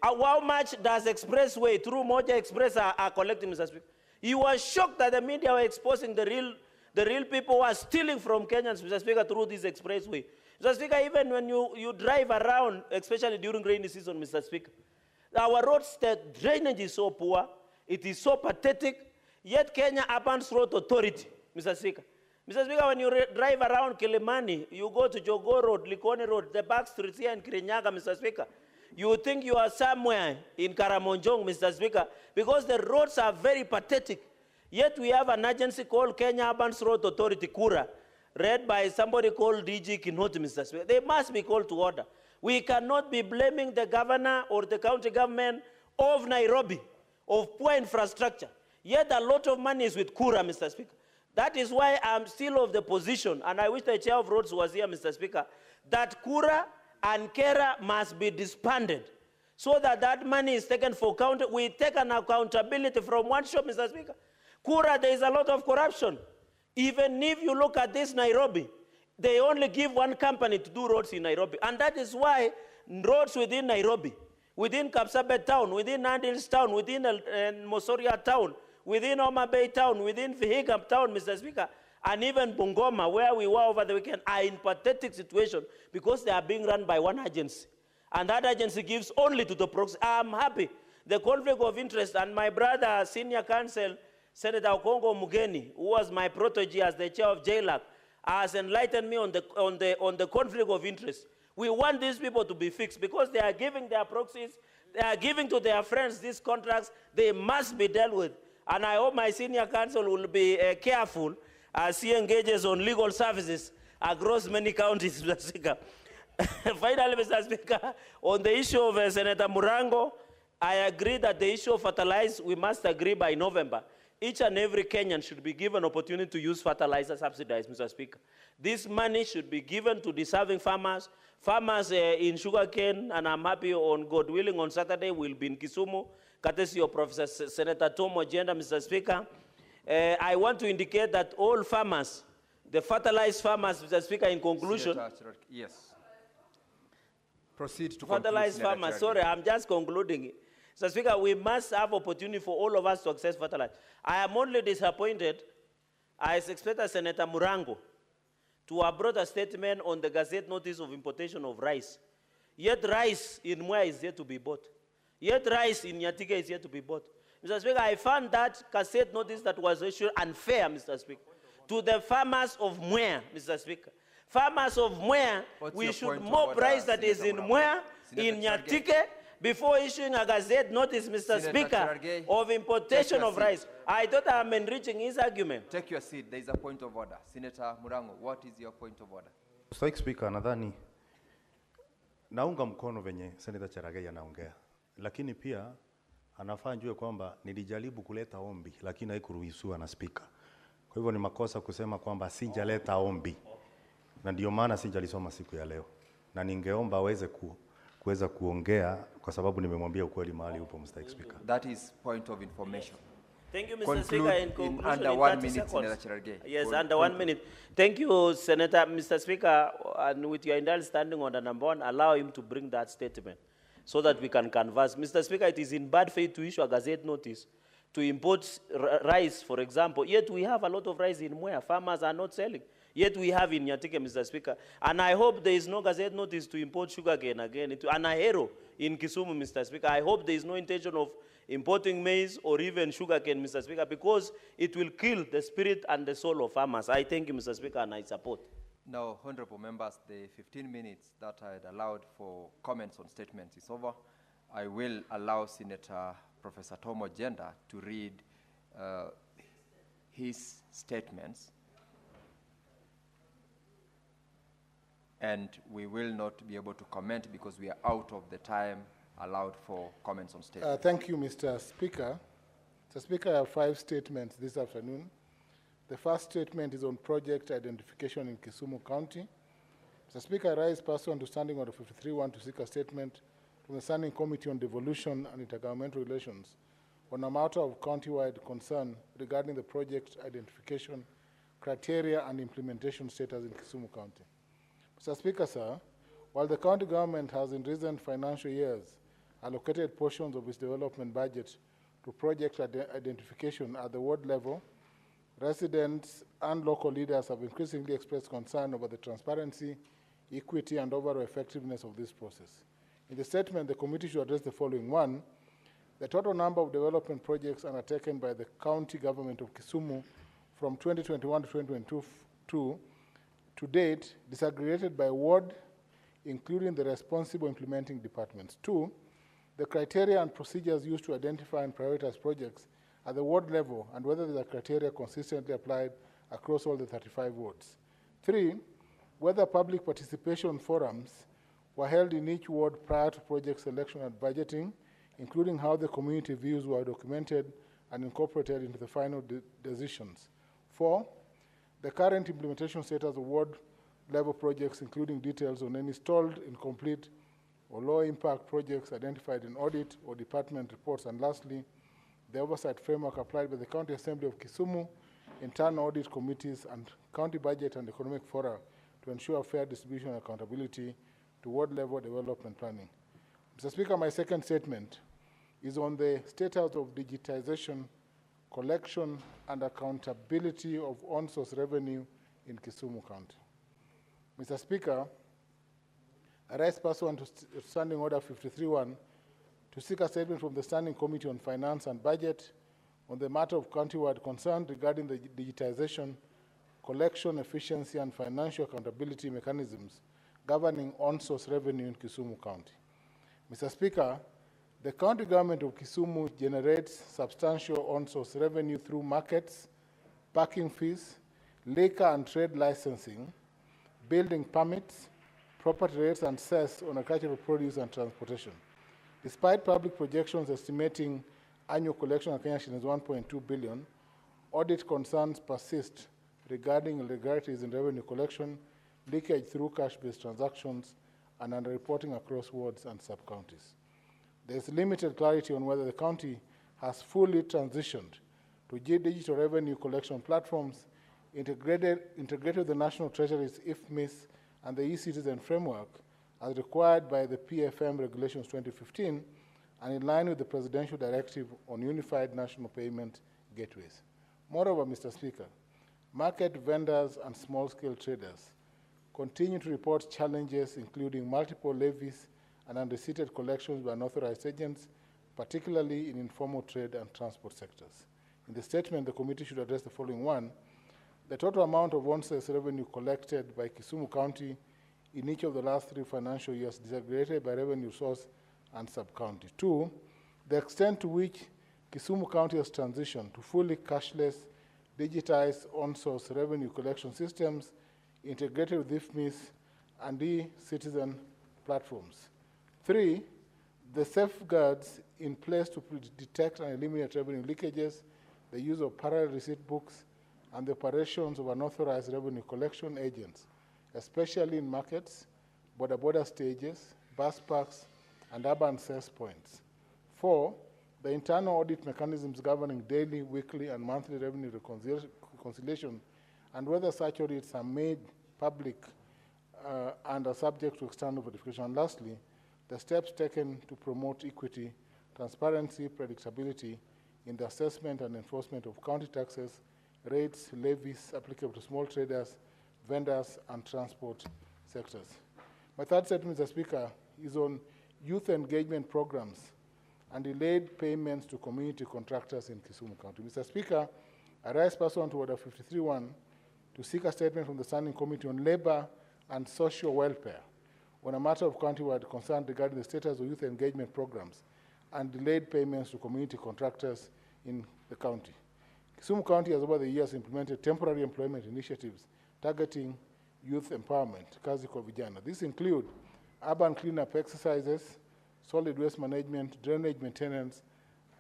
how much does Expressway through Moja Express are collecting, Mr. Speaker? You were shocked that the media were exposing the real people who are stealing from Kenyans, Mr. Speaker, through this expressway. Mr. Speaker, even when you drive around, especially during rainy season, Mr. Speaker, our roads, the drainage is so poor, it is so pathetic, yet Kenya Urban Road Authority, Mr. Speaker. Mr. Speaker, when you drive around Kilimani, you go to Jogo Road, Likoni Road, the back streets here in Kirinyaga, Mr. Speaker, you think you are somewhere in Karamonjong, Mr. Speaker, because the roads are very pathetic. Yet we have an agency called Kenya Urban Road Authority, Kura, read by somebody called DG Kinoti, Mr. Speaker. They must be called to order. We cannot be blaming the governor or the county government of Nairobi of poor infrastructure. Yet a lot of money is with Kura, Mr. Speaker. That is why I'm still of the position, and I wish the chair of roads was here, Mr. Speaker, that Kura and Kera must be disbanded so that that money is taken for county. We take an accountability from one shop, Mr. Speaker. Kura, there is a lot of corruption. Even if you look at this Nairobi, they only give one company to do roads in Nairobi. And that is why roads within Nairobi, within Kapsabet town, within Nandils town, within Mosoria town, within Homa Bay town, within Vihiga town, Mr. Speaker, and even Bungoma, where we were over the weekend, are in pathetic situation because they are being run by one agency. And that agency gives only to the proxy. I'm happy. The conflict of interest, and my brother, senior counsel, Senator Okongo Mugeni, who was my protege as the chair of JLAC, has enlightened me on the conflict of interest. We want these people to be fixed because they are giving their proxies, they are giving to their friends these contracts. They must be dealt with. And I hope my senior counsel will be careful as he engages on legal services across many counties, Mr. Speaker. Finally, Mr. Speaker, on the issue of Senator Murango, I agree that the issue of fertilizer, we must agree by November. Each and every Kenyan should be given opportunity to use fertilizer subsidized, Mr. Speaker. This money should be given to deserving farmers. Farmers in sugarcane, and I'm happy on God willing on Saturday we'll be in Kisumu, courtesy of Professor Senator Tom Ojenda, Mr. Speaker. I want to indicate that all farmers, the fertilized farmers, Mr. Speaker, in conclusion. Yes. Proceed to fertilized farmers, sorry, I'm just concluding. Mr. Speaker, we must have opportunity for all of us to access fertilizer. I am only disappointed. I expected Senator Murango to have brought a statement on the Gazette notice of importation of rice. Yet rice in Mwea is yet to be bought. Yet rice in Nyatike is yet to be bought. Mr. Speaker, I found that Gazette notice that was issued unfair, Mr. Speaker, to the farmers of Mwea, Mr. Speaker. Farmers of Mwea, we should more price that is in Mwea, in Nyatike, before issuing a gazette notice, Mr. Senator Speaker, Cherargei, of take importation your of seat. rice. I thought I'm enriching his argument. Take your seat. There is a point of order. Senator Murango, what is your point of order? Mr. Speaker, nadhani naunga mkono venye Senator Cherargei anaongea, lakini pia anafaa njue kwamba nilijaribu kuleta ombi lakini haikuruhusiwa na speaker. Kwa hivyo ni makosa kusema kwamba sijaleta ombi, na ndio maana sijalisoma siku ya leo, na ningeomba aweze kuweza kuongea kwa sababu nimemwambia ukweli mahali upo, Mr. Speaker. That is point of information. Thank you, Mr. Conclude Speaker. In in conclusion, under in 1 30 minute, seconds. Senator Cherargei. Yes, Conclude. under 1 minute. Thank you, Senator. Mr. Speaker, and with your understanding on the number one, allow him to bring that statement so that we can converse. Mr. Speaker, it is in bad faith to issue a gazette notice to import rice, for example. Yet we have a lot of rice in Mwea. Farmers are not selling. Yet we have in Nyatike, Mr. Speaker. And I hope there is no gazette notice to import sugarcane again. And a hero in Kisumu, Mr. Speaker. I hope there is no intention of importing maize or even sugarcane, Mr. Speaker, because it will kill the spirit and the soul of farmers. I thank you, Mr. Speaker, and I support. Now, honorable members, the 15 minutes that I had allowed for comments on statements is over. I will allow Senator Professor Tom Ojenda to read his statements, and we will not be able to comment because we are out of the time allowed for comments on statements. Thank you, Mr. Speaker. Mr. Speaker, I have 5 statements this afternoon. The first statement is on project identification in Kisumu County. Mr. Speaker, I rise pursuant to Standing Order 53-1 to seek a statement from the Standing Committee on Devolution and Intergovernmental Relations on a matter of county-wide concern regarding the project identification criteria and implementation status in Kisumu County. Mr. Speaker, sir, while the county government has in recent financial years allocated portions of its development budget to project identification at the ward level, residents and local leaders have increasingly expressed concern over the transparency, equity, and overall effectiveness of this process. In the statement, the committee should address the following. 1, the total number of development projects undertaken by the county government of Kisumu from 2021 to 2022 to date, disaggregated by ward, including the responsible implementing departments. 2, the criteria and procedures used to identify and prioritize projects at the ward level and whether the criteria consistently applied across all the 35 wards. 3, whether public participation forums were held in each ward prior to project selection and budgeting, including how the community views were documented and incorporated into the final decisions. 4, the current implementation status of ward level projects, including details on any stalled, incomplete, or low-impact projects identified in audit or department reports. And lastly, the oversight framework applied by the County Assembly of Kisumu, internal audit committees, and county budget and economic fora to ensure fair distribution and accountability to ward-level development planning. Mr. Speaker, my second statement is on the status of digitization, collection, and accountability of on-source revenue in Kisumu County. Mr. Speaker, I rise pursuant to Standing Order 53-1 to seek a statement from the Standing Committee on Finance and Budget on the matter of county-wide concern regarding the digitization, collection, efficiency, and financial accountability mechanisms governing on-source revenue in Kisumu County. Mr. Speaker, the county government of Kisumu generates substantial on-source revenue through markets, parking fees, liquor and trade licensing, building permits, property rates, and cess on agricultural produce and transportation. Despite public projections estimating annual collection of Kenya shillings 1.2 billion, audit concerns persist regarding irregularities in revenue collection, leakage through cash-based transactions, and underreporting across wards and sub-counties. There is limited clarity on whether the county has fully transitioned to digital revenue collection platforms integrated with the National Treasury's IFMIS and the e-citizen framework as required by the PFM Regulations 2015 and in line with the Presidential Directive on Unified National Payment Gateways. Moreover, Mr. Speaker, market vendors and small-scale traders continue to report challenges including multiple levies and unreceipted collections by unauthorized agents, particularly in informal trade and transport sectors. In the statement, the committee should address the following. 1, the total amount of on-source revenue collected by Kisumu County in each of the last 3 financial years, disaggregated by revenue source and sub-county. 2, the extent to which Kisumu County has transitioned to fully cashless, digitized on-source revenue collection systems integrated with IFMIS and e-citizen platforms. 3, the safeguards in place to detect and eliminate revenue leakages, the use of parallel receipt books, and the operations of unauthorized revenue collection agents, especially in markets, border stages, bus parks, and urban access points. 4, the internal audit mechanisms governing daily, weekly, and monthly revenue reconciliation, and whether such audits are made public and are subject to external verification. And lastly, the steps taken to promote equity, transparency, predictability in the assessment and enforcement of county taxes, rates, levies applicable to small traders, vendors, and transport sectors. My third statement, Mr. Speaker, is on youth engagement programs and delayed payments to community contractors in Kisumu County. Mr. Speaker, I rise pursuant to Order 53.1 to seek a statement from the Standing Committee on Labor and Social Welfare on a matter of county-wide concern regarding the status of youth engagement programs and delayed payments to community contractors in the county. Kisumu County has over the years implemented temporary employment initiatives targeting youth empowerment, kazi kwa vijana. These include urban cleanup exercises, solid waste management, drainage maintenance,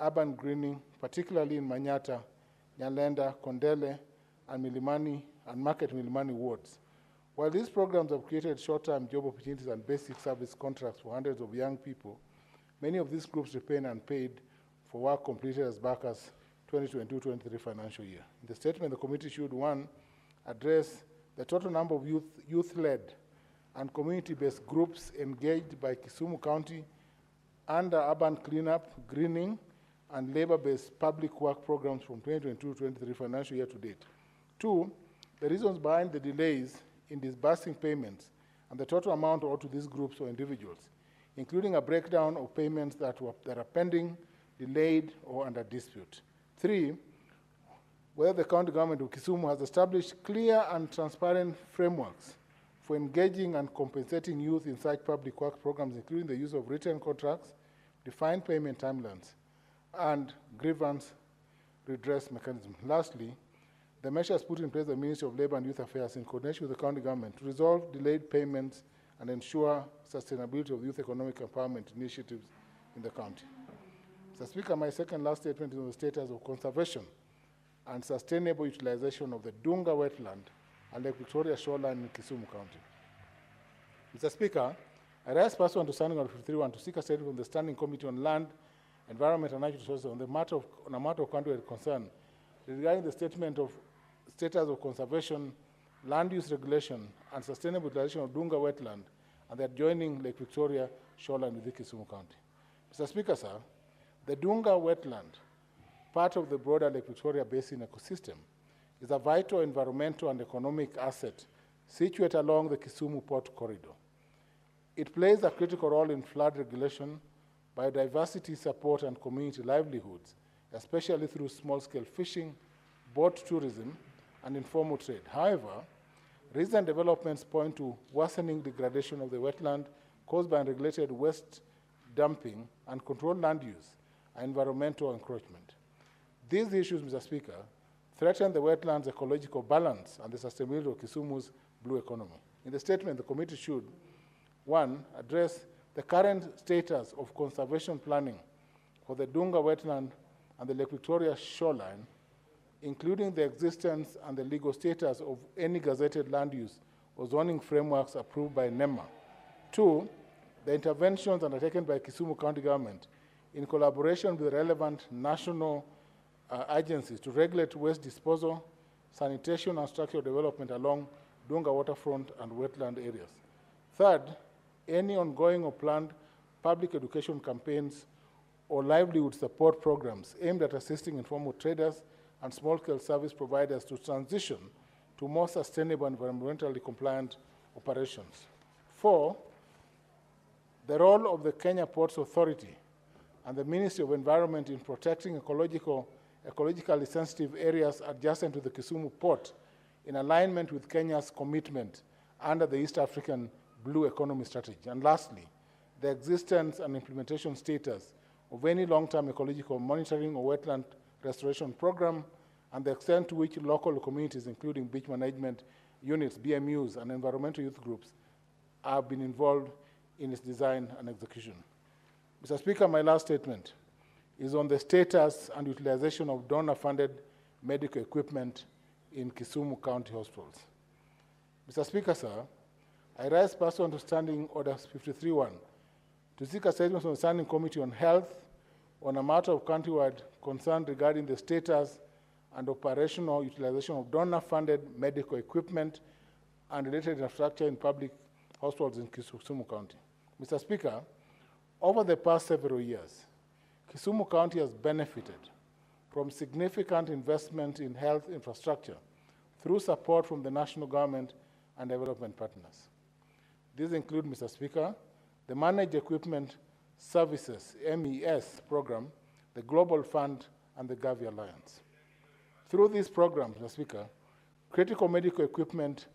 urban greening, particularly in Manyata, Nyalenda, Kondele, and Milimani, and Market Milimani wards. While these programs have created short-term job opportunities and basic service contracts for hundreds of young people, many of these groups remain unpaid for work completed as back as 2022-23 financial year. In the statement, the committee should, 1, address the total number of youth-led and community-based groups engaged by Kisumu County under urban cleanup, greening, and labor-based public work programs from 2022-23 financial year to date. 2, the reasons behind the delays in disbursing payments and the total amount owed to these groups or individuals, including a breakdown of payments that are pending, delayed, or under dispute. 3, whether the county government of Kisumu has established clear and transparent frameworks for engaging and compensating youth in such public work programs, including the use of written contracts, defined payment timelines, and grievance redress mechanism. Lastly, the measures put in place by the Ministry of Labour and Youth Affairs in coordination with the county government to resolve delayed payments and ensure sustainability of youth economic empowerment initiatives in the county. Mr. Speaker, my second last statement is on the status of conservation and sustainable utilization of the Dunga wetland and Lake Victoria shoreline in Kisumu County. Mr. Speaker, I rise pursuant to Standing Order 53.1 to seek a statement from the Standing Committee on Land, Environment and Natural Resources on a matter of county-wide concern regarding the status of conservation, land use regulation, and sustainable utilization of Dunga wetland and the adjoining Lake Victoria shoreline within Kisumu County. Mr. Speaker, sir, the Dunga wetland, part of the broader Lake Victoria Basin ecosystem, is a vital environmental and economic asset situated along the Kisumu Port Corridor. It plays a critical role in flood regulation, biodiversity support, and community livelihoods, especially through small-scale fishing, boat tourism, and informal trade. However, recent developments point to worsening degradation of the wetland caused by unregulated waste dumping and controlled land use and environmental encroachment. These issues, Mr. Speaker, threaten the wetland's ecological balance and the sustainability of Kisumu's blue economy. In the statement, the committee should, 1, address the current status of conservation planning for the Dunga wetland and the Lake Victoria shoreline, including the existence and the legal status of any gazetted land use or zoning frameworks approved by NEMA. 2, the interventions undertaken by Kisumu County Government in collaboration with relevant national agencies to regulate waste disposal, sanitation, and structural development along Dunga waterfront and wetland areas. 3rd, any ongoing or planned public education campaigns or livelihood support programs aimed at assisting informal traders and small-scale service providers to transition to more sustainable and environmentally compliant operations. 4, the role of the Kenya Ports Authority and the Ministry of Environment in protecting ecologically sensitive areas adjacent to the Kisumu port in alignment with Kenya's commitment under the East African Blue Economy Strategy. And lastly, the existence and implementation status of any long-term ecological monitoring or wetland restoration program, and the extent to which local communities, including beach management units, BMUs, and environmental youth groups have been involved in its design and execution. Mr. Speaker, my last statement is on the status and utilization of donor-funded medical equipment in Kisumu County hospitals. Mr. Speaker, sir, I rise pursuant to Standing Order 53-1 to seek a statement from the Standing Committee on Health on a matter of countrywide concern regarding the status and operational utilization of donor-funded medical equipment and related infrastructure in public hospitals in Kisumu County. Mr. Speaker, over the past several years, Kisumu County has benefited from significant investment in health infrastructure through support from the national government and development partners. These include, Mr. Speaker, the Managed Equipment Services, MES program, the Global Fund, and the Gavi Alliance. Through these programs, Mr. Speaker, critical medical equipment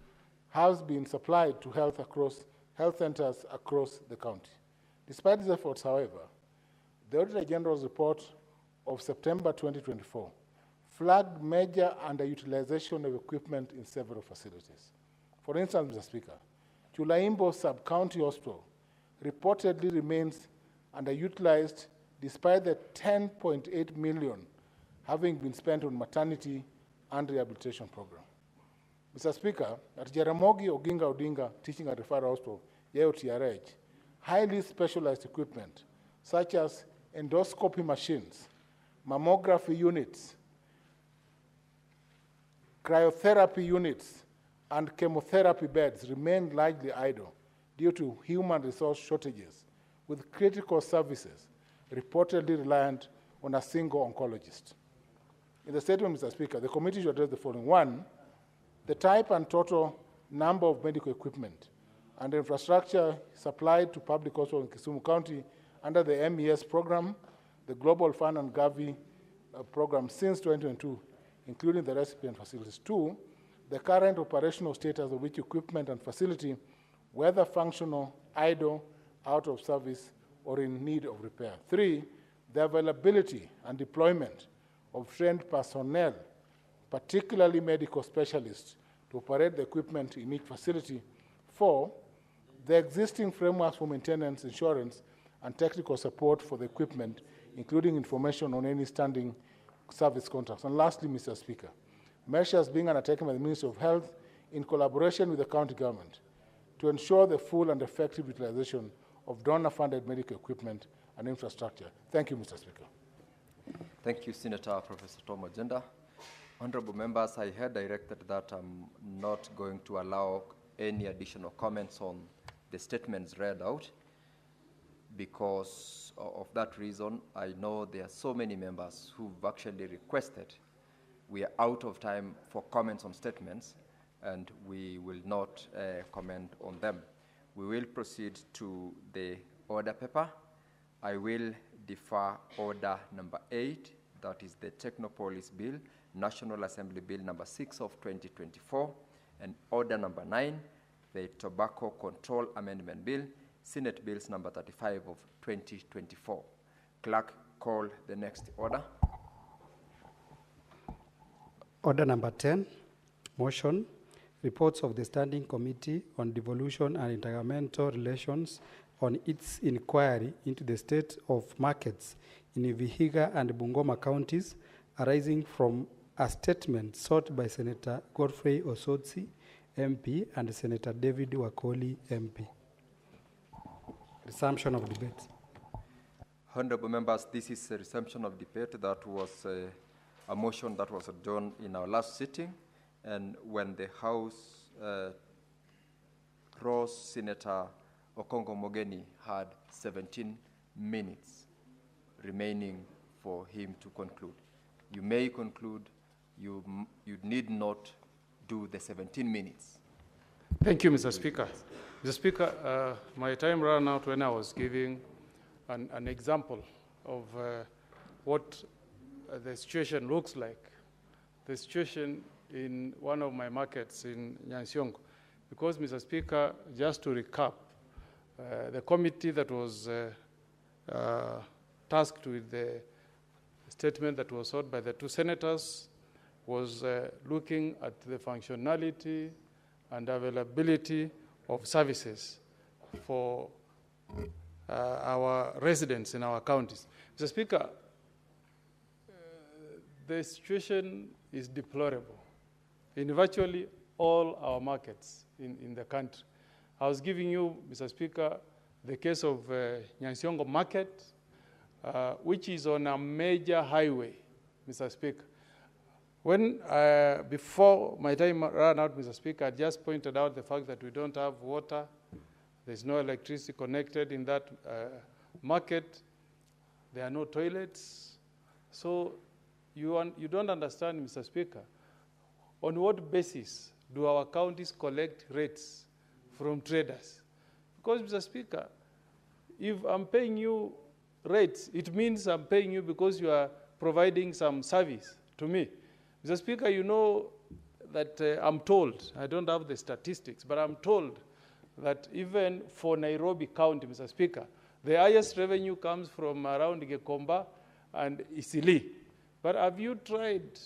has been supplied to health centers across the county. Despite these efforts, however, the Auditor General's report of September 2024 flagged major underutilization of equipment in several facilities. For instance, Mr. Speaker, Chulaimbo Sub-County Hospital reportedly remains underutilized despite the 10.8 million having been spent on maternity and rehabilitation program. Mr. Speaker, at Jaramogi Oginga Odinga Teaching and Referral Hospital, JOTRH, highly specialized equipment such as endoscopy machines, mammography units, cryotherapy units, and chemotherapy beds remain largely idle due to human resource shortages, with critical services reportedly reliant on a single oncologist. In the statement, Mr. Speaker, the committee should address the following. One, the type and total number of medical equipment and infrastructure supplied to public hospitals in Kisumu County under the MES program, the Global Fund and Gavi program since 2022, including the recipient facilities. Two, the current operational status of each equipment and facility, whether functional, idle, out of service, or in need of repair. Three, the availability and deployment of trained personnel, particularly medical specialists, to operate the equipment in each facility. Four, the existing frameworks for maintenance, insurance, and technical support for the equipment, including information on any standing service contracts. And lastly, Mr. Speaker, measures being undertaken by the Ministry of Health in collaboration with the county government to ensure the full and effective utilization of donor-funded medical equipment and infrastructure. Thank you, Mr. Speaker. Thank you, Senator Professor Tom Agenda. Honorable members, I had directed that I'm not going to allow any additional comments on the statements read out. Because of that reason, I know there are so many members who've actually requested. We are out of time for comments on statements, and we will not comment on them. We will proceed to the order paper. I will defer order number 8, that is the Technopolis Bill, National Assembly Bill number 6 of 2024, and order number 9, the Tobacco Control Amendment Bill, Senate Bills number 35 of 2024. Clerk, call the next order. Order number 10, motion, reports of the Standing Committee on Devolution and Intergovernmental Relations on its inquiry into the state of markets in Vihiga and Bungoma counties arising from a statement sought by Senator Godfrey Osotsi, MP, and Senator David Wakoli, MP. Resumption of debate. Honorable members, this is a resumption of debate. That was a motion that was adjourned in our last sitting, and when the House rose, Senator Okongo Mogeni had 17 minutes remaining for him to conclude. You may conclude. You need not do the 17 minutes. Thank you, Mr. Speaker. Mr. Speaker, my time ran out when I was giving an example of what the situation looks like. The situation in one of my markets in Nyansiongo. Because, Mr. Speaker, just to recap, the committee that was tasked with the statement that was sought by the two senators was looking at the functionality and availability of services for our residents in our counties. Mr. Speaker, the situation is deplorable in virtually all our markets in the country. I was giving you, Mr. Speaker, the case of Nyansiongo Market, which is on a major highway, Mr. Speaker. When, before my time ran out, Mr. Speaker, I just pointed out the fact that we don't have water, there's no electricity connected in that market, there are no toilets. So you don't understand, Mr. Speaker, on what basis do our counties collect rates from traders? Because, Mr. Speaker, if I'm paying you rates, it means I'm paying you because you are providing some service to me. Mr. Speaker, you know that I'm told, I don't have the statistics, but I'm told that even for Nairobi County, Mr. Speaker, the highest revenue comes from around Gekomba and Isili. But have you tried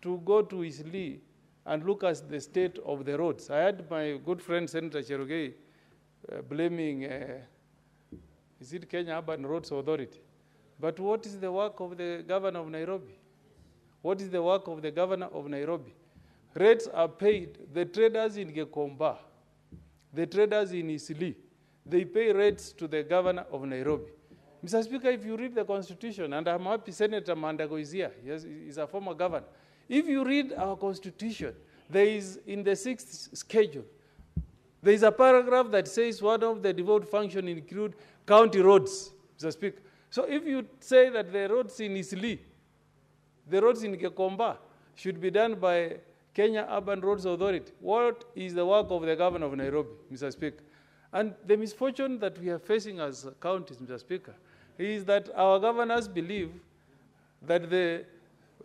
to go to Isili and look at the state of the roads? I had my good friend Senator Cherogei blaming, is it Kenya Urban Roads Authority? But what is the work of the governor of Nairobi? What is the work of the governor of Nairobi? Rates are paid. The traders in Gekomba, the traders in Isili, they pay rates to the governor of Nairobi. Mr. Speaker, if you read the Constitution, and I'm happy Senator Mandago is here, he's a former governor. If you read our Constitution, there is, in the 6th schedule, there is a paragraph that says one of the devolved functions include county roads, Mr. Speaker. So if you say that the roads in Isili, the roads in Gekomba should be done by Kenya Urban Roads Authority, what is the work of the governor of Nairobi, Mr. Speaker? And the misfortune that we are facing as counties, Mr. Speaker, is that our governors believe that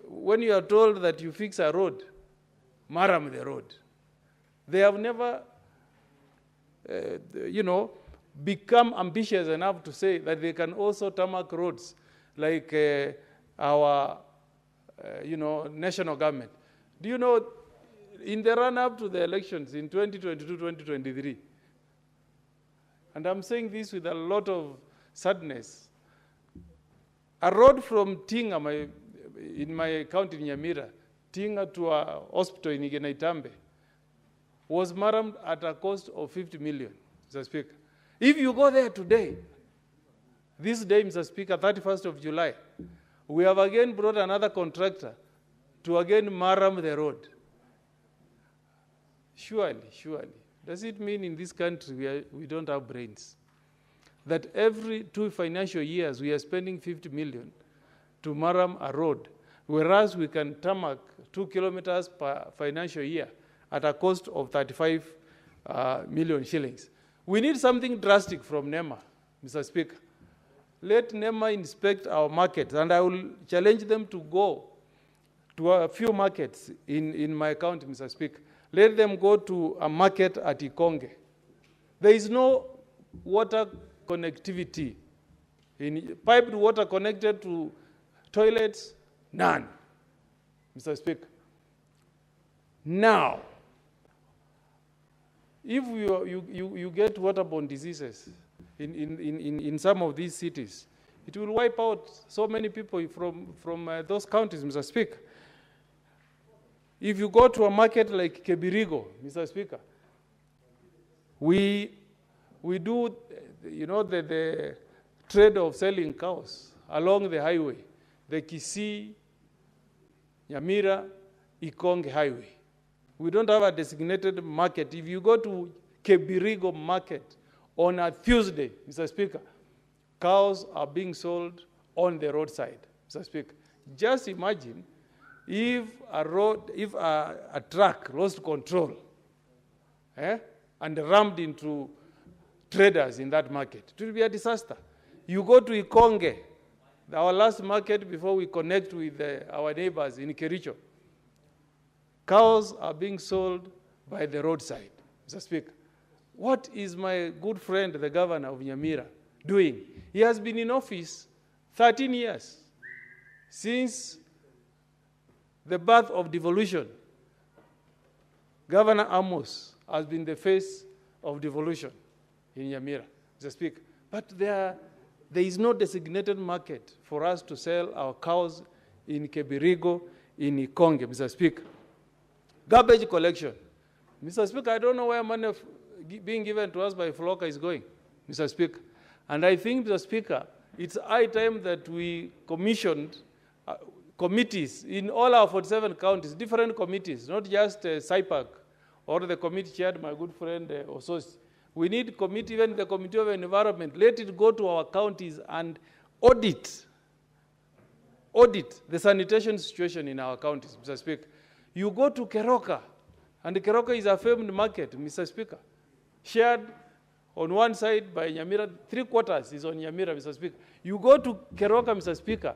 when you are told that you fix a road, maram the road. They have never, become ambitious enough to say that they can also tarmac roads like our, national government. Do you know, in the run-up to the elections in 2022-2023, and I'm saying this with a lot of sadness, a road from Tinga, in my county in Nyamira, Tinga to a hospital in Igenaitambe, was marammed at a cost of 50 million, Mr. Speaker. If you go there today, this day, Mr. Speaker, 31st of July, we have again brought another contractor to again maram the road. Surely, does it mean in this country we don't have brains? That every 2 financial years we are spending 50 million to maram a road, whereas we can tarmac 2 kilometers per financial year at a cost of 35 million shillings. We need something drastic from NEMA, Mr. Speaker. Let NEMA inspect our markets, and I will challenge them to go to a few markets in my county, Mr. Speaker. Let them go to a market at Ikonge. There is no water connectivity. Piped water connected to toilets, none, Mr. Speaker. Now, if you get waterborne diseases in some of these cities, it will wipe out so many people from those counties, Mr. Speaker. If you go to a market like Kebirigo, Mr. Speaker, we do, the trade of selling cows along the highway, the Kisii, Nyamira, Ikonge highway. We don't have a designated market. If you go to Kebirigo market on a Tuesday, Mr. Speaker, cows are being sold on the roadside, Mr. Speaker. Just imagine if a truck lost control and rammed into traders in that market, it will be a disaster. You go to Ikonge, our last market before we connect with our neighbors in Kericho, cows are being sold by the roadside, Mr. Speaker. What is my good friend, the governor of Nyamira, doing? He has been in office 13 years, since the birth of devolution. Governor Amos has been the face of devolution in Nyamira, Mr. Speaker. But there is no designated market for us to sell our cows in Kebirigo, in Ikonge, Mr. Speaker. Garbage collection. Mr. Speaker, I don't know where money being given to us by Floka is going, Mr. Speaker. And I think, Mr. Speaker, it's high time that we commissioned committees in all our 47 counties, different committees, not just SIPAC or the committee chaired by my good friend Ososi. We need committee, even the Committee of Environment. Let it go to our counties and audit the sanitation situation in our counties, Mr. Speaker. You go to Keroka, and Keroka is a famed market, Mr. Speaker, shared on one side by Nyamira, 3/4 is on Nyamira, Mr. Speaker. You go to Keroka, Mr. Speaker,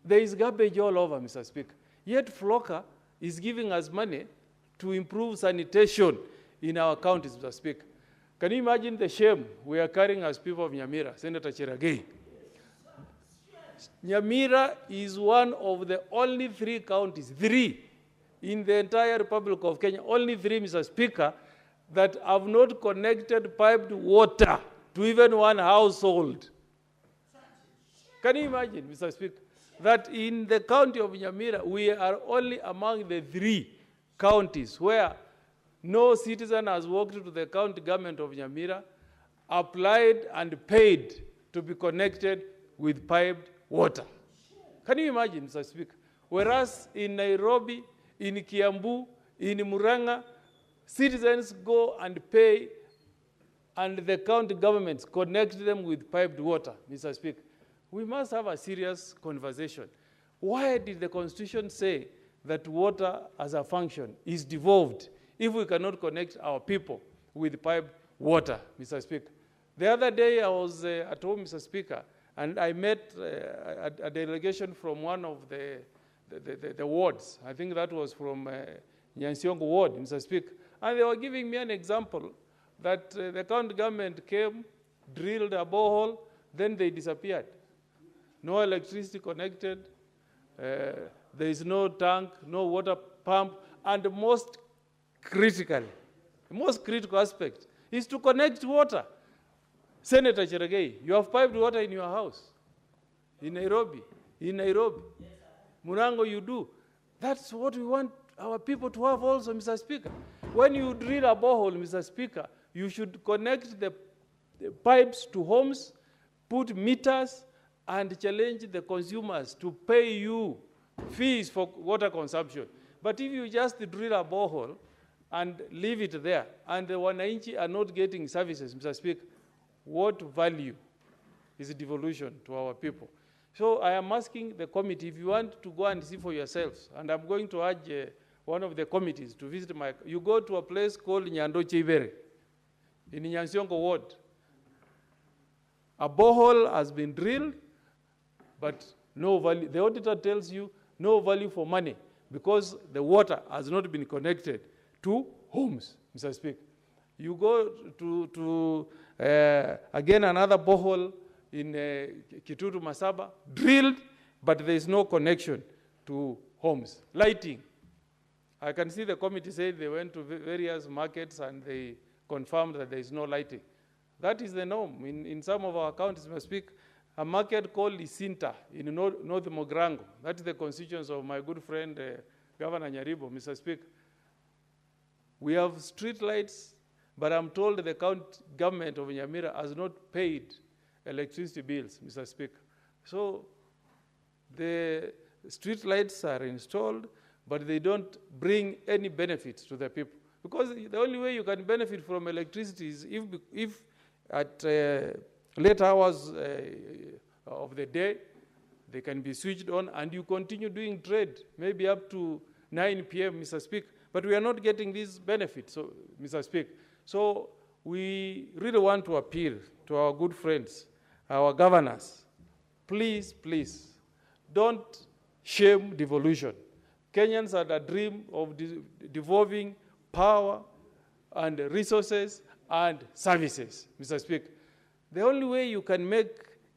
there is garbage all over, Mr. Speaker. Yet Floka is giving us money to improve sanitation in our counties, Mr. Speaker. Can you imagine the shame we are carrying as people of Nyamira, Senator Cheragei? Nyamira is one of the only 3 counties, 3 in the entire Republic of Kenya, only 3, Mr. Speaker, that have not connected piped water to even one household. Can you imagine, Mr. Speaker, that in the county of Nyamira, we are only among the 3 counties where no citizen has walked to the county government of Nyamira, applied and paid to be connected with piped water. Can you imagine, Mr. Speaker? Whereas in Nairobi, in Kiambu, in Muranga, citizens go and pay, and the county governments connect them with piped water, Mr. Speaker. We must have a serious conversation. Why did the Constitution say that water as a function is devolved if we cannot connect our people with piped water, Mr. Speaker? The other day I was at home, Mr. Speaker, and I met a delegation from one of the wards. I think that was from Nyansiongo ward, Mr. Speaker. And they were giving me an example that the county government came, drilled a borehole, then they disappeared. No electricity connected, there is no tank, no water pump, and the most critical aspect is to connect water. Senator Cheragei, you have piped water in your house, in Nairobi. Murango, you do. That's what we want our people to have also, Mr. Speaker. When you drill a borehole, Mr. Speaker, you should connect the pipes to homes, put meters, and challenge the consumers to pay you fees for water consumption. But if you just drill a borehole and leave it there, and the wananchi are not getting services, Mr. Speaker, what value is devolution to our people? So I am asking the committee, if you want to go and see for yourselves, and I'm going to urge one of the committees to visit you go to a place called Nyando Chibere in Nyansiongo ward. A borehole has been drilled, but no value. The auditor tells you no value for money because the water has not been connected to homes, Mr. Speaker. You go to again another borehole in Kituru Masaba, drilled, but there is no connection to homes. Lighting. I can see the committee say they went to various markets and they confirmed that there is no lighting. That is the norm. In some of our counties, Mr. Speaker, a market called Isinta in North Mogrango. That is the constituency of my good friend, Governor Nyaribo, Mr. Speaker. We have street lights, but I'm told the county government of Nyamira has not paid electricity bills, Mr. Speaker. So the street lights are installed, but they don't bring any benefits to the people. Because the only way you can benefit from electricity is if at late hours of the day, they can be switched on and you continue doing trade, maybe up to 9 p.m., Mr. Speaker. But we are not getting these benefits, so, Mr. Speaker. So we really want to appeal to our good friends, our governors. Please, please, don't shame devolution. Kenyans had a dream of devolving power and resources and services, Mr. Speaker. The only way you can make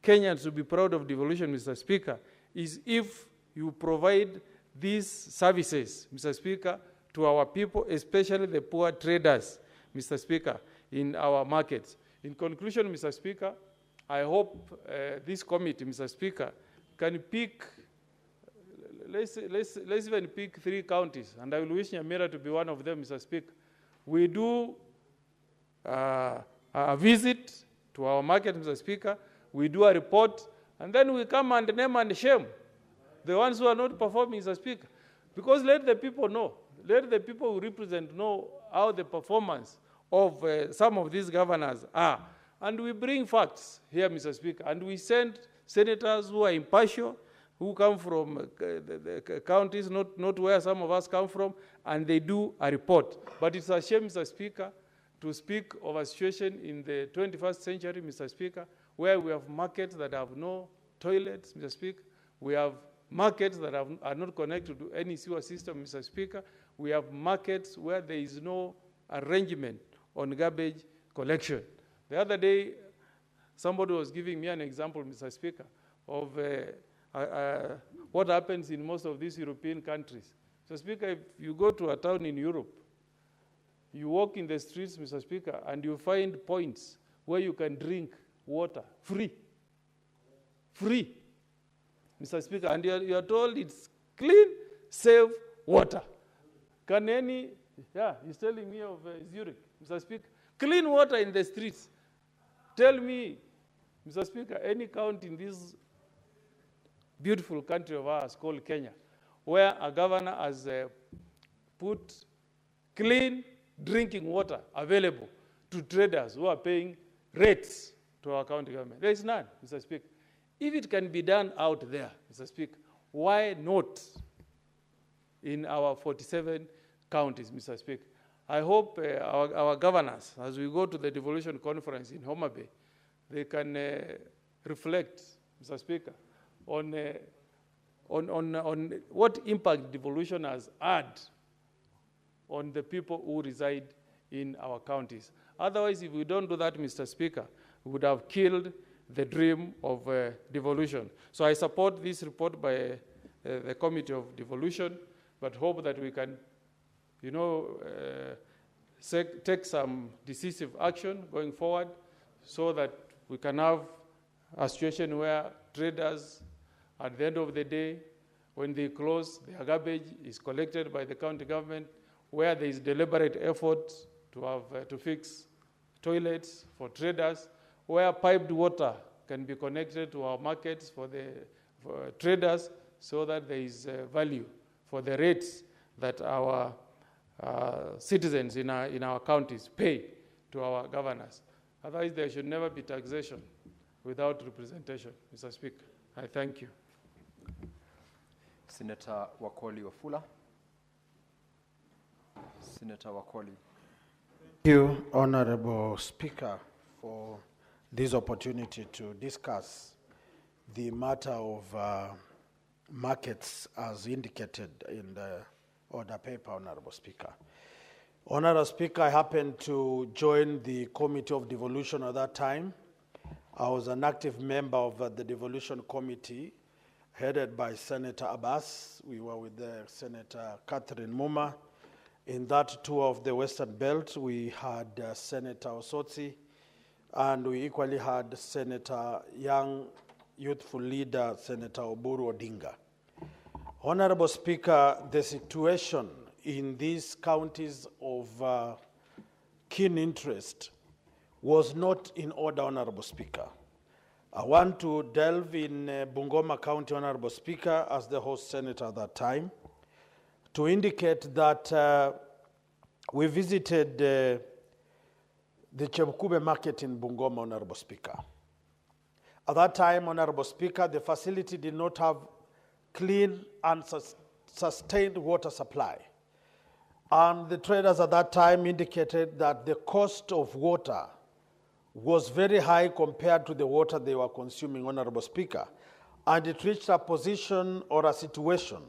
Kenyans to be proud of devolution, Mr. Speaker, is if you provide these services, Mr. Speaker, to our people, especially the poor traders, Mr. Speaker, in our markets. In conclusion, Mr. Speaker, I hope this committee, Mr. Speaker, can pick, let's even pick 3 counties, and I will wish Nyamira to be one of them, Mr. Speaker. We do a visit to our market, Mr. Speaker, we do a report, and then we come and name and shame the ones who are not performing, Mr. Speaker. Because let the people know, let the people who represent know how the performance of some of these governors are. And we bring facts here, Mr. Speaker, and we send senators who are impartial, who come from the counties, not where some of us come from, and they do a report. But it's a shame, Mr. Speaker, to speak of a situation in the 21st century, Mr. Speaker, where we have markets that have no toilets, Mr. Speaker. We have markets that are not connected to any sewer system, Mr. Speaker. We have markets where there is no arrangement on garbage collection. The other day, somebody was giving me an example, Mr. Speaker, of what happens in most of these European countries. Mr. Speaker, if you go to a town in Europe, you walk in the streets, Mr. Speaker, and you find points where you can drink water free. Free, Mr. Speaker, and you are told it's clean, safe water. Can any, he's telling me of Zurich, Mr. Speaker, clean water in the streets. Tell me, Mr. Speaker, any county in this beautiful country of ours called Kenya, where a governor has put clean drinking water available to traders who are paying rates to our county government. There is none, Mr. Speaker. If it can be done out there, Mr. Speaker, why not in our 47 counties, Mr. Speaker? I hope our governors, as we go to the devolution conference in Homa Bay, they can reflect, Mr. Speaker, on what impact devolution has had on the people who reside in our counties. Otherwise, if we don't do that, Mr. Speaker, we would have killed the dream of devolution. So I support this report by the Committee of Devolution, but hope that we can, take some decisive action going forward so that we can have a situation where traders, at the end of the day, when they close, their garbage is collected by the county government, where there is deliberate effort to fix toilets for traders, where piped water can be connected to our markets for traders, so that there is value for the rates that our citizens in our counties pay to our governors. Otherwise, there should never be taxation without representation, Mr. Speaker. I thank you. Senator Wakoli Wafula. Senator Wakoli. Thank you, Honorable Speaker, for this opportunity to discuss the matter of markets as indicated in the order paper, Honorable Speaker. Honorable Speaker, I happened to join the Committee of Devolution at that time. I was an active member of the Devolution Committee, headed by Senator Abbas. We were with Senator Catherine Muma. In that tour of the Western Belt, we had Senator Osotsi, and we equally had Senator young youthful leader, Senator Oburu Odinga. Honorable Speaker, the situation in these counties of keen interest was not in order, Honorable Speaker. I want to delve in Bungoma County, Honorable Speaker, as the host senator at that time, to indicate that we visited the Chebukube market in Bungoma, Honorable Speaker. At that time, Honorable Speaker, the facility did not have clean and sustained water supply. And the traders at that time indicated that the cost of water was very high compared to the water they were consuming, Honorable Speaker. And it reached a position or a situation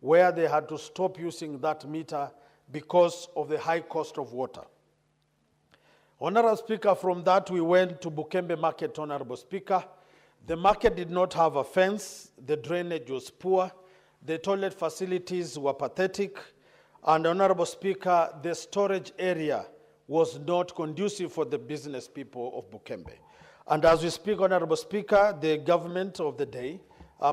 where they had to stop using that meter because of the high cost of water. Honorable Speaker, from that we went to Bukembe Market, Honorable Speaker. The market did not have a fence, the drainage was poor, the toilet facilities were pathetic, and Honorable Speaker, the storage area was not conducive for the business people of Bukembe. And as we speak, Honorable Speaker, the government of the day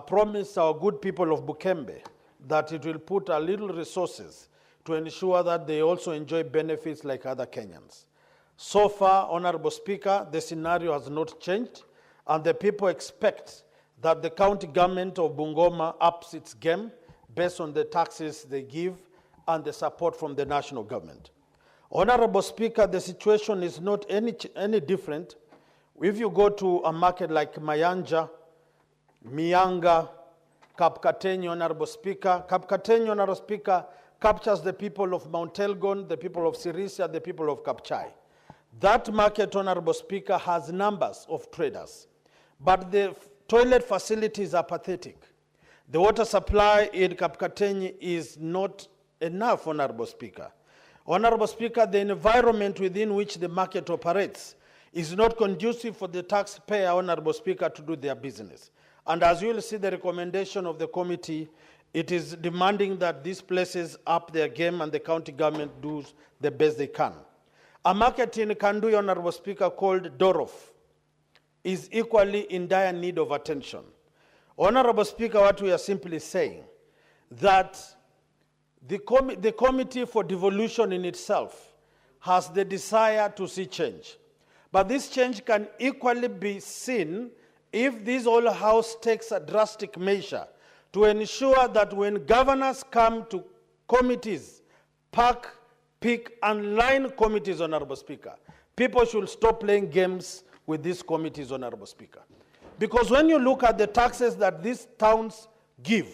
promised our good people of Bukembe that it will put a little resources to ensure that they also enjoy benefits like other Kenyans. So far, Honorable Speaker, the scenario has not changed, and the people expect that the county government of Bungoma ups its game based on the taxes they give and the support from the national government. Honorable Speaker, the situation is not any different. If you go to a market like Mayanja, Mianga, Kapkatenyi, Honorable Speaker, Kapkatenyi, Honorable Speaker, captures the people of Mount Elgon, the people of Sirisia, the people of Kapchai. That market, Honorable Speaker, has numbers of traders, but the toilet facilities are pathetic. The water supply in Kapkatenyi is not enough, Honorable Speaker. Honorable Speaker, the environment within which the market operates is not conducive for the taxpayer, Honorable Speaker, to do their business. And as you will see the recommendation of the committee, it is demanding that these places up their game and the county government do the best they can. A market in Kandui, Honorable Speaker, called Dorof is equally in dire need of attention. Honorable Speaker, what we are simply saying, that the Committee for Devolution in itself has the desire to see change. But this change can equally be seen if this whole House takes a drastic measure to ensure that when governors come to committees, pick, and line committees, Honorable Speaker, people should stop playing games with these committees, Honorable Speaker. Because when you look at the taxes that these towns give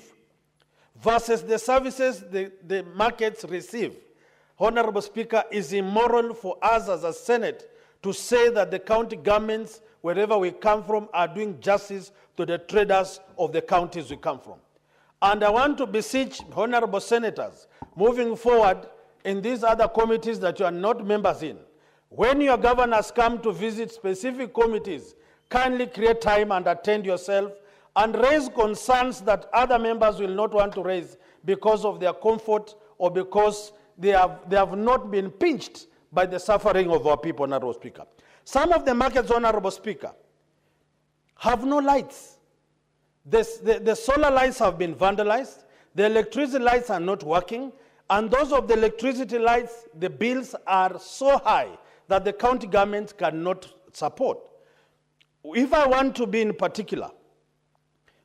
versus the services the markets receive, Honorable Speaker, is immoral for us as a Senate to say that the county governments, wherever we come from, are doing justice to the traders of the counties we come from. And I want to beseech honorable senators, moving forward in these other committees that you are not members in, when your governors come to visit specific committees, kindly create time and attend yourself and raise concerns that other members will not want to raise because of their comfort or because they have not been pinched by the suffering of our people, Honorable Speaker. Some of the markets, Honorable Speaker, have no lights. The solar lights have been vandalized, the electricity lights are not working, and those of the electricity lights, the bills are so high that the county government cannot support. If I want to be in particular,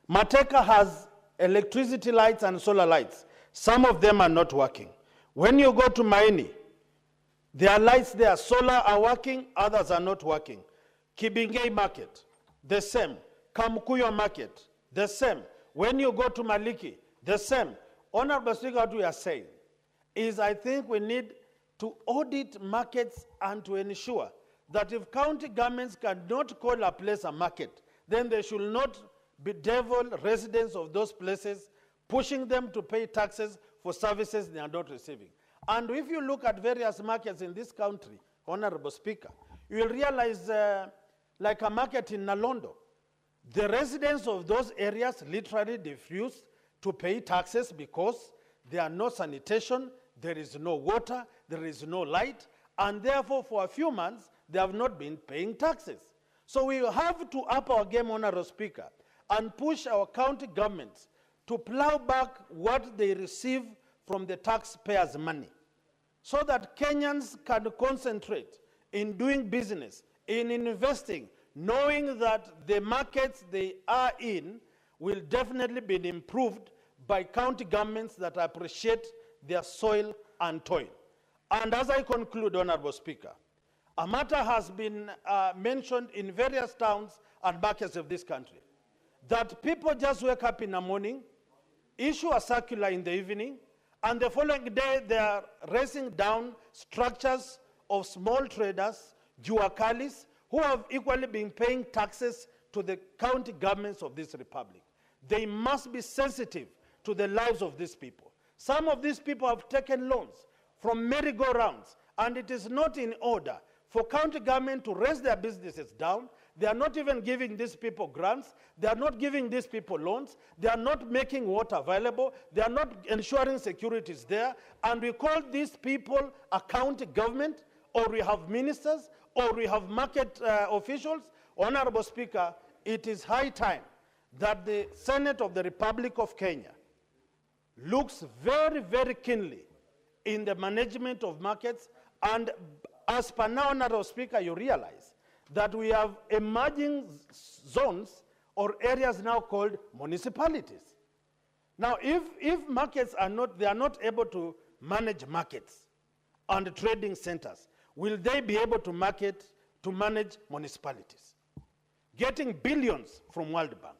Mateka has electricity lights and solar lights. Some of them are not working. When you go to Maini, there are lights there, solar are working, others are not working. Kibingei Market, the same. Kamkuyo Market, the same. When you go to Maliki, the same. Honorable Speaker, what we are saying is I think we need to audit markets and to ensure that if county governments cannot call a place a market, then they should not bedevil residents of those places, pushing them to pay taxes for services they are not receiving. And if you look at various markets in this country, Honorable Speaker, you will realize like a market in Nalondo, the residents of those areas literally refuse to pay taxes because there are no sanitation, there is no water, there is no light, and therefore for a few months they have not been paying taxes. So we have to up our game, Honorable Speaker, and push our county governments to plow back what they receive from the taxpayers' money, so that Kenyans can concentrate in doing business, in investing, knowing that the markets they are in will definitely be improved by county governments that appreciate their soil and toil. And as I conclude, Honorable Speaker, a matter has been mentioned in various towns and markets of this country, that people just wake up in the morning, issue a circular in the evening, and the following day they are racing down structures of small traders, juakalis, who have equally been paying taxes to the county governments of this republic. They must be sensitive to the lives of these people. Some of these people have taken loans from merry-go-rounds, and it is not in order for county government to raise their businesses down. They are not even giving these people grants. They are not giving these people loans. They are not making water available. They are not ensuring security is there. And we call these people a county government, or we have ministers, or we have market officials. Honorable Speaker, it is high time that the Senate of the Republic of Kenya looks very, very keenly in the management of markets. And as per now, Honorable Speaker, you realize that we have emerging zones or areas now called municipalities. Now, if markets are not, they are not able to manage markets and trading centers, will they be able to manage municipalities? Getting billions from World Bank.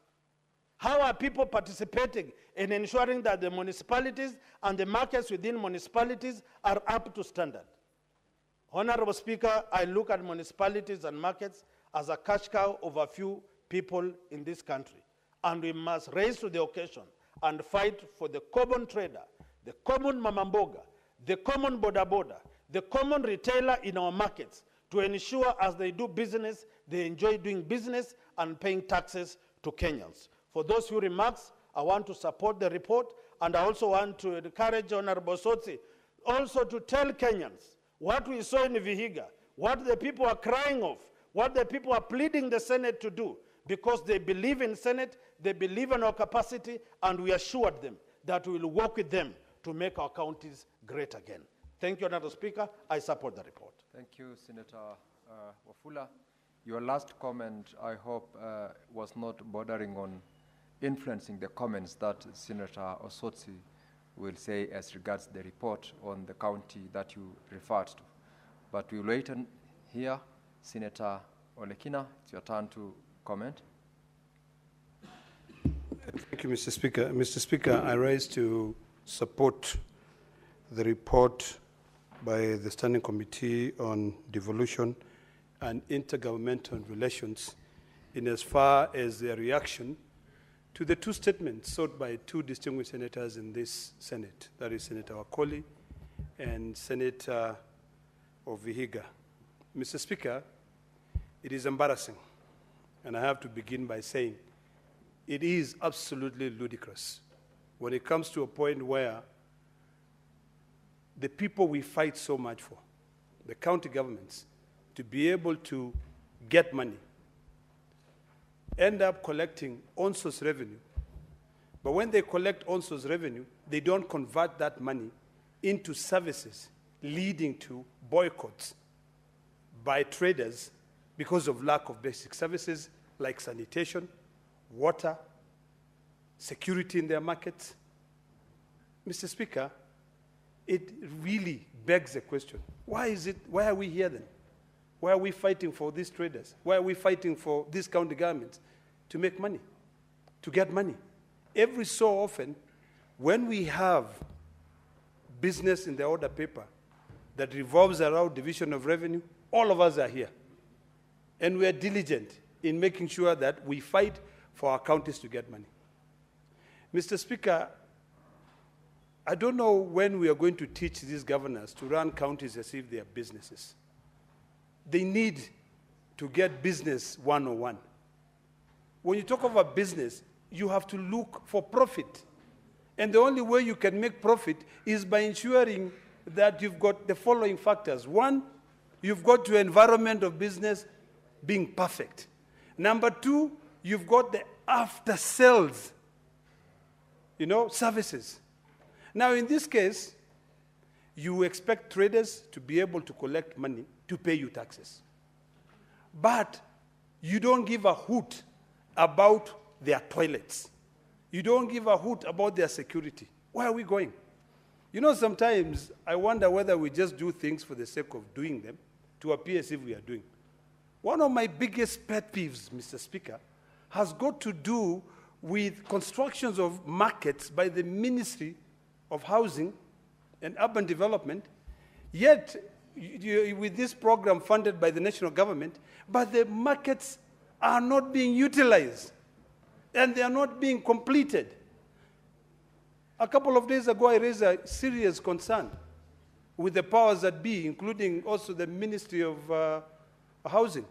How are people participating in ensuring that the municipalities and the markets within municipalities are up to standard? Honorable Speaker, I look at municipalities and markets as a cash cow of a few people in this country. And we must raise to the occasion and fight for the common trader, the common mamamboga, the common boda, the common retailer in our markets, to ensure as they do business, they enjoy doing business and paying taxes to Kenyans. For those few remarks, I want to support the report, and I also want to encourage Honorable Sotsi also to tell Kenyans what we saw in Vihiga, what the people are crying of, what the people are pleading the Senate to do, because they believe in Senate, they believe in our capacity, and we assured them that we will work with them to make our counties great again. Thank you, Honorable Speaker. I support the report. Thank you, Senator Wafula. Your last comment, I hope, was not bordering on influencing the comments that Senator Osotsi will say as regards the report on the county that you referred to. But we'll wait and hear. Senator Olekina, it's your turn to comment. Thank you, Mr. Speaker. Mr. Speaker, I rise to support the report by the Standing Committee on Devolution and Intergovernmental Relations in as far as their reaction to the two statements sought by two distinguished senators in this Senate, that is Senator Wakoli and Senator of Vihiga. Mr. Speaker, it is embarrassing, and I have to begin by saying it is absolutely ludicrous when it comes to a point where the people we fight so much for, the county governments, to be able to get money, end up collecting on-source revenue. But when they collect on-source revenue, they don't convert that money into services, leading to boycotts by traders because of lack of basic services like sanitation, water, security in their markets. Mr. Speaker, it really begs the question, why are we here then? Why are we fighting for these traders? Why are we fighting for these county governments? To make money, to get money. Every so often, when we have business in the order paper that revolves around division of revenue, all of us are here. And we are diligent in making sure that we fight for our counties to get money. Mr. Speaker, I don't know when we are going to teach these governors to run counties as if they are businesses. They need to get business 101. When you talk about business, you have to look for profit. And the only way you can make profit is by ensuring that you've got the following factors. One, you've got your environment of business being perfect. Number two, you've got the after-sales, services. Now, in this case, you expect traders to be able to collect money to pay you taxes. But you don't give a hoot about their toilets. You don't give a hoot about their security. Where are we going? Sometimes I wonder whether we just do things for the sake of doing them to appear as if we are doing. One of my biggest pet peeves, Mr. Speaker, has got to do with constructions of markets by the Ministry of Housing and Urban Development, yet with this program funded by the national government, but the markets are not being utilized and they are not being completed. A couple of days ago, I raised a serious concern with the powers that be, including also the Ministry of Housing,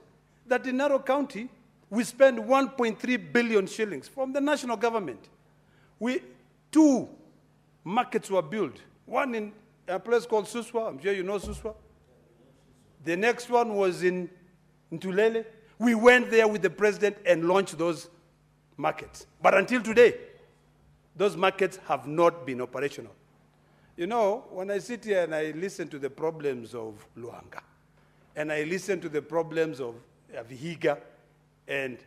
that in Narok County, we spend 1.3 billion shillings from the national government. 2 markets were built, one in a place called Suswa. I'm sure you know Suswa. The next one was in Tulele. We went there with the president and launched those markets. But until today, those markets have not been operational. You know, when I sit here and I listen to the problems of Luanga, and I listen to the problems of Vihiga and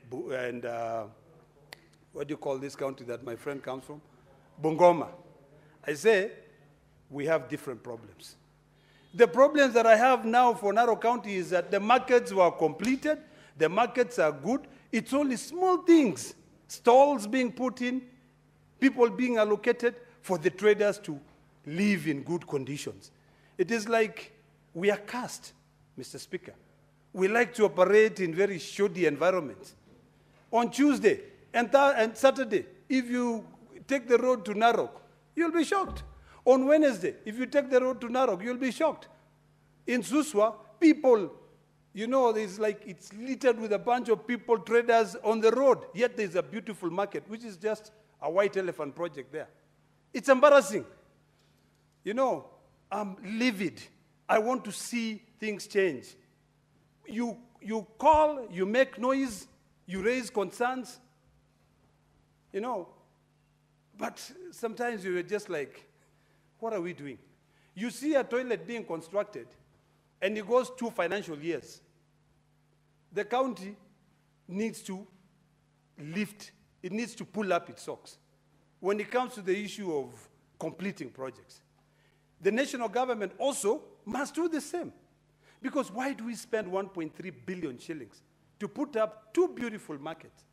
what do you call this county that my friend comes from? Bungoma. I say, we have different problems. The problems that I have now for Narok County is that the markets were completed, the markets are good, it's only small things, stalls being put in, people being allocated for the traders to live in good conditions. It is like we are cursed, Mr. Speaker. We like to operate in very shoddy environments. On Tuesday and Saturday, if you take the road to Narok, you'll be shocked. On Wednesday, if you take the road to Narok, you'll be shocked. In Suswa, people, you know, it's littered with a bunch of people, traders on the road, yet there's a beautiful market, which is just a white elephant project there. It's embarrassing. You know, I'm livid. I want to see things change. You call, you make noise, you raise concerns, you know, but sometimes you're just like, what are we doing? You see a toilet being constructed, and it goes 2 financial years. The county needs to lift, it needs to pull up its socks when it comes to the issue of completing projects. The national government also must do the same. Because why do we spend 1.3 billion shillings to put up 2 beautiful markets?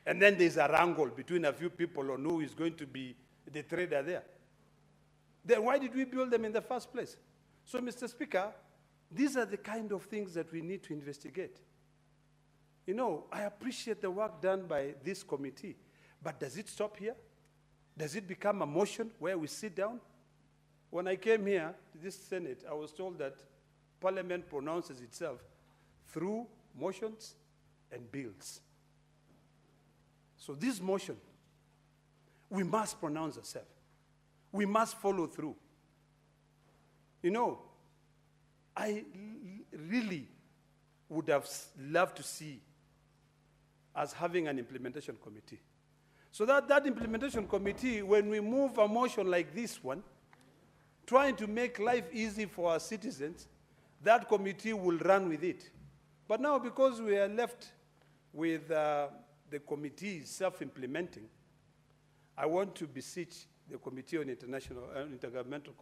And then there's a wrangle between a few people on who is going to be the trader there. Then why did we build them in the first place? So, Mr. Speaker, these are the kind of things that we need to investigate. You know, I appreciate the work done by this committee, but does it stop here? Does it become a motion where we sit down? When I came here to this Senate, I was told that Parliament pronounces itself through motions and bills. So this motion, we must pronounce ourselves. We must follow through. You know, I really would have loved to see us having an implementation committee. So that implementation committee, when we move a motion like this one, trying to make life easy for our citizens, that committee will run with it. But now, because we are left with the committee self-implementing, I want to beseech the Committee on International Intergovernmental,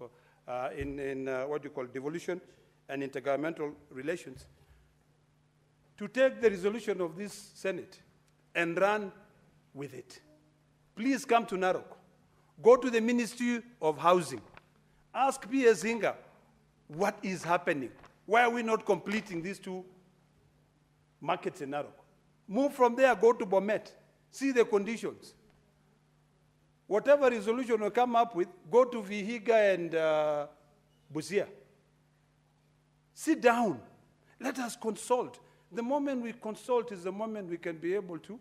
what you call devolution and intergovernmental relations, to take the resolution of this Senate and run with it. Please come to Narok. Go to the Ministry of Housing. Ask P.S. Hinga, what is happening? Why are we not completing these 2 markets in Narok? Move from there, go to Bomet. See the conditions. Whatever resolution we come up with, go to Vihiga and Busia. Sit down. Let us consult. The moment we consult is the moment we can be able to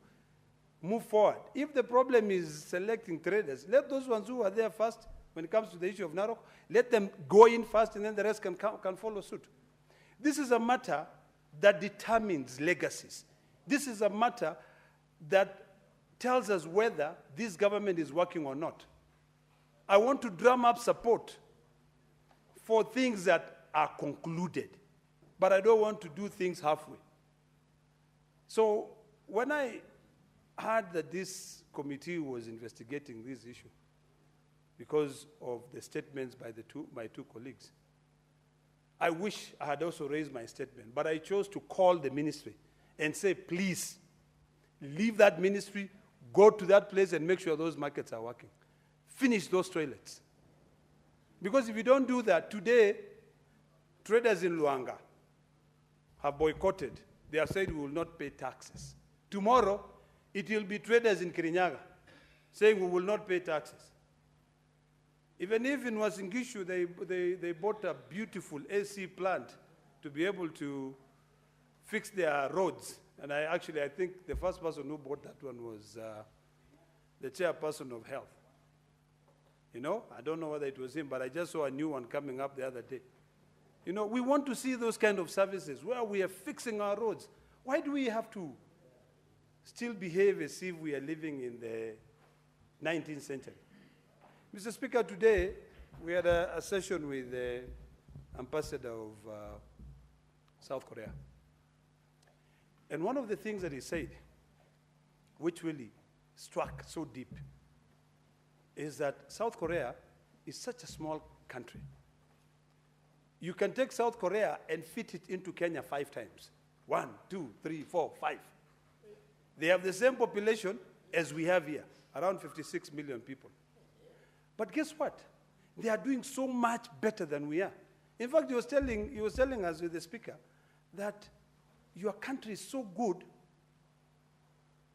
move forward. If the problem is selecting traders, let those ones who are there first, when it comes to the issue of Narok, let them go in first and then the rest can follow suit. This is a matter that determines legacies. This is a matter that tells us whether this government is working or not. I want to drum up support for things that are concluded, but I don't want to do things halfway. So when I heard that this committee was investigating this issue because of the statements by my two colleagues, I wish I had also raised my statement, but I chose to call the ministry and say, please, leave that ministry, go to that place and make sure those markets are working. Finish those toilets. Because if you don't do that, today, traders in Luanga have boycotted. They have said we will not pay taxes. Tomorrow, it will be traders in Kirinyaga saying we will not pay taxes. Even if in Wasingishu they bought a beautiful AC plant to be able to fix their roads. And I think the first person who bought that one was the chairperson of health. You know, I don't know whether it was him, but I just saw a new one coming up the other day. You know, we want to see those kind of services where we are fixing our roads. Why do we have to still behave as if we are living in the 19th century? Mr. Speaker, today we had a session with the ambassador of South Korea. And one of the things that he said, which really struck so deep, is that South Korea is such a small country. You can take South Korea and fit it into Kenya 5 times. 1, 2, 3, 4, 5. They have the same population as we have here, around 56 million people. But guess what? They are doing so much better than we are. In fact, he was telling us with the speaker that your country is so good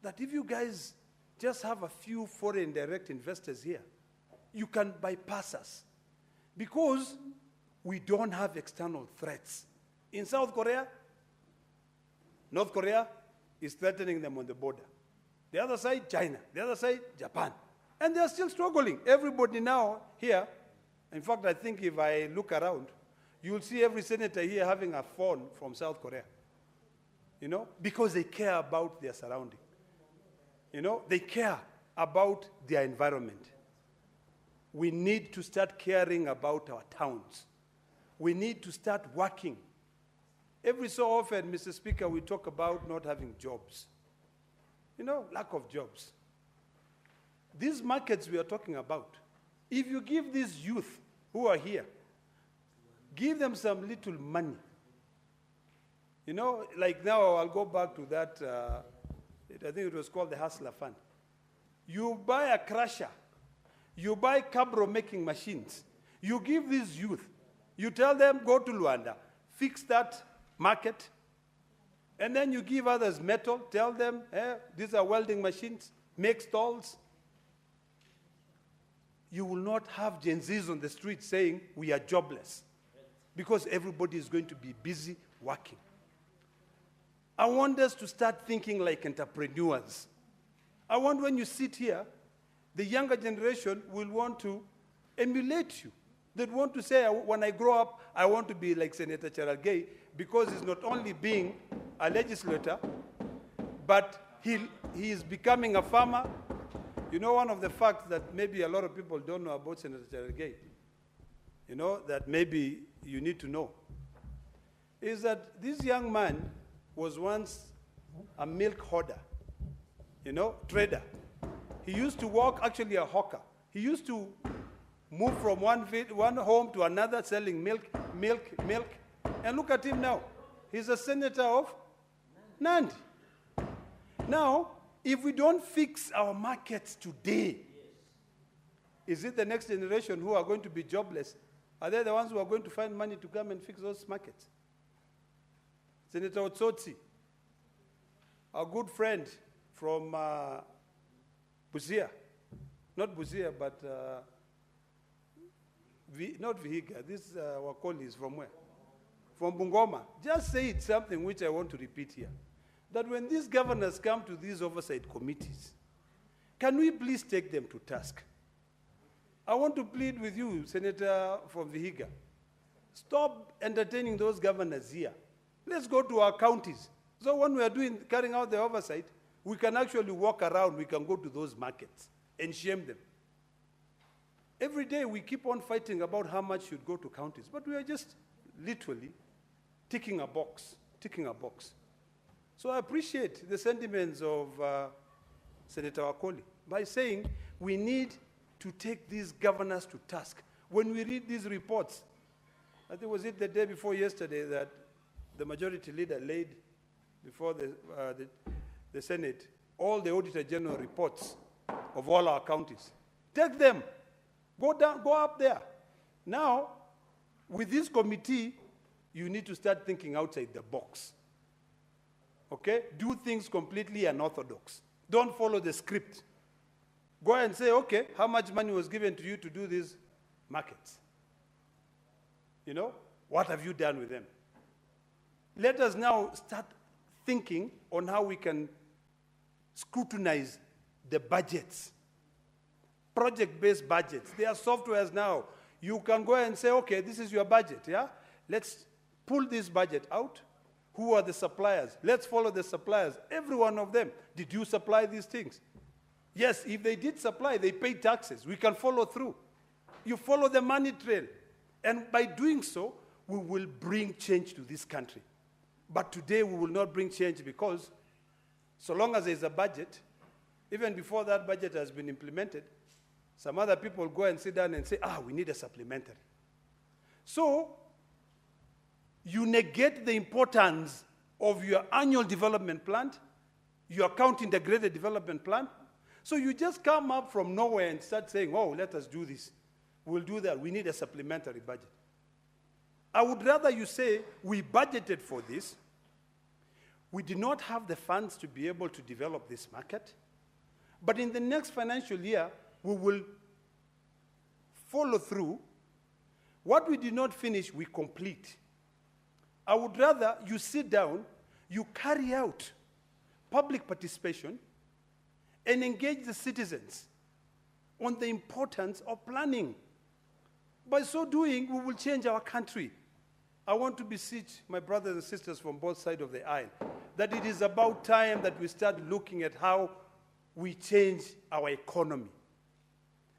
that if you guys just have a few foreign direct investors here, you can bypass us because we don't have external threats. In South Korea, North Korea is threatening them on the border. The other side, China. The other side, Japan. And they're still struggling. Everybody now here, in fact, I think if I look around, you'll see every senator here having a phone from South Korea. You know, because they care about their surrounding. You know, they care about their environment. We need to start caring about our towns. We need to start working. Every so often, Mr. Speaker, we talk about not having jobs. You know, lack of jobs. These markets we are talking about, if you give these youth who are here, give them some little money. You know, like now I'll go back to that, I think it was called the Hustler Fund. You buy a crusher, you buy cabro making machines, you give these youth, you tell them go to Luanda, fix that market, and then you give others metal, tell them, these are welding machines, make stalls. You will not have Gen Zs on the street saying we are jobless because everybody is going to be busy working. I want us to start thinking like entrepreneurs. I want when you sit here, the younger generation will want to emulate you. They'd want to say, when I grow up, I want to be like Senator Cherargei, because he's not only being a legislator, but he is becoming a farmer. You know, one of the facts that maybe a lot of people don't know about Senator Cherargei, you know, that maybe you need to know, is that this young man was once a milk hoarder, you know, trader. He used to work, actually a hawker. He used to move from one home to another selling milk. And look at him now. He's a senator of Nandi. Now, if we don't fix our markets today, is it the next generation who are going to be jobless? Are they the ones who are going to find money to come and fix those markets? Senator Otsotsi, our good friend from Busia, not Busia, but not Vihiga, this Wakoli is from where? From Bungoma. Just said something which I want to repeat here, that when these governors come to these oversight committees, can we please take them to task? I want to plead with you, Senator from Vihiga, stop entertaining those governors here. Let's go to our counties. So when we are carrying out the oversight, we can actually walk around, we can go to those markets and shame them. Every day we keep on fighting about how much should go to counties, but we are just literally ticking a box. So I appreciate the sentiments of Senator Wakoli by saying we need to take these governors to task. When we read these reports, I think was it the day before yesterday that the majority leader laid before the Senate all the Auditor General reports of all our counties. Take them, go up there. Now, with this committee, you need to start thinking outside the box. Okay? Do things completely unorthodox. Don't follow the script. Go and say, okay, how much money was given to you to do this? markets. You know, what have you done with them? Let us now start thinking on how we can scrutinize the budgets, project-based budgets. There are softwares now. You can go and say, okay, this is your budget, yeah? Let's pull this budget out. Who are the suppliers? Let's follow the suppliers, every one of them. Did you supply these things? Yes, if they did supply, they paid taxes. We can follow through. You follow the money trail. And by doing so, we will bring change to this country. But today we will not bring change because so long as there's a budget, even before that budget has been implemented, some other people go and sit down and say, we need a supplementary. So you negate the importance of your annual development plan, your account integrated development plan. So you just come up from nowhere and start saying, let us do this. We'll do that. We need a supplementary budget. I would rather you say, we budgeted for this. We did not have the funds to be able to develop this market. But in the next financial year, we will follow through. What we did not finish, we complete. I would rather you sit down, you carry out public participation, and engage the citizens on the importance of planning. By so doing, we will change our country. I want to beseech my brothers and sisters from both sides of the aisle that it is about time that we start looking at how we change our economy.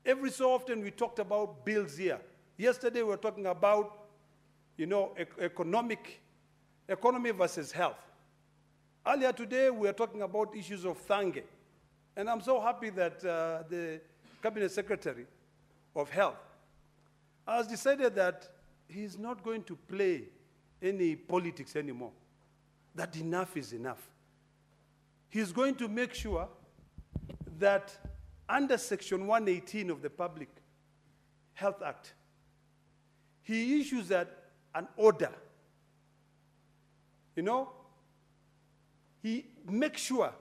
Every so often we talked about bills here. Yesterday we were talking about, economy versus health. Earlier today we were talking about issues of Thange. And I'm so happy that the Cabinet Secretary of Health has decided that he's not going to play any politics anymore, that enough is enough. He's going to make sure that under Section 118 of the Public Health Act, he issues an order. He makes sure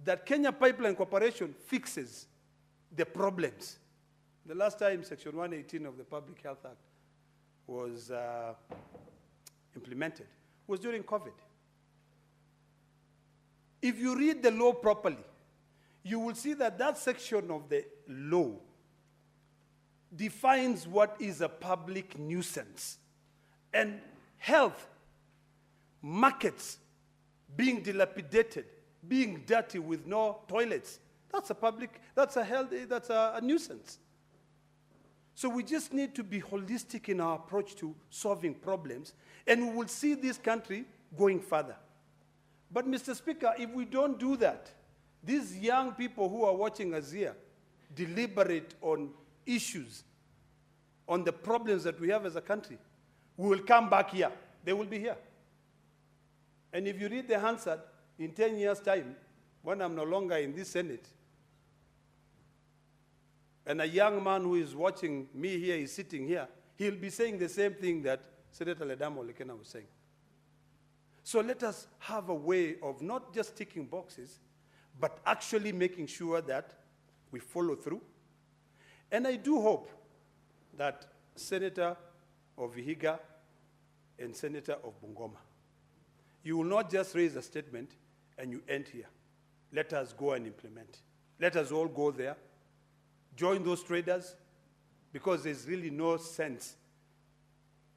that Kenya Pipeline Corporation fixes the problems. The last time Section 118 of the Public Health Act was implemented was during COVID. If you read the law properly, you will see that that section of the law defines what is a public nuisance. And health, markets being dilapidated, being dirty with no toilets, that's a nuisance. So we just need to be holistic in our approach to solving problems, and we will see this country going further. But Mr. Speaker, if we don't do that, these young people who are watching us here deliberate on issues, on the problems that we have as a country, we will come back here. They will be here. And if you read the Hansard, in 10 years' time, when I'm no longer in this Senate, and a young man who is watching me here is sitting here, he'll be saying the same thing that Senator Ledamo Lekena was saying. So let us have a way of not just ticking boxes, but actually making sure that we follow through. And I do hope that Senator of Vihiga and Senator of Bungoma, you will not just raise a statement and you end here. Let us go and implement. Let us all go there, join those traders, because there's really no sense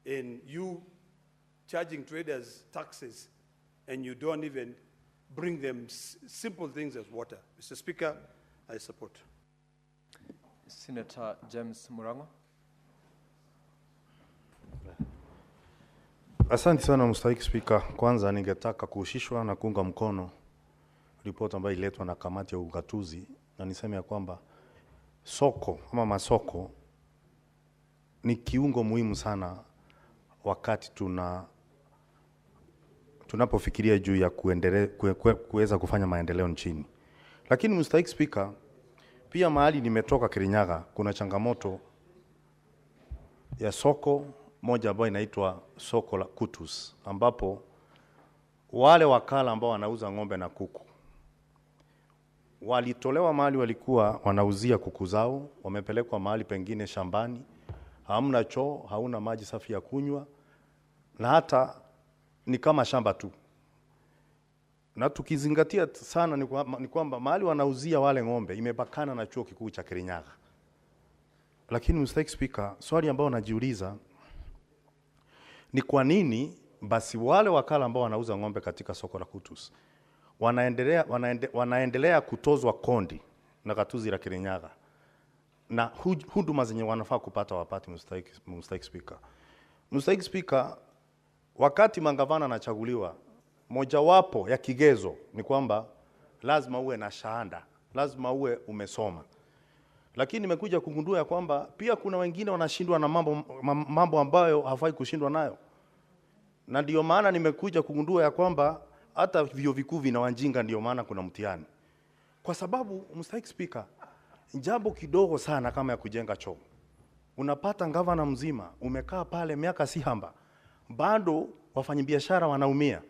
in you charging traders taxes and you don't even bring them simple things as water. Mr. Speaker, I support. Senator James Murango. Asante sana Mstahiki Spika. Kwanza ningetaka kuhusishwa na kuunga mkono ripoti ambayo iletwa na kamati ya ugatuzi, na niseme ya kwamba soko ama masoko ni kiungo muhimu sana wakati tunapofikiria juu ya kuweza kufanya maendeleo nchini. Lakini Mstahiki Spika, pia mahali nimetoka Kirinyaga kuna changamoto ya soko moja ambayo inaitwa soko la Kutus, ambapo wale wakala ambao wanauza ng'ombe na kuku walitolewa mahali walikuwa wanauzia kuku zao, wamepelekwa mahali pengine shambani, hamna choo, hauna maji safi ya kunywa, na hata ni kama shamba tu. Na tukizingatia sana ni kwamba mahali wanauzia wale ng'ombe imepakana na chuo kikuu cha Kirinyaga. Lakini Mr. Speaker, swali ambao najiuliza ni kwa nini basi wale wakala ambao wanauza ng'ombe katika soko la Kutus wanaendelea kutozwa kondi na gatuzi la Kirinyaga, na huduma zenye wanafaa kupata wapati. Mr. Speaker, Mr. Speaker, wakati mangavana anachaguliwa, mojawapo ya kigezo ni kwamba lazima uwe na shahada, lazima uwe umesoma. Lakini nimekuja kugundua ya kwamba pia kuna wengine wanashindwa na mambo ambayo hafai kushindwa nayo. Na ndio maana nimekuja kugundua ya kwamba hata vyuo vikuu vina wajinga, ndio maana kuna mtihani. Kwa sababu Mr. Speaker, jambo kidogo sana kama ya kujenga choo, unapata gavana mzima umekaa pale miaka si hamba, bado wafanyabiashara wanaumia.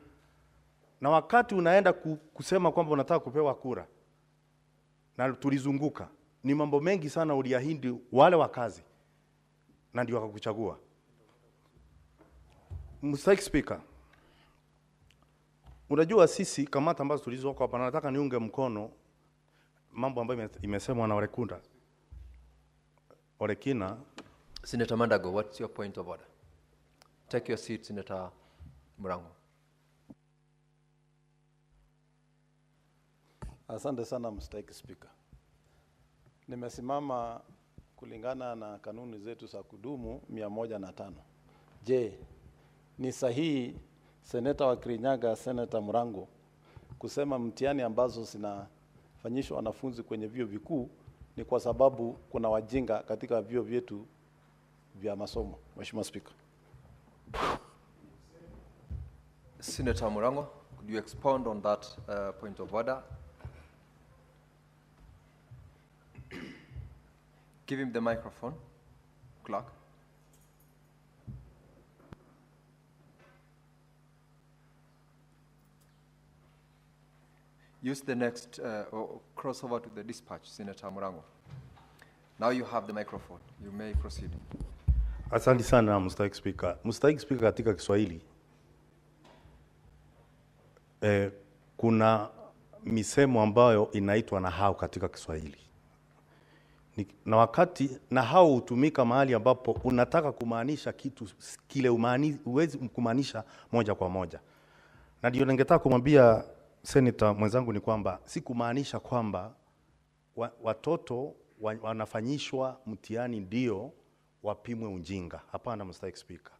Na wakati unaenda kusema kwamba unataka kupewa kura, na tulizunguka, ni mambo mengi sana uliahidi wale wakazi, na ndio wakakuchagua. Mr. Speaker, unajua sisi kamati ambazo tulizoko hapa, nataka niunge mkono mambo ambayo imesemwa na Orekina. Senator Mandago, what's your point of order? Take your seat, Senator Murango. Asante sana Mr. Speaker. Nimesimama kulingana na kanuni zetu za kudumu 105. Je, ni sahihi seneta wa Kirinyaga, Senator Murango, kusema mtihani ambazo zinafanyishwa wanafunzi kwenye vyuo vikuu ni kwa sababu kuna wajinga katika vyuo vyetu vya masomo? Mheshimiwa Speaker. Senator Murango, could you expound on that point of order? Give him the microphone, clerk. Use the next, or cross over to the dispatch, Senator Murango. Now you have the microphone. You may proceed. Asante sana Mr. Speaker. Mr. Speaker, katika Kiswahili kuna misemo ambayo inaitwa nahau katika Kiswahili. Na wakati nahau hutumika mahali ambapo unataka kumaanisha kitu kile huwezi kumaanisha moja kwa moja. Na ndio ningetaka kumwambia Senator mwenzangu ni kwamba si kumaanisha kwamba watoto wanafanyishwa mtihani ndio wapimwe ujinga. Hapana Mr. Speaker.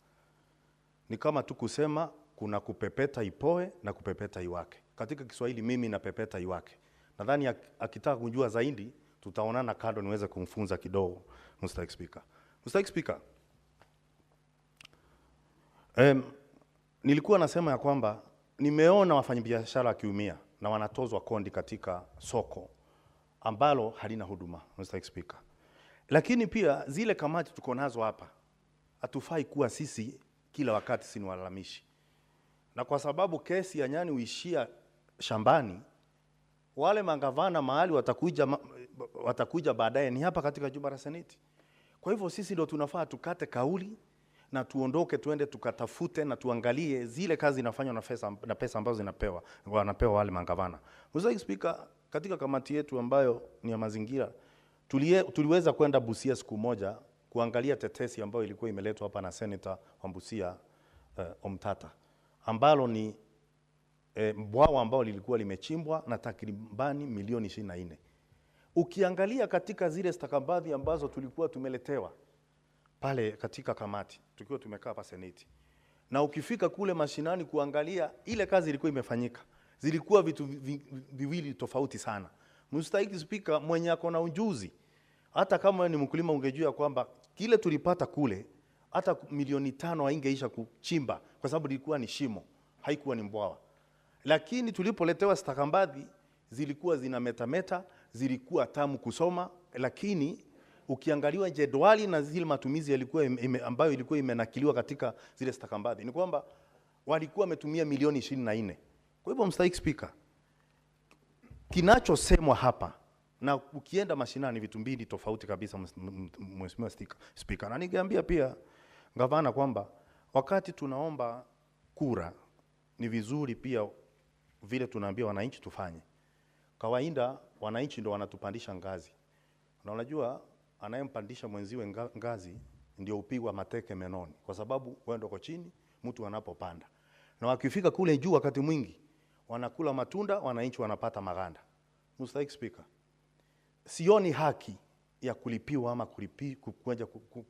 Ni kama tu kusema kuna kupepeta ipoe na kupepeta iwake. Katika Kiswahili mimi na pepeta iwake. Nadhani akitaka kujua zaidi tutaonana kando niweze kumfunza kidogo Mr. Speaker. Mr. Speaker, nilikuwa nasema ya kwamba nimeona wafanyabiashara wakiumia na wanatozwa kondi katika soko ambalo halina huduma Mr. Speaker. Lakini pia zile kamati tuko nazo hapa, hatufai kuwa sisi kila wakati si walalamishi. Na kwa sababu kesi ya nyani huishia shambani, wale mangavana mahali watakuja baadaye ni hapa katika jumba la Seneti. Kwa hivyo sisi ndio tunafaa tukate kauli na tuondoke tuende tukatafute na tuangalie zile kazi inafanywa na pesa ambazo wanapewa wale mangavana. Mr. Speaker, katika kamati yetu ambayo ni ya mazingira tuliweza kwenda Busia siku moja kuangalia tetesi ambayo ilikuwa imeletwa hapa na Senator wa Busia Omtata, ambalo ni bwawa ambao lilikuwa limechimbwa na takribani milioni 24. Ukiangalia katika zile stakabadhi ambazo tulikuwa tumeletewa pale katika kamati tukiwa tumekaa hapa Seneti, na ukifika kule mashinani kuangalia ile kazi ilikuwa imefanyika, zilikuwa vitu viwili tofauti sana. Mr. Speaker, mwenye akona ujuzi, hata kama ni mkulima ungejua kwamba kile tulipata kule hata milioni 5 haingeisha kuchimba kwa sababu ilikuwa ni shimo, haikuwa ni mbwawa. Lakini tulipoletewa stakabadhi zilikuwa zinametameta, zilikuwa tamu kusoma, lakini ukiangaliwa jedwali na zile matumizi yalikuwa ambayo ilikuwa imenakiliwa katika zile stakabadhi ni kwamba walikuwa wametumia milioni 24. Kwa hivyo Mr. Speaker, kinachosemwa hapa na ukienda mashinani vitu mbili tofauti kabisa, Mheshimiwa Spika. Na ningeambia pia gavana kwamba wakati tunaomba kura ni vizuri pia vile tunaambia wananchi tufanye. Kawaida wananchi ndio wanatupandisha ngazi. Na unajua anayempandisha mwenziwe ngazi ndio upigwa mateke menoni, kwa sababu wewe ndio uko chini mtu anapopanda. Na wakifika kule juu wakati mwingi wanakula matunda, wananchi wanapata maganda. Mr. Speaker, sioni haki ya kulipiwa ama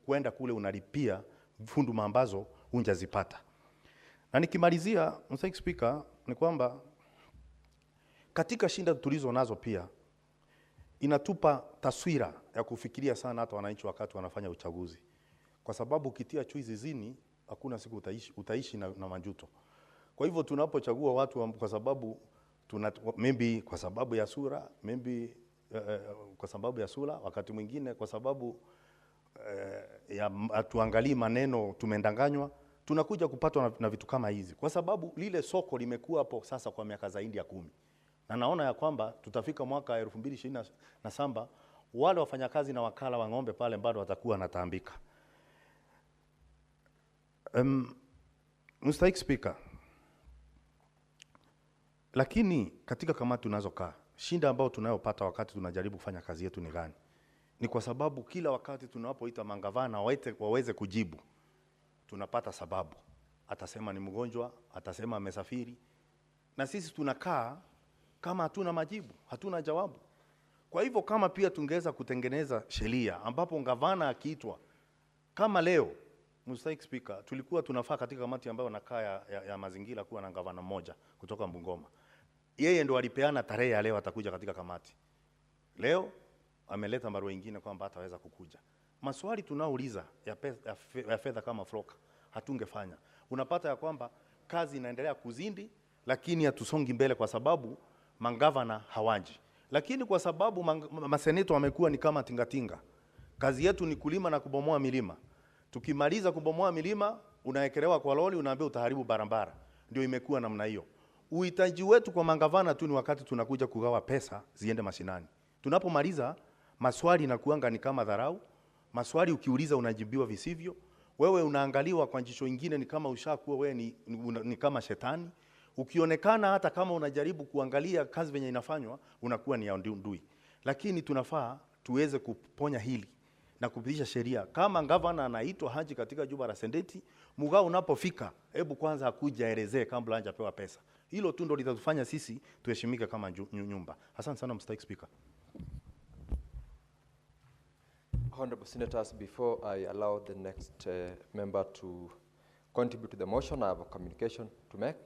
kwenda kule unalipia funduma ambazo hunjazipata. Na nikimalizia, Mr. Speaker, ni kwamba katika shinda tulizo nazo pia inatupa taswira ya kufikiria sana hata wananchi wakati wanafanya uchaguzi. Kwa sababu ukitia chui zizini hakuna siku utaishi na majuto. Kwa hivyo tunapochagua watu kwa sababu maybe kwa sababu ya sura, maybe kwa sababu ya sura, wakati mwingine kwa sababu tuangalie maneno tumendanganywa, tunakuja kupatwa na vitu kama hizi. Kwa sababu lile soko limekuwa hapo sasa kwa miaka zaidi ya 10. Na naona ya kwamba tutafika mwaka 2027 wale wafanyakazi na wakala wa ng'ombe pale bado watakuwa natambika. Mr. Speaker, lakini katika kamati tunazokaa, shinda ambao tunayopata wakati tunajaribu kufanya kazi yetu ni gani? Ni kwa sababu kila wakati tunapoita mangavana waweze kujibu, tunapata sababu. Atasema ni mgonjwa, atasema amesafiri. Na sisi tunakaa kama hatuna majibu, hatuna jawabu. Kwa hivyo kama pia tungeweza kutengeneza sheria ambapo gavana akiitwa kama leo, Mr. Speaker, tulikuwa tunafaa katika kamati ambayo nakaa ya mazingira kuwa na gavana mmoja kutoka Bungoma. Yeye ndo alipeana tarehe ya leo atakuja katika kamati. Leo ameleta barua nyingine kwamba hataweza kukuja. Maswali tunauliza ya fedha kama floka hatungefanya. Unapata ya kwamba kazi inaendelea kuzindi, lakini hatusongi mbele kwa sababu mangavana hawaji. Lakini kwa sababu maseneto wamekuwa ni kama tingatinga. Kazi yetu ni kulima na kubomoa milima. Tukimaliza kubomoa milima, unaekelewa kwa lori, unaambia utaharibu barabara. Ndio imekuwa namna hiyo. Uhitaji wetu kwa mangavana tu ni wakati tunakuja kugawa pesa ziende mashinani. Tunapomaliza maswali inakuanga ni kama dharau. Maswali ukiuliza unajibiwa visivyo. Wewe unaangaliwa kwa jicho lingine ni kama ushakuwa wewe ni kama shetani. Ukionekana hata kama unajaribu kuangalia kazi venye inafanywa, unakuwa ni ndui. Lakini tunafaa tuweze kuponya hili na kupitisha sheria. Kama gavana anaitwa haji katika jumba la Seneti, mugao unapofika, hebu kwanza akuja elezee kabla hajapewa pesa. Hilo tu ndio litatufanya sisi tuheshimike kama nyumba. Asante sana Mr. Speaker. Honorable Senators, before I allow the next member to contribute to the motion, I have a communication to make.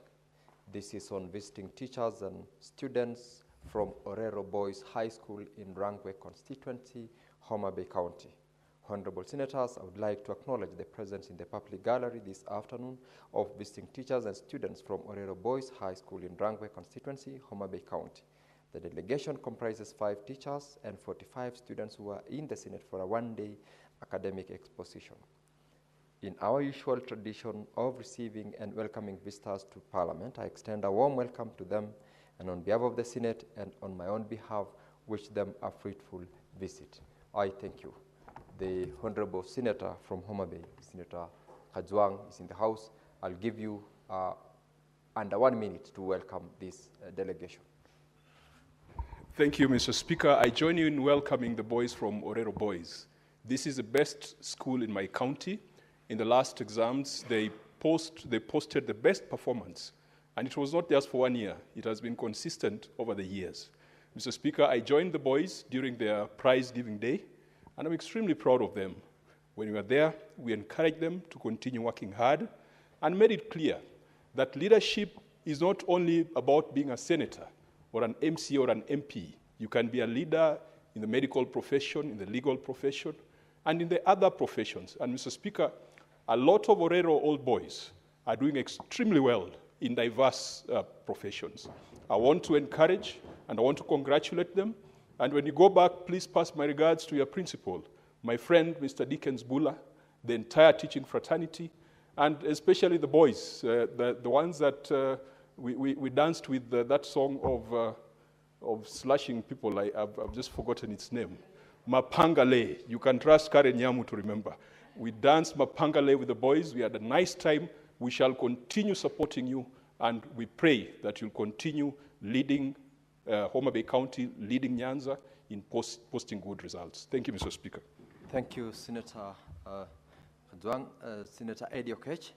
This is on visiting teachers and students from Orero Boys High School in Rangwe constituency, Homa Bay County. Honorable Senators, I would like to acknowledge the presence in the public gallery this afternoon of visiting teachers and students from Orero Boys High School in Rangwe constituency, Homa Bay County. The delegation comprises 5 teachers and 45 students who are in the Senate for a one-day academic exposition. In our usual tradition of receiving and welcoming visitors to Parliament, I extend a warm welcome to them, and on behalf of the Senate and on my own behalf, wish them a fruitful visit. I thank you. The Honorable Senator from Homa Bay, Senator Kajwang, is in the House. I'll give you under 1 minute to welcome this delegation. Thank you, Mr. Speaker. I join you in welcoming the boys from Orero Boys. This is the best school in my county. In the last exams, they posted the best performance. And it was not just for 1 year. It has been consistent over the years. Mr. Speaker, I joined the boys during their prize giving day, and I'm extremely proud of them. When we were there, we encouraged them to continue working hard and made it clear that leadership is not only about being a senator or an MC or an MP. You can be a leader in the medical profession, in the legal profession, and in the other professions. And Mr. Speaker, a lot of Orero old boys are doing extremely well in diverse professions. I want to encourage and I want to congratulate them. And when you go back, please pass my regards to your principal, my friend, Mr. Dickens Bula, the entire teaching fraternity, and especially the boys, the ones that we danced with that song of slashing people. I've just forgotten its name. Mapangale. You can trust Karen Nyamu to remember. We danced Mapangale with the boys. We had a nice time. We shall continue supporting you, and we pray that you'll continue leading Homa Bay County, leading Nyanza in posting good results. Thank you, Mr. Speaker. Thank you, Senator Duang. Senator Eddie Okech.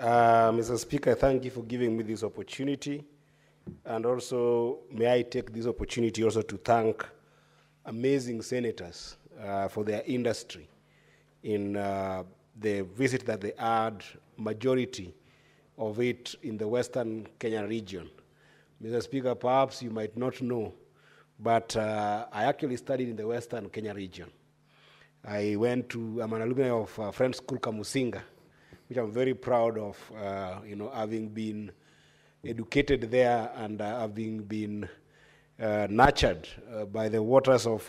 Mr. Speaker, thank you for giving me this opportunity. And also, may I take this opportunity also to thank amazing senators for their industry in the visit that they had, majority of it in the Western Kenya region. Mr. Speaker, perhaps you might not know, but I actually studied in the Western Kenya region. I'm an alumni of Friends School Kamusinga, which I'm very proud of, having been educated there and having been nurtured by the waters of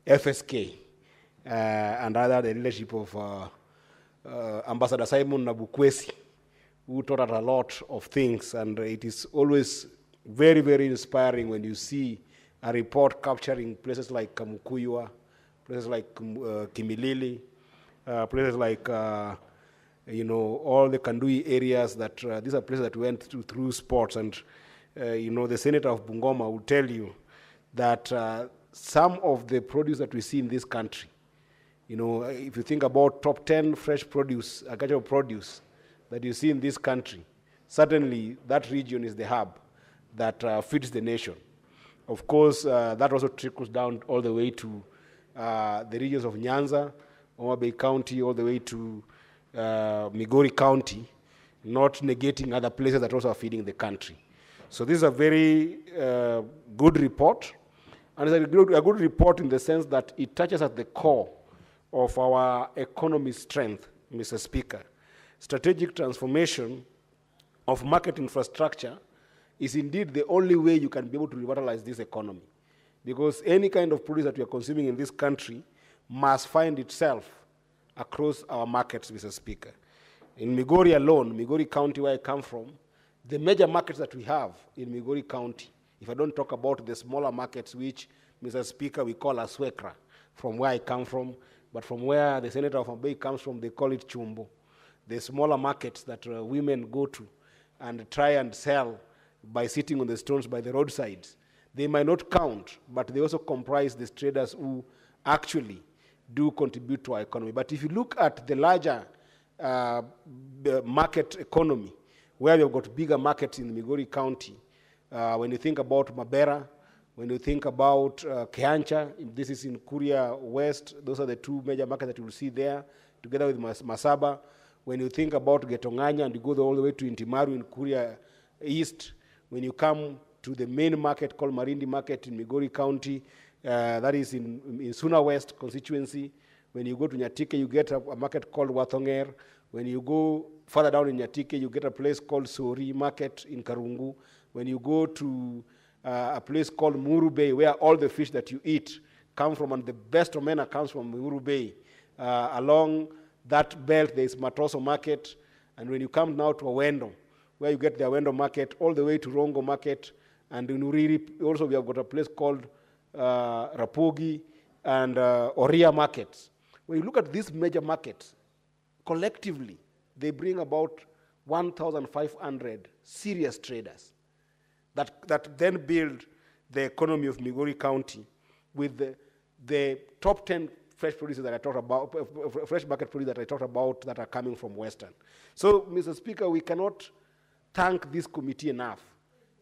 FSK and under the leadership of Ambassador Simon Nabukwesi, who taught us a lot of things. And it is always very, very inspiring when you see a report capturing places like Kamukuywa, places like Kimilili, places like all the Kandui areas that these are places that we went through sports. And, the senator of Bungoma will tell you that some of the produce that we see in this country, if you think about top 10 fresh produce, agricultural produce that you see in this country, certainly that region is the hub that feeds the nation. Of course, that also trickles down all the way to the regions of Nyanza, Homa Bay County, all the way to Migori County, not negating other places that also are feeding the country. So this is a very good report, and it's a good report in the sense that it touches at the core of our economy strength, Mr. Speaker. Strategic transformation of market infrastructure is indeed the only way you can be able to revitalize this economy, because any kind of produce that we are consuming in this country must find itself across our markets, Mr. Speaker. In Migori alone, Migori County, where I come from, the major markets that we have in Migori County, if I don't talk about the smaller markets, which, Mr. Speaker, we call Aswekra, from where I come from, but from where the Senator of Homa Bay comes from, they call it Chumbo. The smaller markets that women go to and try and sell by sitting on the stones by the roadsides. They might not count, but they also comprise the traders who actually do contribute to our economy. But if you look at the larger market economy, where we've got bigger markets in Migori County, when you think about Mabera, when you think about Kehancha, this is in Kuria West, those are the two major markets that you will see there, together with Masaba. When you think about Getonganya and you go all the way to Intimaru in Kuria East, when you come to the main market called Marindi Market in Migori County, that is in Suna West constituency. When you go to Nyatike, you get a market called Wathonger. When you go further down in Nyatike, you get a place called Sori Market in Karungu. When you go to a place called Muru Bay, where all the fish that you eat come from, and the best omena comes from Muru Bay. Along that belt, there is Matoso Market. And when you come now to Awendo, where you get the Awendo Market, all the way to Rongo Market, and in Uriri, also we have got a place called Rapogi and Oria markets. When you look at these major markets, collectively, they bring about 1,500 serious traders that then build the economy of Migori County with the top 10 fresh producers that I talked about, fresh market produce that I talked about that are coming from Western. So, Mr. Speaker, we cannot thank this committee enough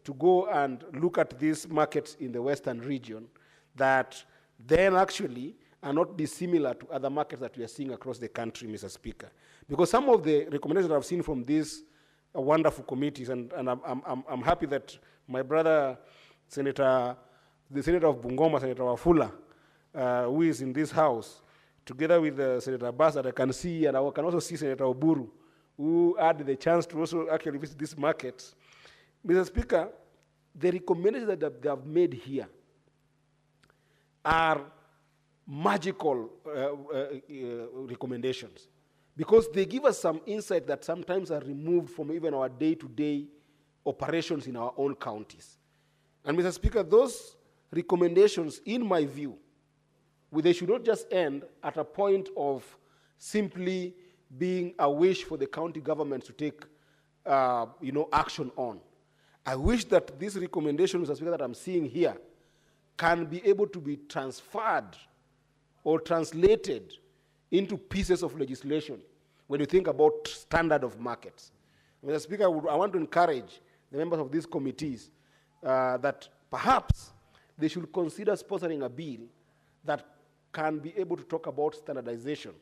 to go and look at these markets in the Western region that then actually are not dissimilar to other markets that we are seeing across the country, Mr. Speaker. Because some of the recommendations I've seen from these wonderful committees, and I'm happy that my brother, the Senator of Bungoma, Senator Wafula, who is in this house, together with Senator Bass, that I can see, and I can also see Senator Oburu, who had the chance to also actually visit these markets. Mr. Speaker, the recommendations that they have made here are magical recommendations, because they give us some insight that sometimes are removed from even our day-to-day operations in our own counties. And Mr. Speaker, those recommendations, in my view, they should not just end at a point of simply being a wish for the county governments to take action on. I wish that these recommendations, Mr. Speaker, that I'm seeing here can be able to be transferred or translated into pieces of legislation when you think about standard of markets. Mr. Speaker, I want to encourage the members of these committees that perhaps they should consider sponsoring a bill that can be able to talk about standardization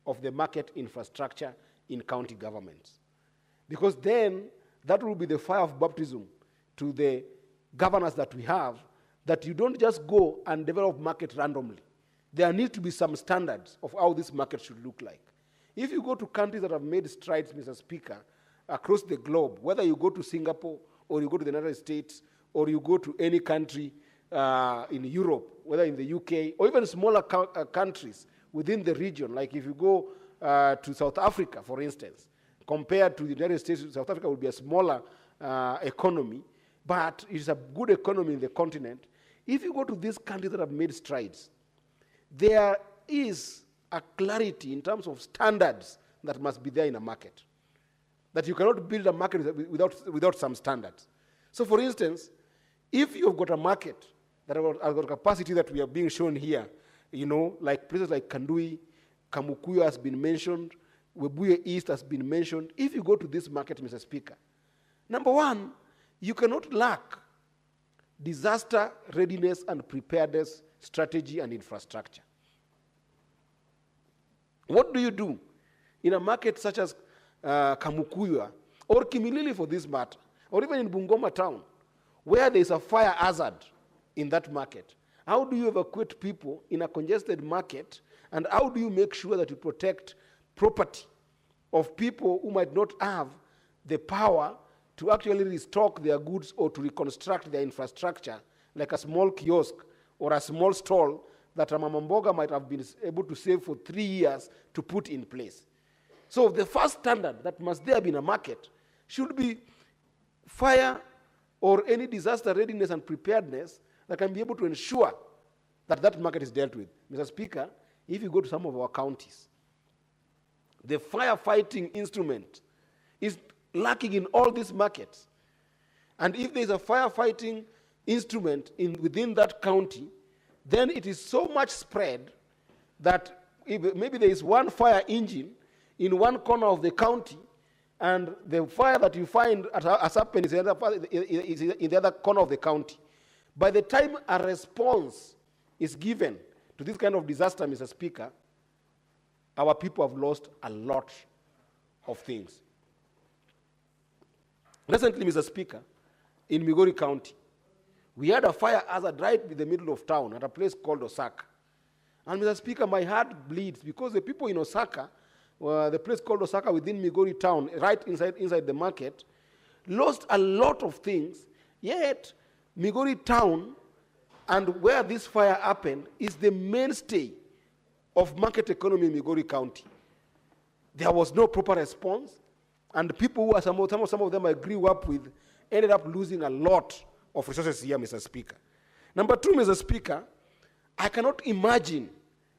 of the market infrastructure in county governments. Because then that will be the fire of baptism to the governors that we have, that you don't just go and develop market randomly. There needs to be some standards of how this market should look like. If you go to countries that have made strides, Mr. Speaker, across the globe, whether you go to Singapore or you go to the United States or you go to any country in Europe, whether in the UK or even smaller countries within the region, like if you go to South Africa, for instance, compared to the United States, South Africa will be a smaller economy, but it's a good economy in the continent. If you go to these countries that have made strides, there is a clarity in terms of standards that must be there in a market. That you cannot build a market without some standards. So for instance, if you've got a market that has got capacity that we are being shown here, like places like Kandui, Kamukuyo has been mentioned, Webuye East has been mentioned. If you go to this market, Mr. Speaker, number one, you cannot lack disaster readiness and preparedness strategy and infrastructure. What do you do in a market such as Kamukuya or Kimilili for this matter, or even in Bungoma town, where there is a fire hazard in that market? How do you evacuate people in a congested market, and how do you make sure that you protect property of people who might not have the power to actually restock their goods or to reconstruct their infrastructure, like a small kiosk or a small stall that a Mama Mboga might have been able to save for 3 years to put in place? So the first standard that must there be in a market should be fire or any disaster readiness and preparedness that can be able to ensure that that market is dealt with. Mr. Speaker, if you go to some of our counties, the firefighting instrument is lacking in all these markets. And if there's a firefighting instrument within that county, then it is so much spread that maybe there is one fire engine in one corner of the county, and the fire that you find has happened is in the other corner of the county. By the time a response is given to this kind of disaster, Mr. Speaker, our people have lost a lot of things. Recently, Mr. Speaker, in Migori County, we had a fire hazard right in the middle of town at a place called Osaka. And Mr. Speaker, my heart bleeds because the people in Osaka, the place called Osaka within Migori town, right inside the market, lost a lot of things, yet Migori town and where this fire happened is the mainstay of market economy in Migori County. There was no proper response, and people who are some of them I grew up with ended up losing a lot of resources here, Mr. Speaker. Number two, Mr. Speaker, I cannot imagine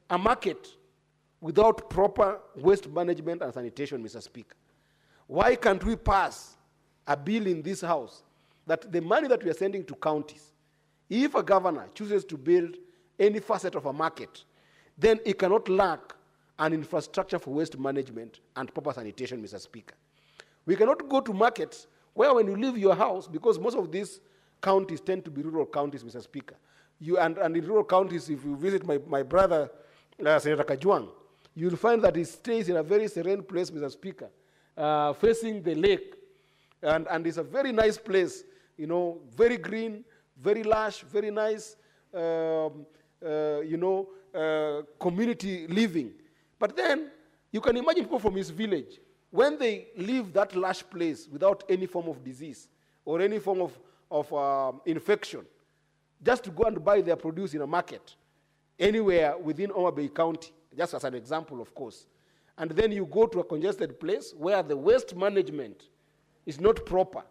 a market without proper waste management and sanitation, Mr. Speaker. Why can't we pass a bill in this house that the money that we are sending to counties, if a governor chooses to build any facet of a market, then it cannot lack an infrastructure for waste management and proper sanitation, Mr. Speaker. We cannot go to markets where when you leave your house, because most of these counties tend to be rural counties, Mr. Speaker. And in rural counties, if you visit my brother, Senator Kajwang, you'll find that he stays in a very serene place, Mr. Speaker, facing the lake. And it's a very nice place, very green, very lush, very nice, community living. But then you can imagine people from his village, when they leave that lush place without any form of disease or any form of infection, just to go and buy their produce in a market anywhere within Homa Bay County, just as an example, of course. and then you go to a congested place where the waste management is not proper.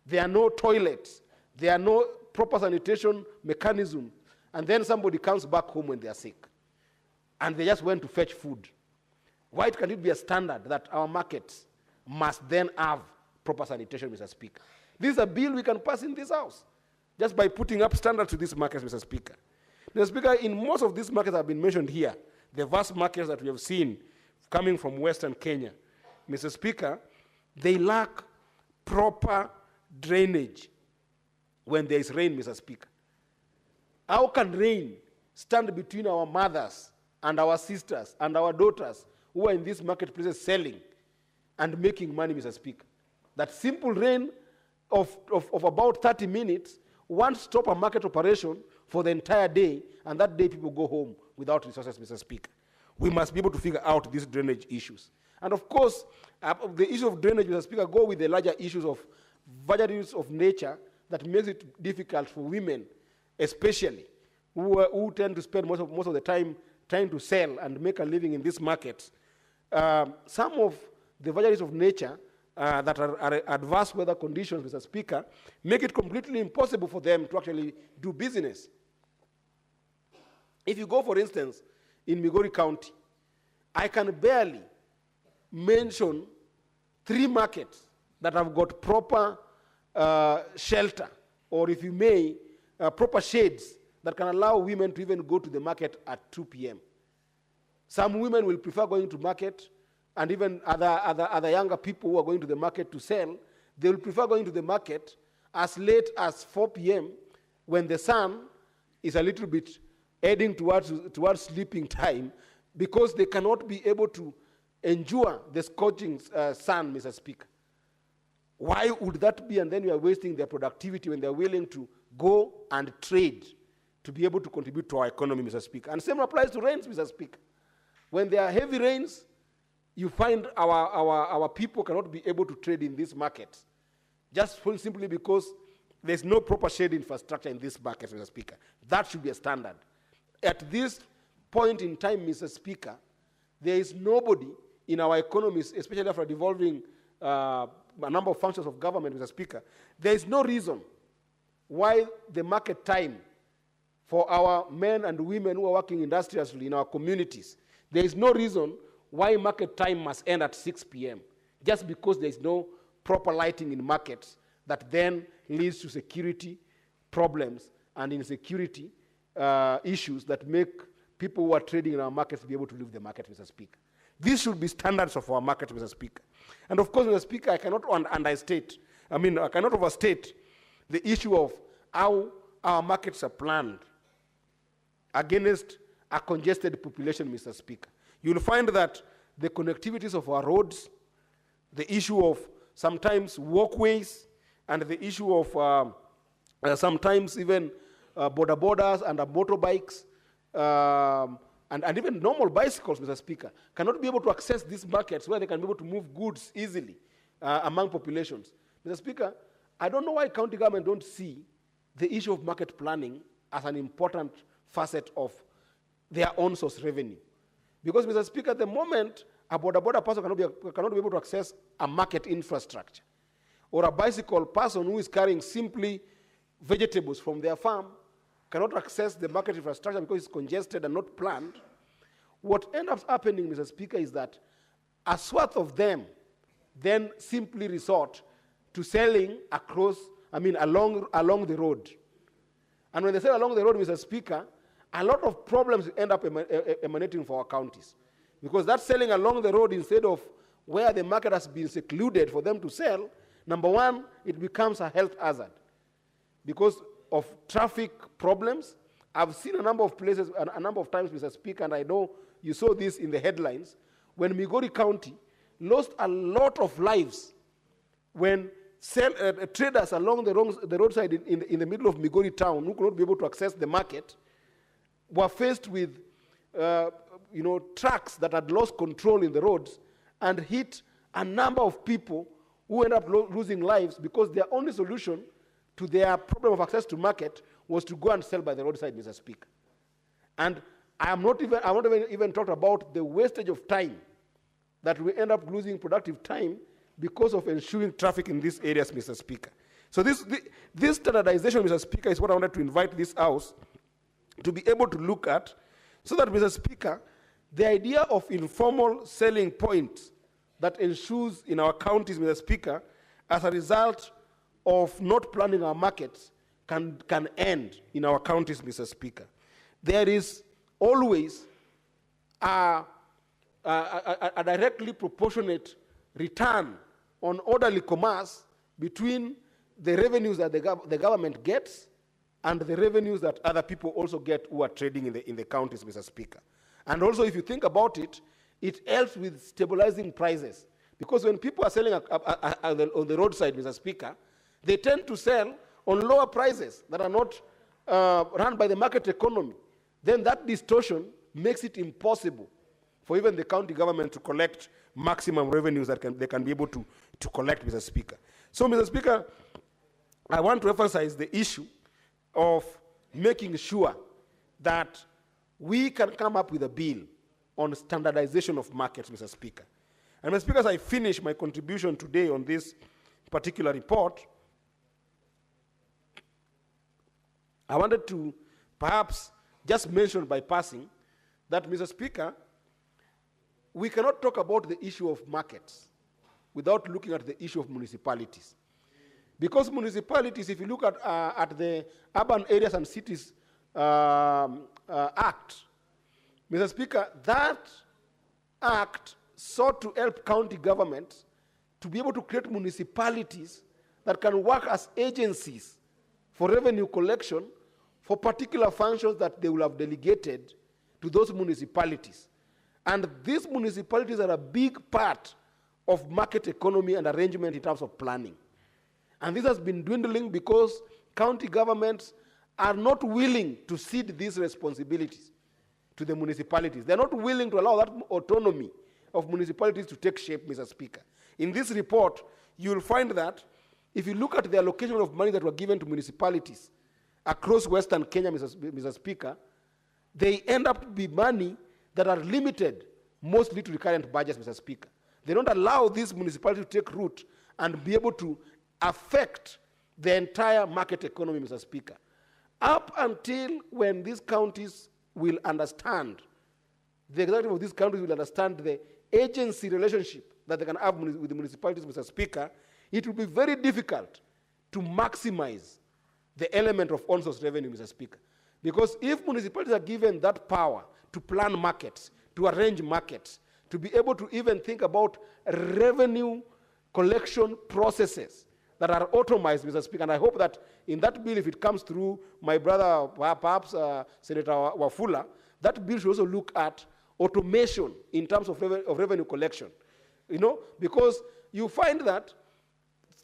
There are no toilets. There are no proper sanitation mechanism. And then somebody comes back home when they are sick. And they just went to fetch food. Why can it be a standard that our markets must then have proper sanitation, Mr. Speaker? This is a bill we can pass in this House, just by putting up standards to these markets, Mr. Speaker. Mr. Speaker, in most of these markets that have been mentioned here, the vast markets that we have seen coming from Western Kenya, Mr. Speaker, they lack proper drainage when there is rain, Mr. Speaker. How can rain stand between our mothers and our sisters and our daughters who are in these marketplaces selling and making money, Mr. Speaker? That simple rain of about 30 minutes won't stop a market operation for the entire day, and that day people go home without resources, Mr. Speaker. We must be able to figure out these drainage issues. And of course, the issue of drainage, Mr. Speaker, go with the larger issues of vagaries of nature that makes it difficult for women, especially, who tend to spend most of the time trying to sell and make a living in these markets. Some of the vagaries of nature that are adverse weather conditions, Mr. Speaker, make it completely impossible for them to actually do business. If you go, for instance, in Migori County, I can barely mention 3 markets that have got proper shelter, or if you may, proper shades that can allow women to even go to the market at 2 p.m. Some women will prefer going to market, and even other younger people who are going to the market to sell, they will prefer going to the market as late as 4 p.m. when the sun is a little bit heading towards sleeping time, because they cannot be able to endure the scorching sun, Mr. Speaker. Why would that be? And then we are wasting their productivity when they're willing to go and trade to be able to contribute to our economy, Mr. Speaker. And same applies to rains, Mr. Speaker. When there are heavy rains, you find our people cannot be able to trade in these markets, just simply because there's no proper shade infrastructure in these markets, Mr. Speaker. That should be a standard. At this point in time, Mr. Speaker, there is nobody in our economies, especially after devolving a number of functions of government, Mr. Speaker, there is no reason why the market time for our men and women who are working industriously in our communities, there is no reason why market time must end at 6 p.m. just because there is no proper lighting in markets that then leads to security problems and insecurity issues that make people who are trading in our markets be able to leave the market, Mr. Speaker. These should be standards of our market, Mr. Speaker. And of course, Mr. Speaker, I cannot overstate the issue of how our markets are planned against a congested population, Mr. Speaker. You'll find that the connectivities of our roads, the issue of sometimes walkways, and the issue of sometimes even border borders and motorbikes, and even normal bicycles, Mr. Speaker, cannot be able to access these markets where they can be able to move goods easily among populations. Mr. Speaker, I don't know why county government don't see the issue of market planning as an important facet of their own source revenue. Because, Mr. Speaker, at the moment, a border person cannot be able to access a market infrastructure, or a bicycle person who is carrying simply vegetables from their farm cannot access the market infrastructure because it's congested and not planned. What ends up happening, Mr. Speaker, is that a swath of them then simply resort to selling along the road. And when they sell along the road, Mr. Speaker, a lot of problems end up emanating for our counties. Because that selling along the road instead of where the market has been secluded for them to sell, number one, it becomes a health hazard. Because of traffic problems, I've seen a number of places, a number of times, Mr. Speaker, and I know you saw this in the headlines, when Migori County lost a lot of lives when traders along the roadside in the middle of Migori town who could not be able to access the market were faced with trucks that had lost control in the roads and hit a number of people who ended up losing lives because their only solution to their problem of access to market was to go and sell by the roadside, Mr. Speaker. And I have not even talked about the wastage of time that we end up losing productive time because of ensuring traffic in these areas, Mr. Speaker. So this standardization, Mr. Speaker, is what I wanted to invite this House to be able to look at, so that, Mr. Speaker, the idea of informal selling points that ensues in our counties, Mr. Speaker, as a result of not planning our markets can end in our counties, Mr. Speaker. There is always a directly proportionate return on orderly commerce between the revenues that the government gets and the revenues that other people also get who are trading in the counties, Mr. Speaker. And also, if you think about it, it helps with stabilizing prices. Because when people are selling on the roadside, Mr. Speaker, they tend to sell on lower prices that are not run by the market economy. Then that distortion makes it impossible for even the county government to collect maximum revenues that they can be able to collect, Mr. Speaker. So, Mr. Speaker, I want to emphasize the issue of making sure that we can come up with a bill on standardization of markets, Mr. Speaker. And, Mr. Speaker, as I finish my contribution today on this particular report, I wanted to perhaps just mention by passing that, Mr. Speaker, we cannot talk about the issue of markets without looking at the issue of municipalities. Because municipalities, if you look at the Urban Areas and Cities Act, Mr. Speaker, that act sought to help county governments to be able to create municipalities that can work as agencies for revenue collection for particular functions that they will have delegated to those municipalities. And these municipalities are a big part of market economy and arrangement in terms of planning. And this has been dwindling because county governments are not willing to cede these responsibilities to the municipalities. They're not willing to allow that autonomy of municipalities to take shape, Mr. Speaker. In this report, you'll find that if you look at the allocation of money that were given to municipalities across Western Kenya, Mr. Speaker, they end up to be money that are limited mostly to recurrent budgets, Mr. Speaker. They don't allow these municipalities to take root and be able to affect the entire market economy, Mr. Speaker. Up until when these counties will understand, the executive of these counties will understand the agency relationship that they can have with the municipalities, Mr. Speaker, it will be very difficult to maximize the element of on-source revenue, Mr. Speaker. Because if municipalities are given that power to plan markets, to arrange markets, to be able to even think about revenue collection processes that are automized, Mr. Speaker, and I hope that in that bill, if it comes through, my brother, perhaps Senator Wafula, that bill should also look at automation in terms of revenue collection. You know, because you find that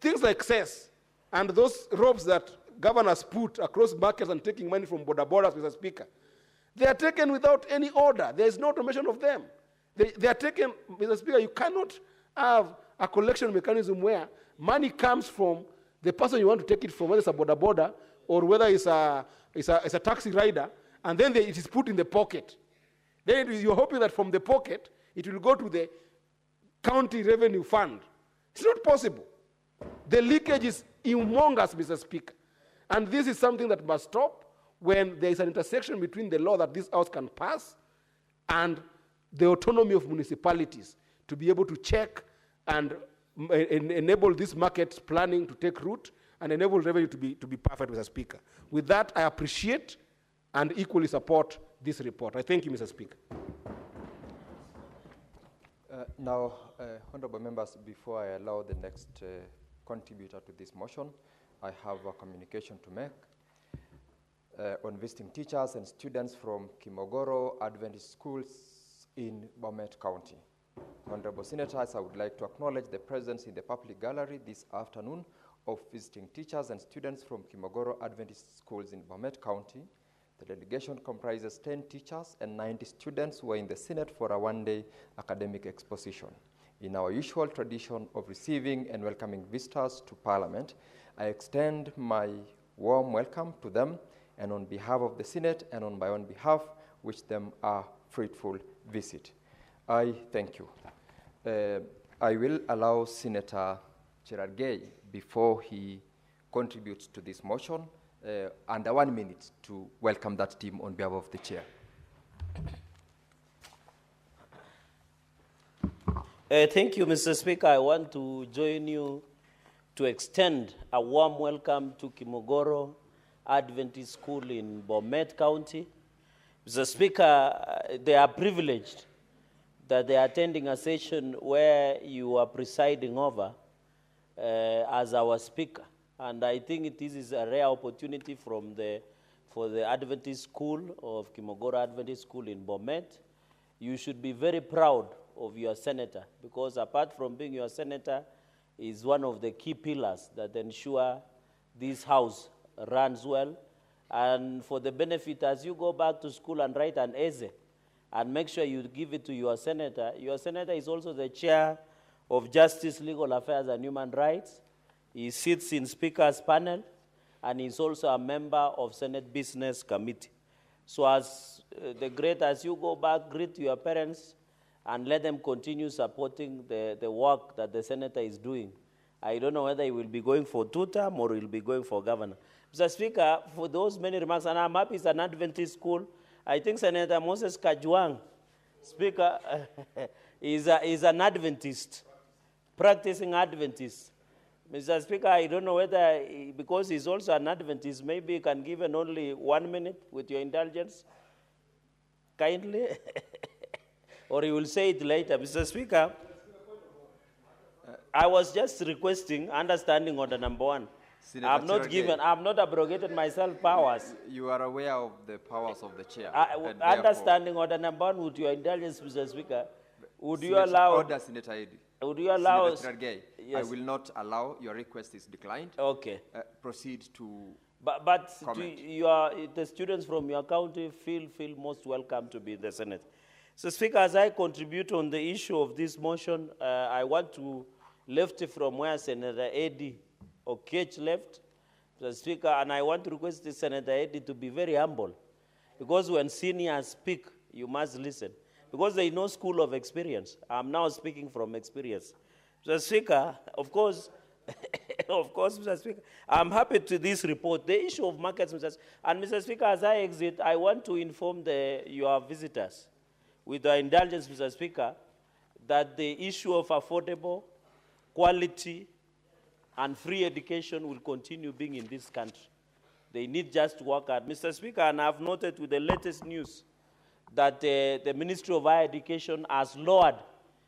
things like cess and those ropes that governors put across markets and taking money from border borders, Mr. Speaker, they are taken without any order. There is no automation of them. They are taken, Mr. Speaker, you cannot have a collection mechanism where money comes from the person you want to take it from, whether it's a border or whether it's a taxi rider, and then it is put in the pocket. Then you're hoping that from the pocket, it will go to the county revenue fund. It's not possible. The leakage is humongous, Mr. Speaker. And this is something that must stop when there is an intersection between the law that this House can pass and the autonomy of municipalities to be able to check and enable this market planning to take root and enable revenue to be perfect, Mr. Speaker. With that, I appreciate and equally support this report. I thank you, Mr. Speaker. Now, honorable members, before I allow the next contributor to this motion, I have a communication to make on visiting teachers and students from Kimogoro Adventist Schools in Bomet County. Honorable Senators, I would like to acknowledge the presence in the public gallery this afternoon of visiting teachers and students from Kimogoro Adventist Schools in Bomet County. The delegation comprises 10 teachers and 90 students who are in the Senate for a one-day academic exposition. In our usual tradition of receiving and welcoming visitors to Parliament, I extend my warm welcome to them, and on behalf of the Senate and on my own behalf, wish them a fruitful visit. I thank you. I will allow Senator Cherargei, before he contributes to this motion, under 1 minute to welcome that team on behalf of the chair. Thank you, Mr. Speaker. I want to join you to extend a warm welcome to Kimogoro Adventist School in Bomet County. Mr. Speaker, they are privileged that they are attending a session where you are presiding over as our speaker. And I think this is a rare opportunity for the Adventist School of Kimogoro Adventist School in Bomet. You should be very proud of your senator, because apart from being your senator, is one of the key pillars that ensure this house runs well. And for the benefit, as you go back to school and write an essay, and make sure you give it to your senator is also the chair of Justice, Legal Affairs and Human Rights. He sits in Speaker's panel, and he's also a member of Senate Business Committee. So as as you go back, greet your parents and let them continue supporting the work that the senator is doing. I don't know whether he will be going for two-term or he will be going for governor. Mr. Speaker, for those many remarks, and I'm happy it's an Adventist school. I think Senator Moses Kajwang, Speaker, is an Adventist, practicing Adventist. Mr. Speaker, I don't know whether, because he's also an Adventist, maybe he can give only 1 minute with your indulgence, kindly, or he will say it later. Mr. Speaker, I was just requesting understanding order number 1. I'm not abrogated myself powers. You are aware of the powers of the chair. Understanding order number 1, with your indulgence, Mr. Speaker, would you allow... Order, Senator Eddy. Would you allow... Senator Cherargei, yes. I will not allow. Your request is declined. Okay. Proceed to But the students from your county feel most welcome to be in the Senate. So, Speaker, as I contribute on the issue of this motion, I want to lift from where Senator Eddy Okech left, Mr. Speaker, and I want to request the Senator Eddy to be very humble, because when seniors speak, you must listen, because there is no school of experience. I'm now speaking from experience. Mr. Speaker, of course, Mr. Speaker, I'm happy to this report. The issue of markets, Mr. Speaker, as I exit, I want to inform your visitors, with the indulgence, Mr. Speaker, that the issue of affordable, quality, and free education will continue being in this country. They need just to work hard. Mr. Speaker, and I've noted with the latest news that the Ministry of Higher Education has lowered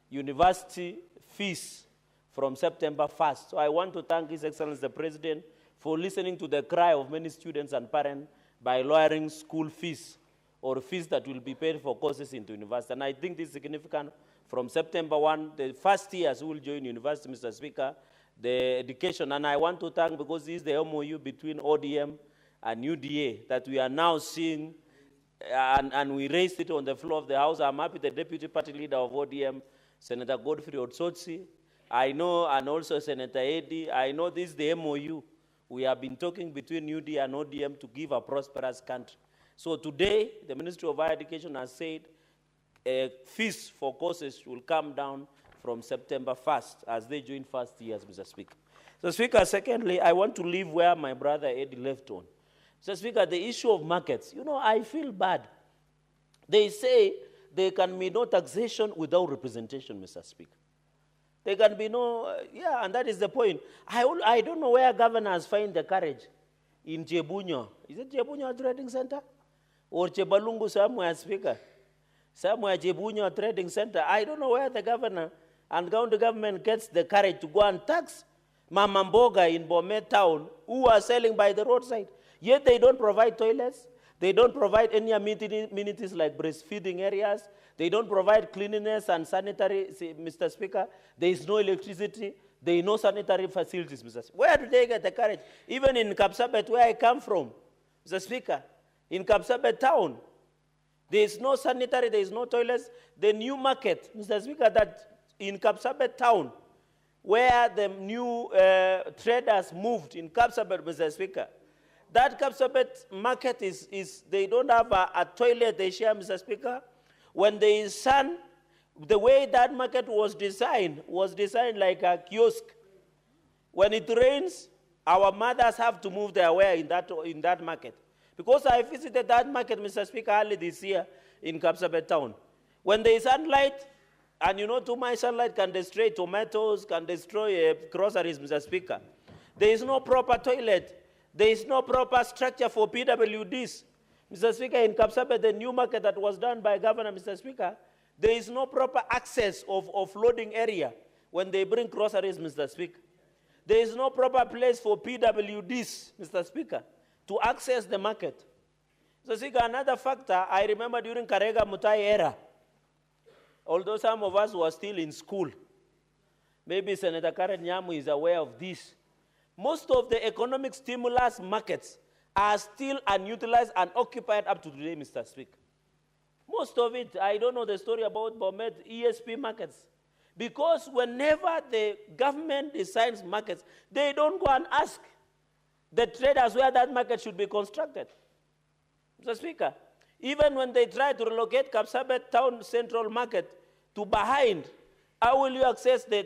university fees from September 1st. So I want to thank His Excellency the President for listening to the cry of many students and parents by lowering school fees or fees that will be paid for courses into university. And I think this is significant. From September 1, the first years who will join university, Mr. Speaker, the education, and I want to thank, because this is the MOU between ODM and UDA that we are now seeing, and we raised it on the floor of the House. I'm happy the Deputy Party Leader of ODM, Senator Godfrey Otsotsi, I know, and also Senator Eddy, I know this is the MOU. We have been talking between UDA and ODM to give a prosperous country. So today, the Ministry of Higher Education has said fees for courses will come down from September 1st as they join first years, Mr. Speaker. So, Speaker, secondly, I want to leave where my brother Eddy left on. So, Speaker, the issue of markets, I feel bad. They say there can be no taxation without representation, Mr. Speaker. There can be no, and that is the point. I don't know where governors find the courage. In Chebunyo, is it Chebunyo Trading Center? Or Chebalungu somewhere, Speaker? Somewhere Chebunyo Trading Center. I don't know where the governor and county government gets the courage to go and tax Mama Mboga in Bomet town who are selling by the roadside. Yet they don't provide toilets. They don't provide any amenities like breastfeeding areas. They don't provide cleanliness and sanitary, Mr. Speaker. There is no electricity. There is no sanitary facilities, Mr. Speaker. Where do they get the courage? Even in Kapsabet, where I come from, Mr. Speaker, in Kapsabet town, there is no sanitary, there is no toilets. The new market, Mr. Speaker, that in Kapsabet town, where the new traders moved in Kapsabet, Mr. Speaker, that Kapsabet market they don't have a toilet they share, Mr. Speaker. When there is sun, The way that market was designed like a kiosk. When it rains, our mothers have to move their wear in that market. Because I visited that market, Mr. Speaker, early this year in Kapsabet town. When there is sunlight, and you know too much sunlight can destroy tomatoes, can destroy groceries, Mr. Speaker. There is no proper toilet. There is no proper structure for PWDs. Mr. Speaker, in Kapsabet, the new market that was done by Governor, Mr. Speaker, there is no proper access of loading area when they bring groceries, Mr. Speaker. There is no proper place for PWDs, Mr. Speaker, to access the market. Mr. Speaker, another factor, I remember during Karega Mutai era, although some of us were still in school, maybe Senator Karen Nyamu is aware of this, most of the economic stimulus markets are still unutilized and occupied up to today, Mr. Speaker. Most of it, I don't know the story about Bomet ESP markets. Because whenever the government designs markets, they don't go and ask the traders where that market should be constructed. Mr. Speaker, even when they try to relocate Kapsabet Town Central Market to behind, how will you access the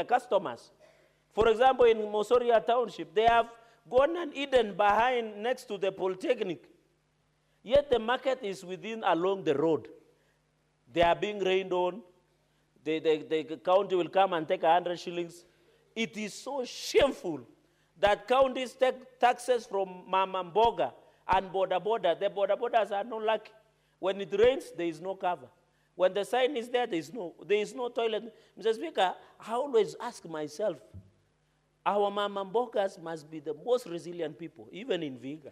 customers? For example, in Mosoria Township, they have gone and eaten behind next to the Polytechnic. Yet the market is along the road. They are being rained on. The county will come and take 100 shillings. It is so shameful that counties take taxes from Mamamboga and Border. The borders are not lucky. When it rains, there is no cover. When the sign is there, there is no toilet. Mr. Speaker, I always ask myself, our Mamambogas must be the most resilient people, even in Viga.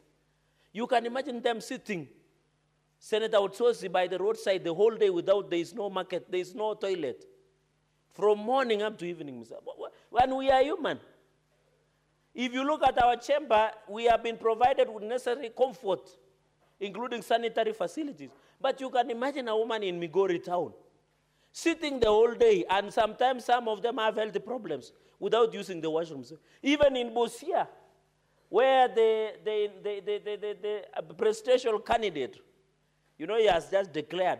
You can imagine them sitting, Senator Otsosi, by the roadside the whole day there is no market, there is no toilet. From morning up to evening, Mr. When we are human. If you look at our chamber, we have been provided with necessary comfort, including sanitary facilities. But you can imagine a woman in Migori town, sitting the whole day, and sometimes some of them have health problems without using the washrooms. Even in Bosia, where the presidential candidate, you know, he has just declared,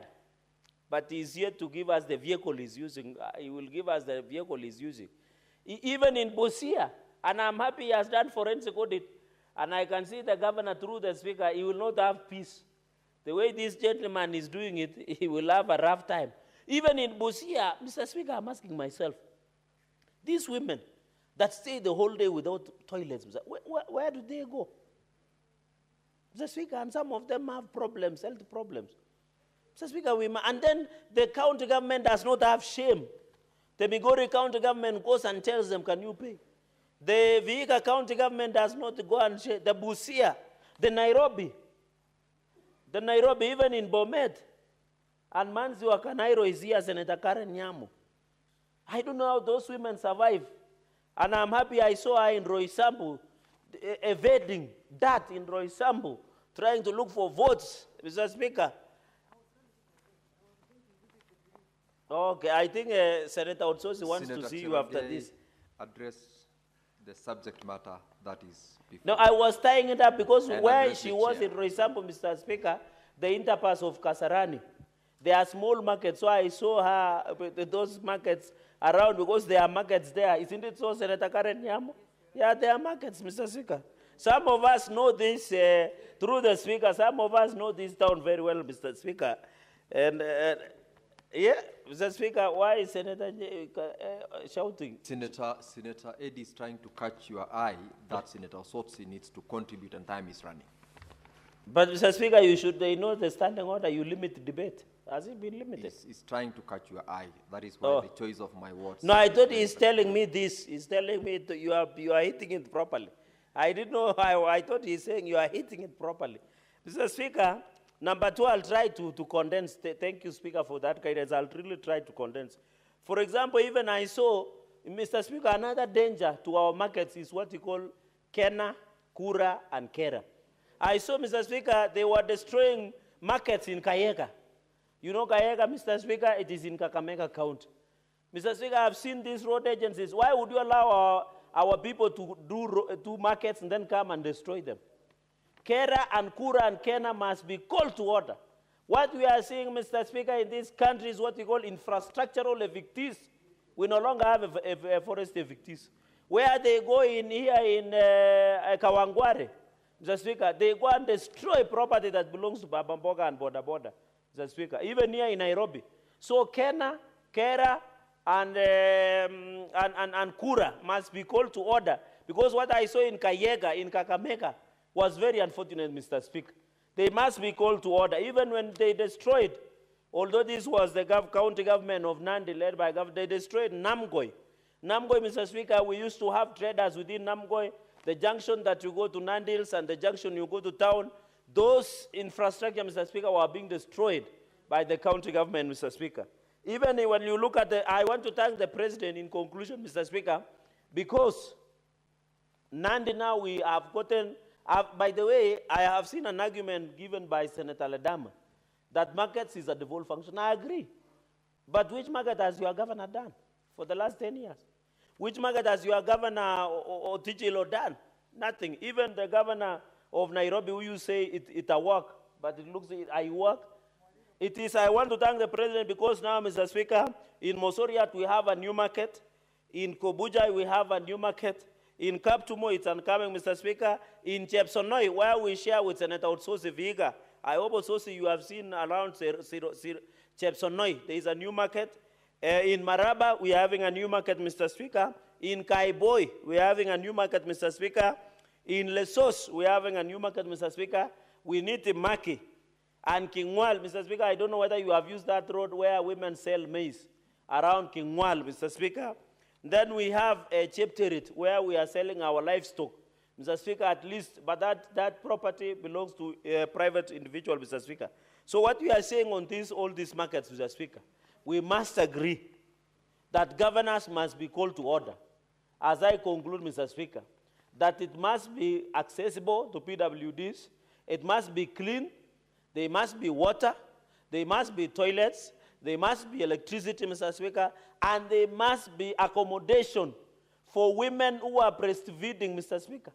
but he's yet to give us the vehicle he's using. He will give us the vehicle he's using. Even in Bosia, and I'm happy he has done forensic audit, and I can see the governor through the speaker, he will not have peace. The way this gentleman is doing it, he will have a rough time. Even in Bosia, Mr. Speaker, I'm asking myself, these women that stay the whole day without toilets, where do they go? Mr. Speaker, and some of them have problems, health problems. Mr. Speaker, and then the county government does not have shame. The Migori county government goes and tells them, can you pay? The Vihiga county government does not go and share. The Busia, the Nairobi, even in Bomet, and Manzi Wakanairo is here, Senator Karen Nyamu. I don't know how those women survive. And I'm happy I saw her in Roysambu, evading that in Roysambu, trying to look for votes, Mr. Speaker. Okay, I think Senator Otsosi wants to see you after this. Address the subject matter that is before. No, I was tying it up because where she was in Roysambu, Mr. Speaker, the interpass of Kasarani, there are small markets, so I saw her, those markets around because there are markets there. Isn't it so, Senator Karen Nyamu? Yeah, there are markets, Mr. Speaker. Some of us know this through the Speaker. Some of us know this town very well, Mr. Speaker. And yeah, Mr. Speaker, why is Senator shouting? Senator Eddie is trying to catch your eye that Senator Sotsi needs to contribute and time is running. But Mr. Speaker, you should know the standing order. You limit debate. Has it been limited? He's trying to catch your eye. That is why the choice of my words. No, I thought he's telling me this. He's telling me you are hitting it properly. I didn't know. I thought he's saying you are hitting it properly. Mr. Speaker, number two, I'll try to condense. Thank you, Speaker, for that guidance. I'll really try to condense. For example, even I saw, Mr. Speaker, another danger to our markets is what you call Kena, Kura, and Kera. I saw, Mr. Speaker, they were destroying markets in Kayeka. You know Kayeka, Mr. Speaker, it is in Kakamega County. Mr. Speaker, I've seen these road agencies. Why would you allow our people to do markets and then come and destroy them? Kera and Kura and Kena must be called to order. What we are seeing, Mr. Speaker, in this country is what we call infrastructural evictees. We no longer have a forest evictees. Where they go in here in Kawangware, Mr. Speaker, they go and destroy property that belongs to Babamboga and Boda, Mr. Speaker, even here in Nairobi. So Kera, and Kura must be called to order, because what I saw in Kayega, in Kakamega, was very unfortunate, Mr. Speaker. They must be called to order, even when they destroyed, although this was the county government of Nandi led by government, they destroyed Namgoi. Namgoi, Mr. Speaker, we used to have traders within Namgoi, the junction that you go to Nandi Hills and the junction you go to town. Those infrastructure, Mr. Speaker, were being destroyed by the county government, Mr. Speaker. Even when you look at I want to thank the President in conclusion, Mr. Speaker, because Nandi now we have gotten, by the way, I have seen an argument given by Senator Ledama that markets is a devolved function. I agree. But which market has your governor done for the last 10 years? Which market has your governor Otichilo done? Nothing. Even the governor of Nairobi, who you say it a work, but it looks like I work. It is, I want to thank the President because now, Mr. Speaker, in Mosoriat we have a new market. In Kobuja we have a new market. In Kaptumo it's incoming, Mr. Speaker. In Chepsonoi, where we share with Senator Otsosi Vihiga, I hope Otsosi you have seen around Chepsonoi, there is a new market. In Maraba, we are having a new market, Mr. Speaker. In Kaiboi, we are having a new market, Mr. Speaker. In Lesos, we are having a new market, Mr. Speaker. We need Maki. And Kingwal, Mr. Speaker, I don't know whether you have used that road where women sell maize around Kingwal, Mr. Speaker. Then we have a Chepterit where we are selling our livestock, Mr. Speaker, at least, but that property belongs to a private individual, Mr. Speaker. So what we are saying on all these markets, Mr. Speaker, we must agree that governors must be called to order. As I conclude, Mr. Speaker, that it must be accessible to PWDs, it must be clean, there must be water, there must be toilets, there must be electricity, Mr. Speaker, and there must be accommodation for women who are breastfeeding, Mr. Speaker.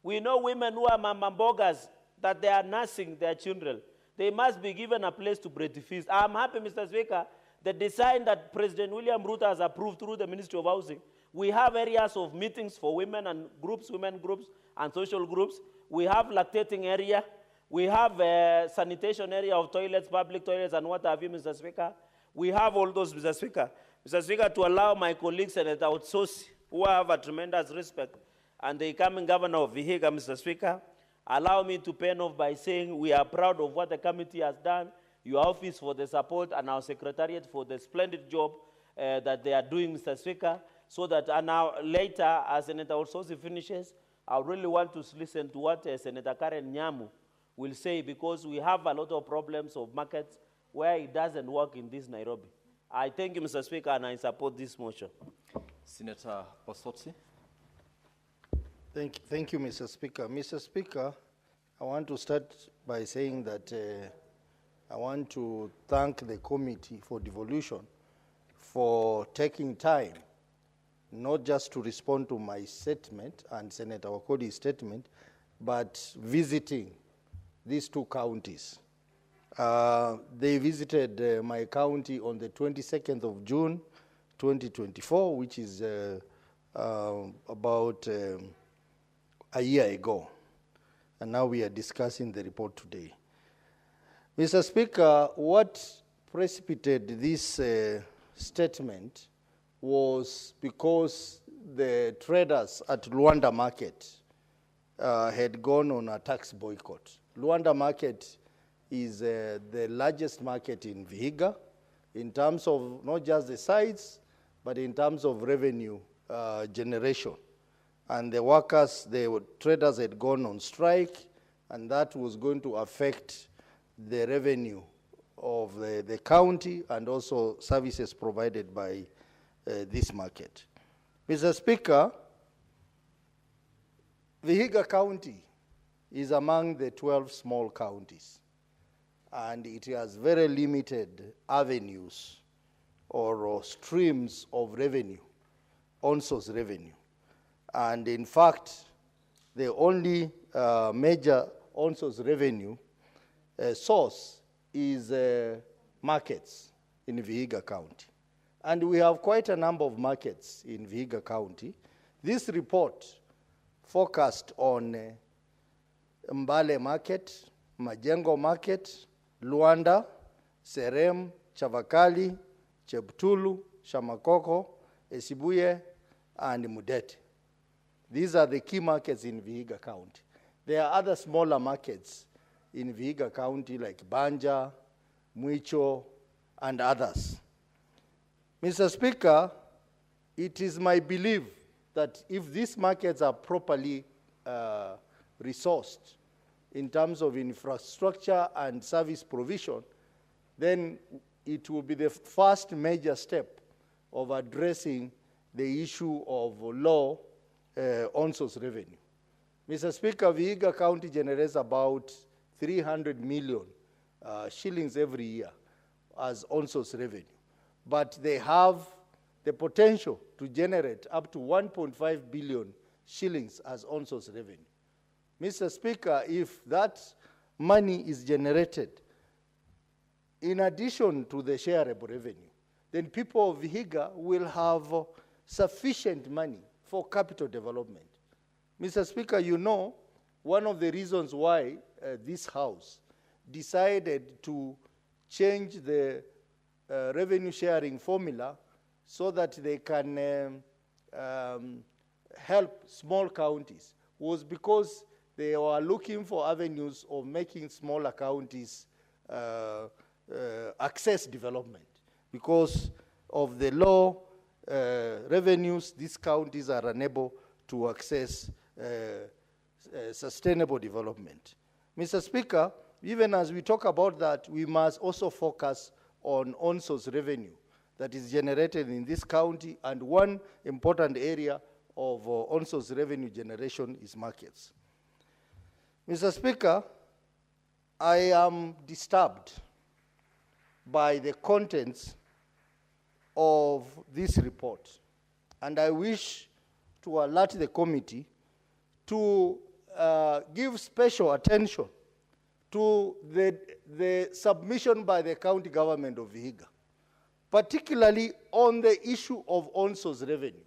We know women who are mamambogas, that they are nursing their children. They must be given a place to breastfeed. I'm happy, Mr. Speaker, the design that President William Ruto has approved through the Ministry of Housing. We have areas of meetings for women and groups, women groups and social groups. We have lactating area. We have a sanitation area of toilets, public toilets, and what have you, Mr. Speaker. We have all those, Mr. Speaker. Mr. Speaker, to allow my colleagues, Senator Otsosi, who I have a tremendous respect, and the incoming governor of Vihiga, Mr. Speaker, allow me to pen off by saying we are proud of what the committee has done, your office for the support, and our secretariat for the splendid job that they are doing, Mr. Speaker, so that now later, as Senator Otsosi finishes, I really want to listen to what Senator Karen Nyamu will say, because we have a lot of problems of markets where it doesn't work in this Nairobi. I thank you, Mr. Speaker, and I support this motion. Senator Osotsi. Thank you, Mr. Speaker. Mr. Speaker, I want to start by saying that I want to thank the Committee for Devolution for taking time, not just to respond to my statement and Senator Wakodi's statement, but visiting these two counties. They visited my county on the 22nd of June, 2024, which is about a year ago. And now we are discussing the report today. Mr. Speaker, what precipitated this statement was because the traders at Luanda Market had gone on a tax boycott. Luanda Market is the largest market in Vihiga in terms of not just the size, but in terms of revenue generation. And the workers, the traders had gone on strike, and that was going to affect the revenue of the county and also services provided by this market. Mr. Speaker, Vihiga County is among the 12 small counties, and it has very limited avenues or streams of revenue, on-source revenue. And in fact, the only major on-source revenue source is markets in Vihiga County. And we have quite a number of markets in Vihiga County. This report focused on Mbale Market, Majengo Market, Luanda, Serem, Chavakali, Cheptulu, Shamakoko, Esibuye, and Mudete. These are the key markets in Vihiga County. There are other smaller markets in Vihiga County like Banja, Mwicho, and others. Mr. Speaker, it is my belief that if these markets are properly resourced in terms of infrastructure and service provision, then it will be the first major step of addressing the issue of low on-source revenue. Mr. Speaker, Vihiga County generates about 300 million shillings every year as on-source revenue. But they have the potential to generate up to 1.5 billion shillings as on-source revenue. Mr. Speaker, if that money is generated in addition to the shareable revenue, then people of Vihiga will have sufficient money for capital development. Mr. Speaker, you know, one of the reasons why this House decided to change the revenue sharing formula so that they can help small counties was because they were looking for avenues of making smaller counties access development. Because of the low revenues, these counties are unable to access sustainable development. Mr. Speaker, even as we talk about that, we must also focus on source revenue that is generated in this county, and one important area of on-source revenue generation is markets. Mr. Speaker, I am disturbed by the contents of this report, and I wish to alert the committee to give special attention to the submission by the county government of Vihiga, particularly on the issue of on-source revenue.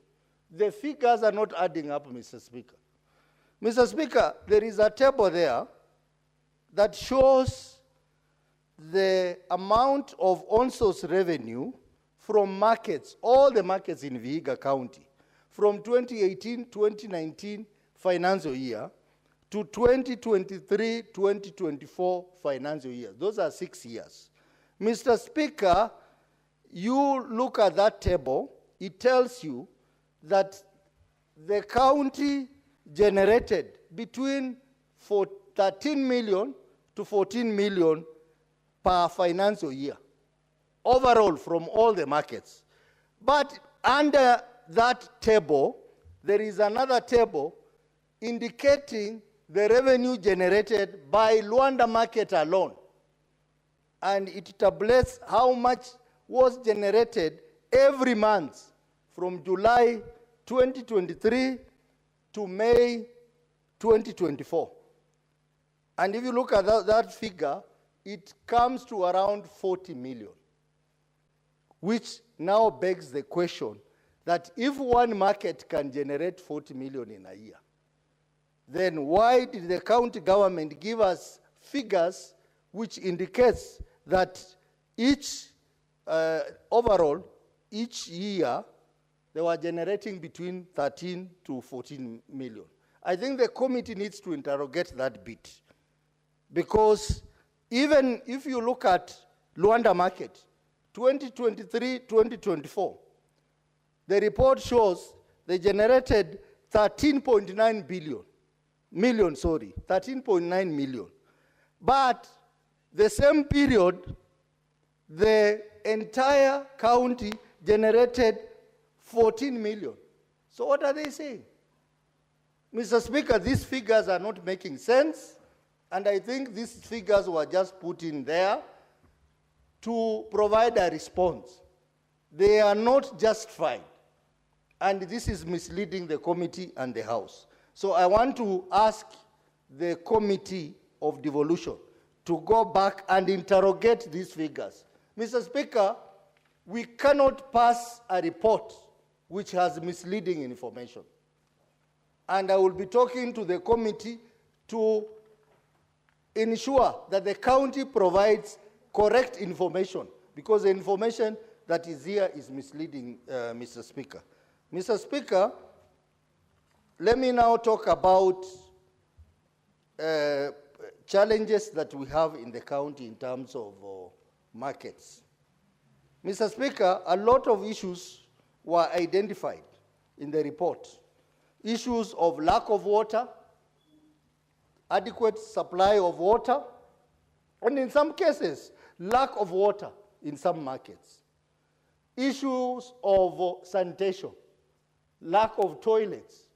The figures are not adding up, Mr. Speaker. Mr. Speaker, there is a table there that shows the amount of on-source revenue from markets, all the markets in Vihiga County, from 2018-2019 financial year to 2023-2024 financial year. Those are 6 years. Mr. Speaker, you look at that table, it tells you that the county generated between 13 million to 14 million per financial year, overall from all the markets. But under that table, there is another table indicating the revenue generated by Luanda market alone. And it tabulates how much was generated every month from July 2023 to May 2024. And if you look at that figure, it comes to around 40 million, which now begs the question that if one market can generate 40 million in a year, then why did the county government give us figures which indicates that each, overall, each year, they were generating between 13 to 14 million? I think the committee needs to interrogate that bit, because even if you look at Luanda market, 2023-2024, the report shows they generated 13.9 million. But the same period, the entire county generated 14 million. So what are they saying? Mr. Speaker, these figures are not making sense, and I think these figures were just put in there to provide a response. They are not justified, and this is misleading the committee and the House. So I want to ask the Committee of Devolution to go back and interrogate these figures. Mr. Speaker, we cannot pass a report which has misleading information. And I will be talking to the committee to ensure that the county provides correct information, because the information that is here is misleading, Mr. Speaker. Mr. Speaker, let me now talk about challenges that we have in the county in terms of markets. Mr. Speaker, a lot of issues were identified in the report. Issues of lack of water, adequate supply of water, and in some cases, lack of water in some markets. Issues of sanitation, lack of toilets,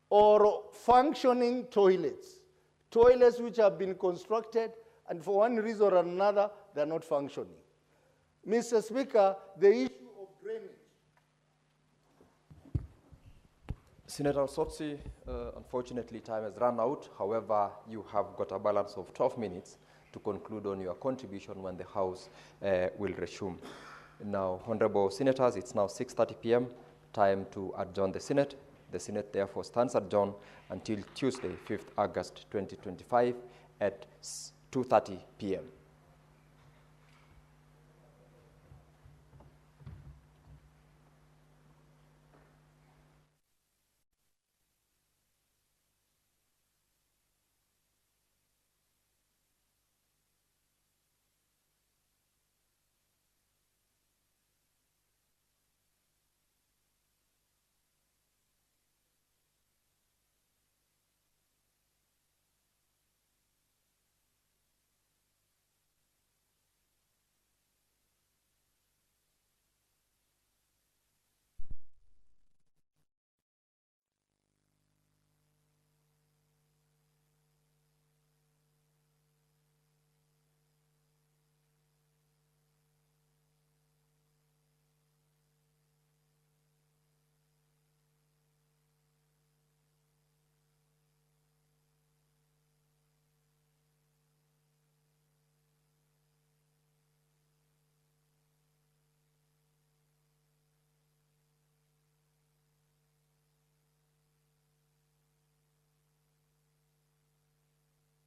or functioning toilets. Toilets which have been constructed, and for one reason or another, they're not functioning. Mr. Speaker, the issue of drainage. Senator Sotsi, unfortunately time has run out. However, you have got a balance of 12 minutes to conclude on your contribution when the House will resume. Now, Honorable Senators, it's now 6:30 p.m., time to adjourn the Senate. The Senate therefore stands adjourned until Tuesday, 5th August 2025 at 2:30 p.m.